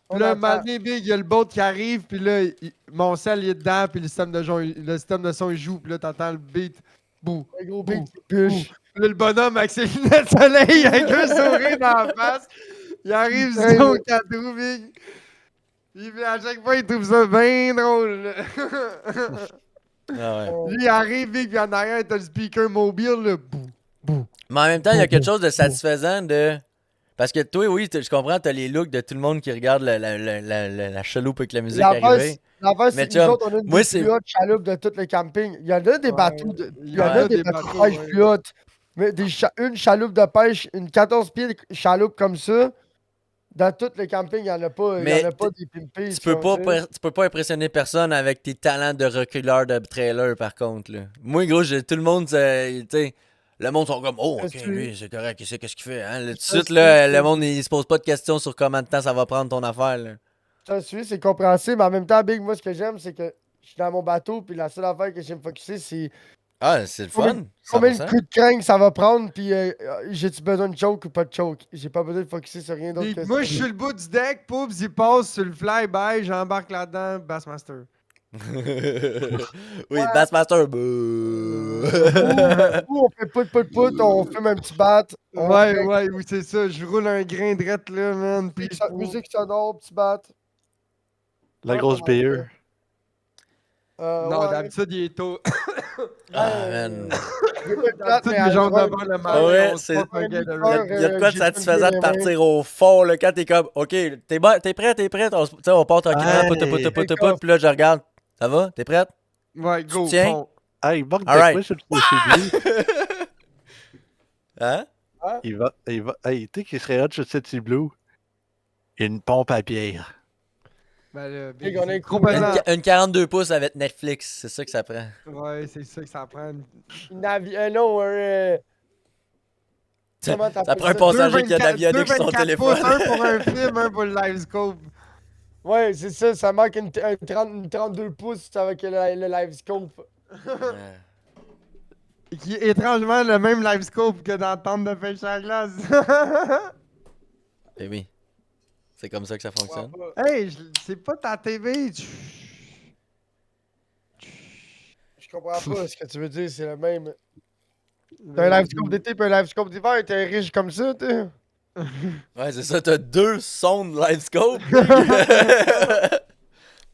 Puis là, un moment donné, Big, il y a le boat qui arrive. Puis là, mon sel, il est dedans. Puis le système de son, il joue. Puis là, t'entends le beat. Bouh. Un gros beat qui push. Puis là, le bonhomme avec ses lunettes de soleil, avec un sourire dans la face. Il arrive sur son 4 roues, Big. À chaque fois, il trouve ça bien drôle. Ah ouais. Lui, il arrive, Big, puis en arrière, t'as le speaker mobile, là. Bouh. Mais en même temps, il y a quelque chose de satisfaisant de. Parce que toi, oui, je comprends, t'as les looks de tout le monde qui regarde la chaloupe avec la musique arrivée. L'affaire, c'est que nous autres, on a une des plus hautes chaloupes de tout le camping. Il y en a des bateaux de pêche plus hautes. Mais une chaloupe de pêche, une 14 pieds de chaloupe comme ça, dans tout le camping, il n'y en a pas, des pimpés. Tu peux pas impressionner personne avec tes talents de reculeur de trailer, par contre. Là. Moi, gros, tout le monde, tu sais, le monde sont comme, oh, ok, lui, c'est correct, il sait qu'est-ce qu'il fait. Hein? Tout de suite, là, le monde, il se pose pas de questions sur combien de temps ça va prendre ton affaire. Là. Ça suit, c'est compréhensible, mais en même temps, Big, moi, ce que j'aime, c'est que je suis dans mon bateau, puis la seule affaire que j'aime focuser, c'est. Ah, c'est le fun. Combien de coups de crank ça va prendre, puis j'ai-tu besoin de choke ou pas de choke? J'ai pas besoin de focuser sur rien d'autre que ça. Moi, je suis le bout du deck, Poubs, il passe sur le fly-by, j'embarque là-dedans, Bassmaster. Oui, Ouais. Bassmaster. Ou on fait pout, on fume un petit bat. On Ouais, fait ouais, oui, c'est ça. Je roule un grain drette là, man. Puis musique sonore, petit bat. La Ouais, grosse pas mal ça. beer. Non, Ouais. d'habitude, il est tôt. Ah, Ben, man. j'ai pas de plate, D'habitude, mais les à gens l'heure d'abord le de matin, Ouais, on se c'est- porte un Ouais, gars de huit Il y a, heures. il y a de quoi de j'ai pas le satisfaisant de pied dans les partir au fond, là, quand t'es comme, OK, t'es prêt, on, tu sais, on part tranquillement, Hey. puis là, je regarde. Ça va? T'es prête? Ouais, go, tiens? fond. Hey, il manque de Alright. quoi sur le CB? Hein? Hey, tu sais qu'il serait hot sur City Blue? Une pompe à bière. Ben là, Big, Big, on c'est est trop cool, pesant. Une 42 pouces avec Netflix, c'est ça que ça prend. Ouais, c'est ça que ça prend. Non, comment Ça t'appelles prend un ça? passager qui a de 2,24 l'avionique sur son 2,24 pouces, téléphone. un pour un film, un pour le live scope. Ouais, c'est ça, ça manque une 32 pouces avec le live scope. Ouais. Qui est étrangement le même live scope que dans Tente de pêche à la glace. Eh oui. C'est comme ça que ça fonctionne. Hey, c'est pas ta TV. Je comprends pas ce que tu veux dire, c'est le même. T'as un live scope d'été puis un live scope d'hiver, t'es riche comme ça, t'es. Ouais, c'est ça, t'as 2 sons de live scope.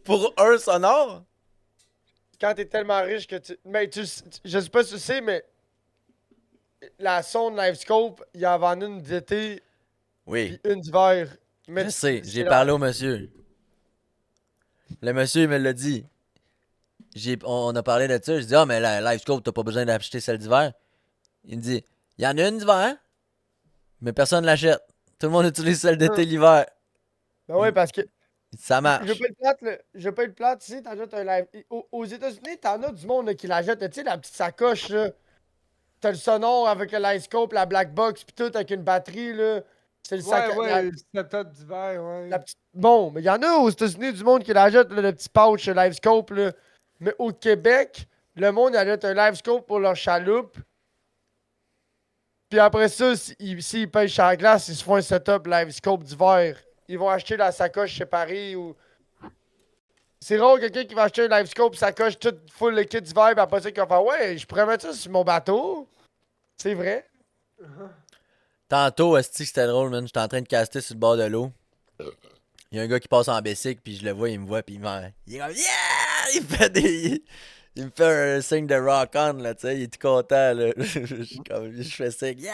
Pour un sonore. Quand t'es tellement riche que tu. Mais je sais pas si tu sais, mais. La sonde live scope, il y en a une d'été Oui, puis une d'hiver. Mais je sais, c'est j'ai la- parlé au monsieur. Le monsieur, il me l'a dit. On a parlé de ça. Je dis, ah, mais la live scope, t'as pas besoin d'acheter celle d'hiver. Il me dit, il y en a une d'hiver, mais personne l'achète. Tout le monde utilise celle d'été l'hiver. Ben ouais, parce que. Ça Je marche. veux pas être plate, là. Je veux pas être plate. Si t'achètes un live. Aux États-Unis, t'en as du monde là, qui l'achète. Tu sais, la petite sacoche, là. T'as le sonore avec le live scope, la black box, pis tout avec une batterie, là. C'est le sac. Ouais, c'est peut-être d'hiver, ouais. La petite... Bon, mais il y en a aux États-Unis du monde qui l'achète, là, le petit pouch live scope, là. Mais au Québec, le monde il achète un live scope pour leur chaloupe. Puis après ça, s'ils pêchent à la glace, ils se font un setup live scope d'hiver. Ils vont acheter la sacoche séparée ou. C'est rare quelqu'un qui va acheter un live scope, sacoche toute full le kit d'hiver, puis après ça, qui va faire ouais, je pourrais mettre ça sur mon bateau. C'est vrai. Tantôt, esti, c'était drôle, man. J'étais en train de caster sur le bord de l'eau. Il y a un gars qui passe en bicycle, puis je le vois, il me voit, puis il est comme yeah! Il fait des. Il me fait un signe de rock on, là, tu sais. Il est tout content, là. Je fais signe, yeah!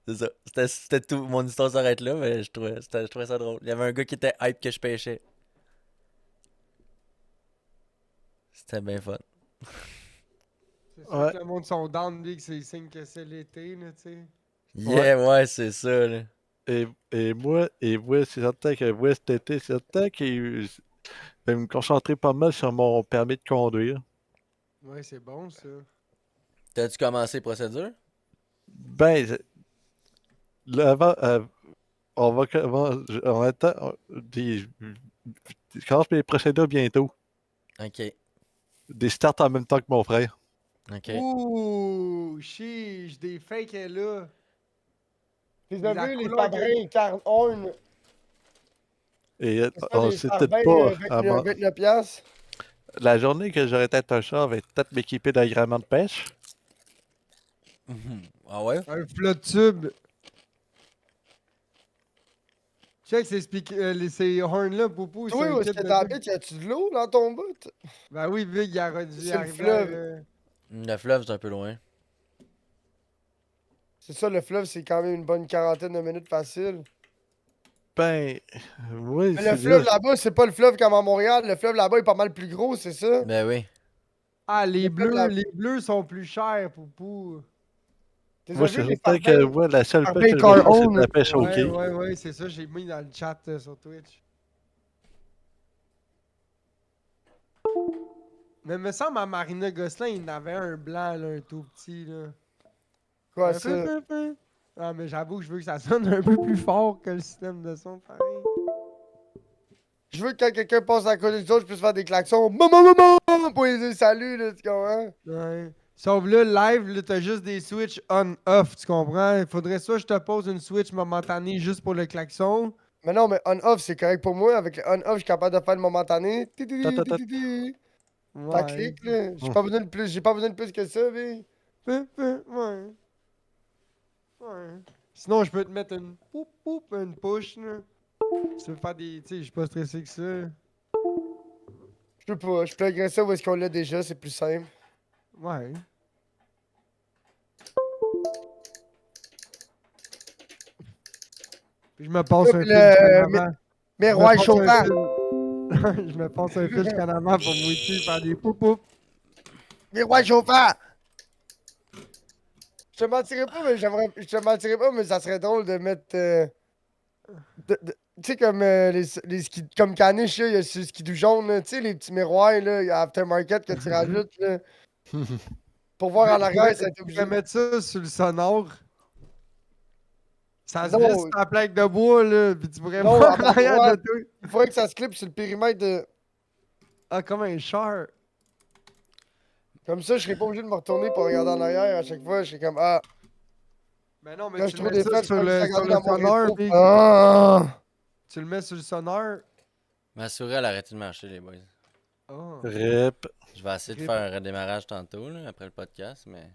C'est ça. C'était tout. Mon histoire s'arrête là, mais je trouvais ça drôle. Il y avait un gars qui était hype que je pêchais. C'était bien fun. C'est sûr Ouais. que le monde sont down, lui, que c'est signe que c'est l'été, là, tu sais. Yeah, ouais, c'est ça, là. Et moi, c'est certain que moi, cet été, c'est certain que je vais me concentrer pas mal sur mon permis de conduire. Ouais, c'est bon, ça. T'as-tu commencé procédure? Ben, là, avant, on va commencer. On attend. Je commence mes procédures bientôt. Ok. Des starts en même temps que mon frère. Ok. Ouh, chiche, des fakes est là. Les La avez vu, les couleur fabrins, carne on. Et C'est ça, on des sait Sarbin, peut-être pas. 29 piastres. La journée que j'aurai peut-être un char, je vais peut-être m'équiper d'agrément de pêche. Ah ouais? Un flot de tube. Check ces horns-là, Poupou. Toi, c'est un où est-ce kit que de t'habites? Y a-tu de l'eau dans ton bout? Ben oui, Vig, il aurait dû C'est le arriver fleuve. Le fleuve, c'est un peu loin. C'est ça, le fleuve, c'est quand même une bonne quarantaine de minutes facile. Ben, oui, Mais c'est le fleuve là. là-bas, c'est pas le fleuve comme à Montréal. Le fleuve là-bas est pas mal plus gros, c'est ça? Ben oui. Ah, les Le fleuve, bleus, les bleus sont plus chers, Poupou. T'as Moi, déjà c'est vu les certain que Sarbin? moi, la seule Sarbin pêche que je Car vais faire, c'est Own. de la pêche au Ouais, quai. ouais, c'est ça, j'ai mis dans le chat sur Twitch. Mais me semble à Marina Gosselin, il en avait un blanc, là, un tout petit, là. Quoi, ça? Ah, mais j'avoue que je veux que ça sonne un peu plus fort que le système de son, pareil. Je veux que quand quelqu'un passe à côté des autres, je puisse faire des klaxons. Maman! Pour les dire salut, là, tu comprends? Ouais. Sauf là, live, là, t'as juste des switches on-off, tu comprends? Il faudrait soit je te pose une switch momentanée juste pour le klaxon, Mais non, mais on-off, c'est correct pour moi. Avec le on-off, je suis capable de faire le momentané. Ça Ouais. clique, là. J'ai pas besoin de plus. J'ai pas besoin de plus que ça, mais. Ouais. Ouais. Sinon, je peux te mettre une poup poup, une push, là. Tu veux faire des. Tu sais, je suis pas stressé que ça. Je peux pas. Je peux agresser où est-ce qu'on l'a déjà, c'est plus simple. Ouais. Puis je me passe un Puis fil jusqu'en le avant. miroir Je me passe un chauffant. fil. Je me passe un fil jusqu'en avant pour mouiller, faire des poup poup. Miroir chauffant. Je te mentirais pas, mais j'aimerais. Je te mentirais pas, mais ça serait drôle de mettre. Tu sais, comme les skis. Comme Caniche, là, il y a ce skidoo jaune, là. Tu sais, les petits miroirs, là, aftermarket que tu rajoutes, là. Pour voir en arrière, ça Tu t'est pourrais obligé. mettre ça sur le sonore. Ça se Non. visse sur la plaque de bois, là. Puis tu pourrais Non, voir à en ma arrière de droite. toi. Il faudrait que ça se clippe sur le périmètre de. Ah, comme un char. Comme ça, je serais pas obligé de me retourner pour regarder en arrière à chaque fois. Je serais comme, ah, Mais non, mais quand tu je le trouve mets des ça fans, je peux juste sur regarder le dans mon sonore, rétro. Big. Ah! Tu le mets sur le sonore. Ma souris, elle a arrêté de marcher, les boys. Oh. Rip. Je vais essayer de Rip. faire un redémarrage tantôt, là, après le podcast, mais.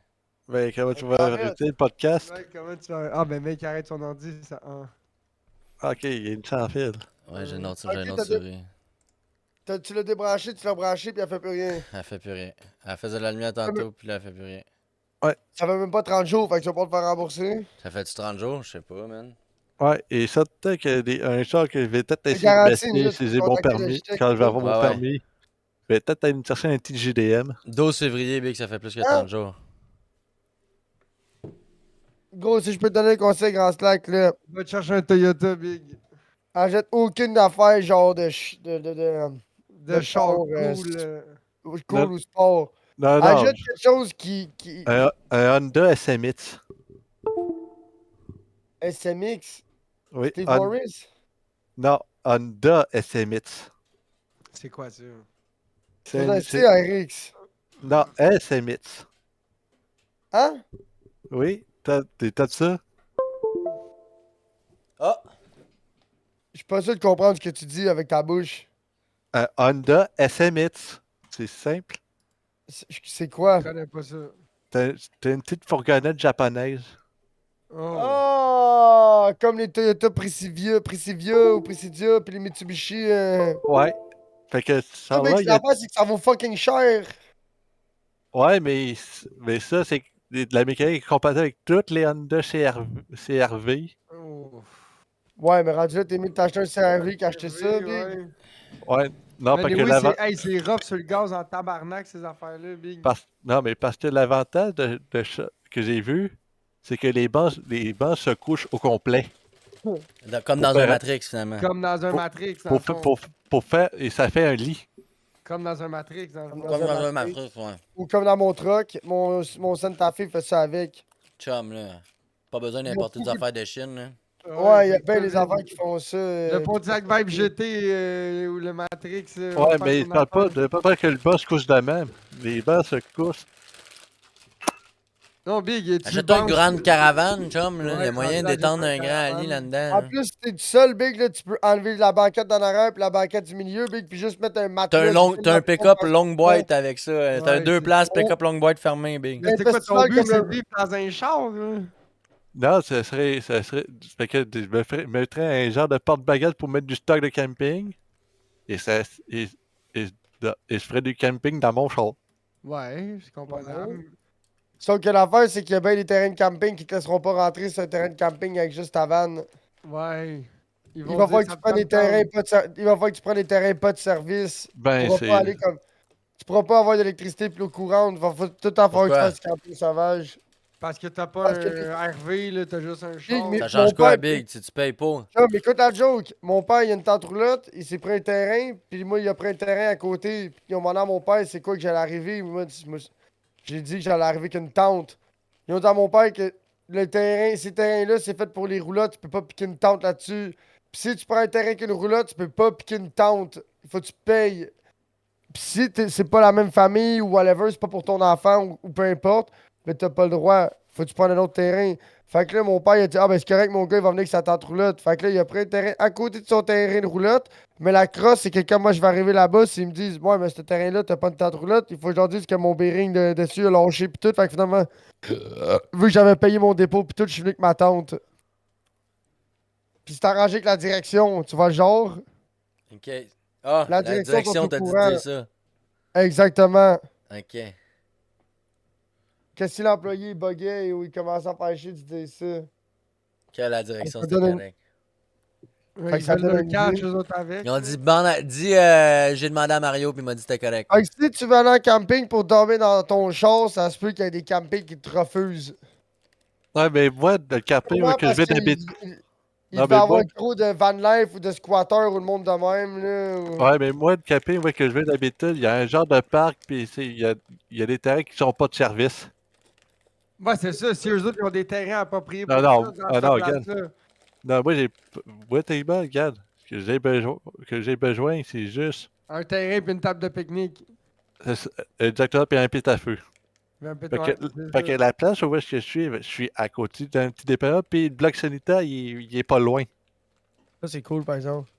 Ben, comment tu On vas arrête. arrêter le podcast? Ouais, comment tu vas. Ah, ben, mec, arrête son ordi. Ça. Ok, il y a une sans fil. Ouais, j'ai Ok, une autre souris. Tu l'as débranché, tu l'as branché, puis elle fait plus rien. Elle fait plus rien. Elle faisait de la lumière tantôt, puis là, elle fait plus rien. Ça fait même pas 30 jours, fait que tu vas pas te faire rembourser. Ça fait-tu 30 jours? Je sais pas, man. Ouais, et ça, peut-être que un char que je vais peut-être C'est essayer de garanti, m'essayer là, si tu peux j'ai mon contacter permis. Logitech, Quand je vais tout. avoir mon Ouais, ouais. permis, je vais peut-être aller me chercher un petit JDM. 12 février, Big, ça fait plus que Ah! 30 jours. Gros, si je peux te donner un conseil, grand slack, là, Va te chercher un Toyota, Big. achète aucune affaire genre De char sport, cool. cool ou sport. Non, non, Achète quelque chose qui un Honda SMX. SMX, Oui, Steve Morris. non, Honda SMX. C'est quoi ça? C'est un CRX. Non, SMX. Hein? Oui, t'as ça? Ah! Je suis pas sûr de comprendre ce que tu dis avec ta bouche. Un Honda SMX. C'est simple. C'est quoi? Je connais pas ça. T'as une petite fourgonnette japonaise. Oh. Oh! Comme les Toyota Presivia ou Presidia, puis les Mitsubishi. Ouais. Fait que Ça, ça mec, là, ce l'affaire, c'est que ça vaut fucking cher. Ouais, mais ça, c'est de la mécanique est compatible avec toutes les Honda CRV. Oh. Ouais, mais rendu là, t'es mieux de t'acheter un CRV qu'acheter ça, Oui, big. ouais. Ouais. Non, Mais parce que oui, c'est rough sur le gaz en tabarnak, ces affaires-là, Big. non, mais parce que l'avantage que j'ai vu, c'est que les bancs se couchent au complet. Comme Pour dans un faire- Matrix, finalement. Comme dans un Pour- Matrix, dans Pour, le fa- fond. pour faire, et ça fait un lit. Comme dans un Matrix, dans le fond. Comme dans un Matrix, ouais. Ou comme dans mon truck, mon Santa Fe fait ça avec. Chum, là. Pas besoin d'importer des affaires de Chine, là. Ouais, il y a c'est bien ça, les Big. affaires qui font ça. Le Pontiac Vibe GT ou le Matrix. Ouais, va mais faire je son parle pas affaire. de pas que le bas se couche de même. Les bancs se couchent. Non, Big, tu Achète-toi une penses- grande caravane, chum, là. Il y Ouais, a moyen rendu là, d'étendre un achète-toi une grand caravane. lit là-dedans. En là. plus, si t'es tout seul, big, là, tu peux enlever la banquette d'en arrière puis la banquette du milieu, big, puis juste mettre un matelas. T'as un pick-up long boîte avec ça. T'as Ouais, deux c'est places, ça. pick-up long boîte fermé, big. Mais c'est Un quoi ton festival but, comme c'est le- de vivre dans un char, là? Non, ça serait, fait que je mettrais un genre de porte-bagages pour mettre du stock de camping. Et et, et je ferais du camping dans mon char. Ouais, c'est comprenable. Sauf que l'affaire, c'est qu'il y a bien des terrains de camping qui te laisseront pas rentrer sur un terrain de camping avec juste ta van. Ouais. Ils Il vont va dire, falloir que ça tu te prennes des tente pas. terrains pas de ser- Il va falloir que tu prennes des terrains pas de service. Ben, Tu pourras c'est. pas aller comme. Tu pourras pas avoir d'électricité puis l'eau courante. Il va tout le temps falloir que tu Pourquoi? fasses du camping sauvage. Parce que t'as pas Parce que un RV, là, t'as juste un char. mais- Ça change mon quoi, père- big? Si tu payes pas. Non, mais écoute la joke. Mon père, il a une tente roulotte, il s'est pris un terrain, puis moi, il a pris un terrain à côté. Puis ils ont demandé à mon père c'est quoi que j'allais arriver. J'ai dit que j'allais arriver qu'une tente. Ils ont dit à mon père que ces terrains-là, c'est fait pour les roulottes, tu peux pas piquer une tente là-dessus. Puis si tu prends un terrain qu'une roulotte, tu peux pas piquer une tente. Il faut que tu payes. Puis si c'est pas la même famille ou whatever, c'est pas pour ton enfant ou peu importe, mais t'as pas le droit. Faut que tu prennes un autre terrain. Fait que là, mon père, il a dit, ah, ben, c'est correct, mon gars, il va venir avec sa tente roulotte. Fait que là, il a pris un terrain à côté de son terrain de roulotte. Mais la crosse, c'est que quand moi, je vais arriver là-bas, s'ils me disent, ouais, mais ce terrain-là, t'as pas de tente roulotte, il faut que je leur dise que mon bearing dessus a lâché, pis tout. Fait que finalement, vu que j'avais payé mon dépôt, pis tout, je suis venu avec ma tante. Puis c'est arrangé avec la direction, tu vois le genre? Ok. Ah, La la direction sont direction au t'a dit de courant. dire ça. Exactement. Ok. Que si l'employé buguait ou il commençait à faire chier, tu dis ça. Que la direction Ça c'était donne une- correct. Ouais, Fait ils que ça veulent donne leur une cash, idée. eux autres, avec. Ils ont là. dit, dis, j'ai demandé à Mario, puis il m'a dit que c'était correct. Fait que si tu veux aller en camping pour dormir dans ton char, ça se peut qu'il y ait des campings qui te refusent. Ouais, mais moi, le camping où Comment? que je Parce vais qu'il d'habiter. il Non, devait mais avoir moi, trop de van life ou de squatter ou le monde de même. Là. ouais, mais moi, le camping où que je vais d'habitude, il y a un genre de parc, puis il y a des terrains qui sont pas de service. Ouais, c'est ça. Si eux autres ils ont des terrains appropriés Non, pour non, ça, dans ah cette non, regarde. place-là. Non, moi, moi, techniquement, regarde. Ce que j'ai besoin, c'est juste. Un terrain puis une table de pique-nique. c'est- Exactement, puis un piste à feu. Puis un peu de- Fait que, ouais, c'est fait que ça. la place où est-ce que je suis à côté d'un petit dépanneur, puis le bloc sanitaire, il est pas loin. Ça, c'est cool, par exemple.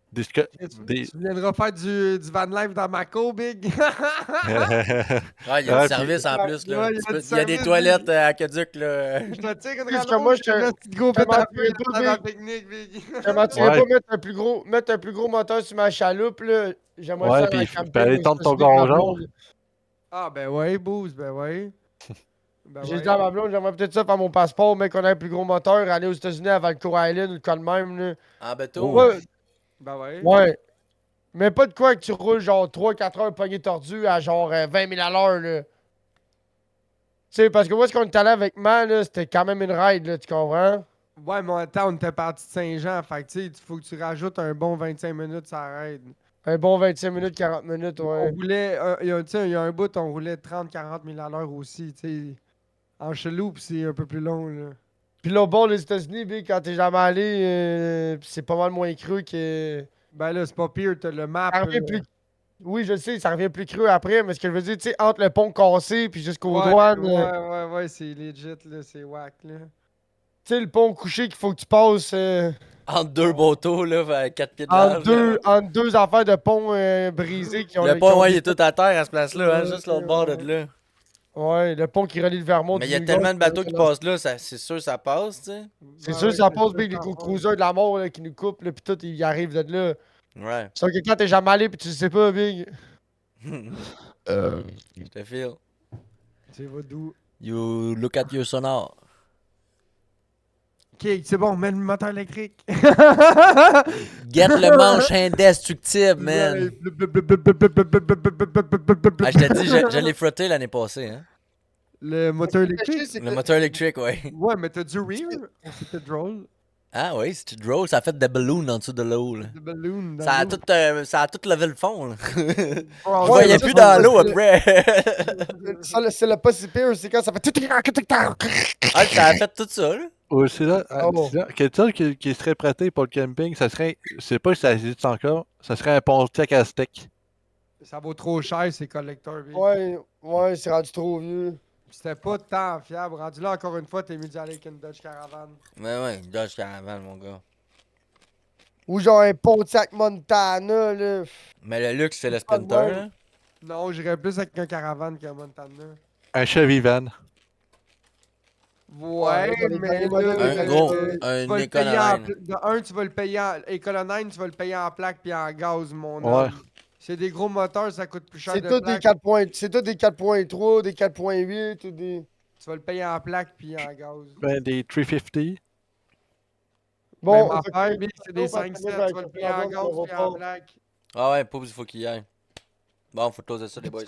Des, sco- des... Tu viendras faire du van life dans ma co, Big. Ah, il y a Ouais, du puis- service en plus, là. Ouais, il y a du Il y a des service, toilettes à aqueduc, là. Je te tire une Parce que rallonge, moi, je te mets une petite go je pète à m'en feu tirais dans pas, la Big. pique-nique, Big. J'aimerais tu Ouais. pas mettre un plus gros moteur sur ma chaloupe, là. J'aimerais Ouais, ça puis aller il en faut camping aller aux tendre ton États-Unis avec ma gazon. blonde. Ah, ben ouais, Boost, ben ouais. Ben J'ai ouais. dit à ma blonde, j'aimerais peut-être ça faire mon passeport, mais qu'on ait un plus gros moteur, aller aux États-Unis à Vancouver Island ou le cas de même, là. En béton. Oh. Ouais, Ben ouais. ouais. Mais pas de quoi que tu roules genre 3-4 heures poignée tordue à genre 20 000 à l'heure, là. Tu sais, parce que moi, ce qu'on est allé avec Man, là, c'était quand même une ride, là, tu comprends? Ouais, mais en même temps, on était parti de Saint-Jean. Fait que, tu sais, il faut que tu rajoutes un bon 25 minutes, ça arrête. Un bon 25 minutes, 40 minutes, On ouais. roulait, tu sais, il y a un bout, on roulait 30-40 000 à l'heure aussi, tu sais. En chaloupe, c'est un peu plus long, là. Puis là, bon, les États-Unis, Big, quand t'es jamais allé, c'est pas mal moins creux que. Ben là, c'est pas pire, t'as le map. Ça revient plus. Oui, je sais, ça revient plus creux après, mais ce que je veux dire, tu sais, entre le pont cassé puis jusqu'aux Ouais, douanes, ouais, c'est legit, là, c'est whack, là. tu sais, le pont couché qu'il faut que tu passes Entre deux bateaux, là, à 4 pieds de large. entre deux affaires de pont brisés qui ont Le qui pont, ont ouais, il des- est tout à terre à ce place-là, hein, Ouais, juste l'autre bord de là. Ouais, le pont qui relie le Vermont. Mais du il y a New tellement York, de bateaux qui passent là, c'est sûr ça passe, tu sais. C'est Ben sûr, ouais, ça c'est passe, ça, Big, les ça gros passe. cruisers de la mort là, qui nous coupent, là, pis tout, ils arrivent de là. Ouais. Sauf que quand t'es jamais allé pis tu le sais pas, Big. Je te file. C'est vaudou. You look at your sonar. Ok, c'est bon, mets le moteur électrique. Get le manche indestructible, man. Ah, je t'ai dit, je l'ai frotté l'année passée, hein. Le moteur électrique? Le moteur électrique, ouais. Ouais, mais t'as du rear? C'était drôle. Ah oui, c'était drôle, ça a fait des ballons en dessous de l'eau, là. Le balloon. dans Ça a, l'eau. ça a tout levé le fond, là. Oh, Je Ouais, voyais mais plus ça, dans c'est- l'eau après. C'est le pas si pire, c'est quand ça fait. Ah, ça a fait tout ça, là. Aussi là, Oh. sinon, quelqu'un qui serait prêté pour le camping, ça serait, je sais pas si ça existe encore, ça serait un Pontiac Aztec. Ça vaut trop cher, ces collecteurs. Vic. Ouais, c'est rendu trop vieux. C'était pas tant fiable. Rendu là, encore une fois, t'es mieux d'y aller avec une Dodge Caravan. Mais ouais, Dodge Caravan, mon gars. Ou genre un Pontiac Montana, là. Mais le luxe, c'est le Pas de Sprinter, même. là. Non, j'irais plus avec un Caravane qu'un Montana. Un Chevy van. Ouais, dans les- mais dans les là, modèles, Un gros, tu vas un le payer en, Econoline. de un, tu vas le payer en Econoline, tu vas le payer en plaque puis en gaz, mon Ouais. homme. C'est des gros moteurs, ça coûte plus cher C'est de tout des plaque. 4 points. C'est tout des 4.3, des 4.8 ou des. Tu vas le payer en plaque puis en gaz. Ben, des 350. Bon, Même fait que- affaire, Vic, c'est des parce que 5-7, moi, tu vas le payer en avec gaz le puis en report. plaque. Ah ouais, Poubs, il faut qu'il y aille. Bon, faut closer ça, les boys.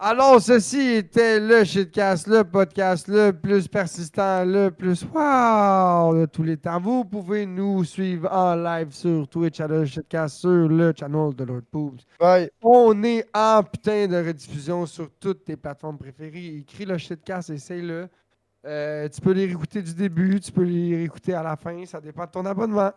Alors, ceci était le shitcast, le podcast le plus persistant, le plus wow de tous les temps. Vous pouvez nous suivre en live sur Twitch à le shitcast sur le channel de Lord Poobs. Ouais. On est en putain de rediffusion sur toutes tes plateformes préférées. Écris le shitcast, essaye-le. Tu peux les réécouter du début, tu peux les réécouter à la fin, ça dépend de ton abonnement.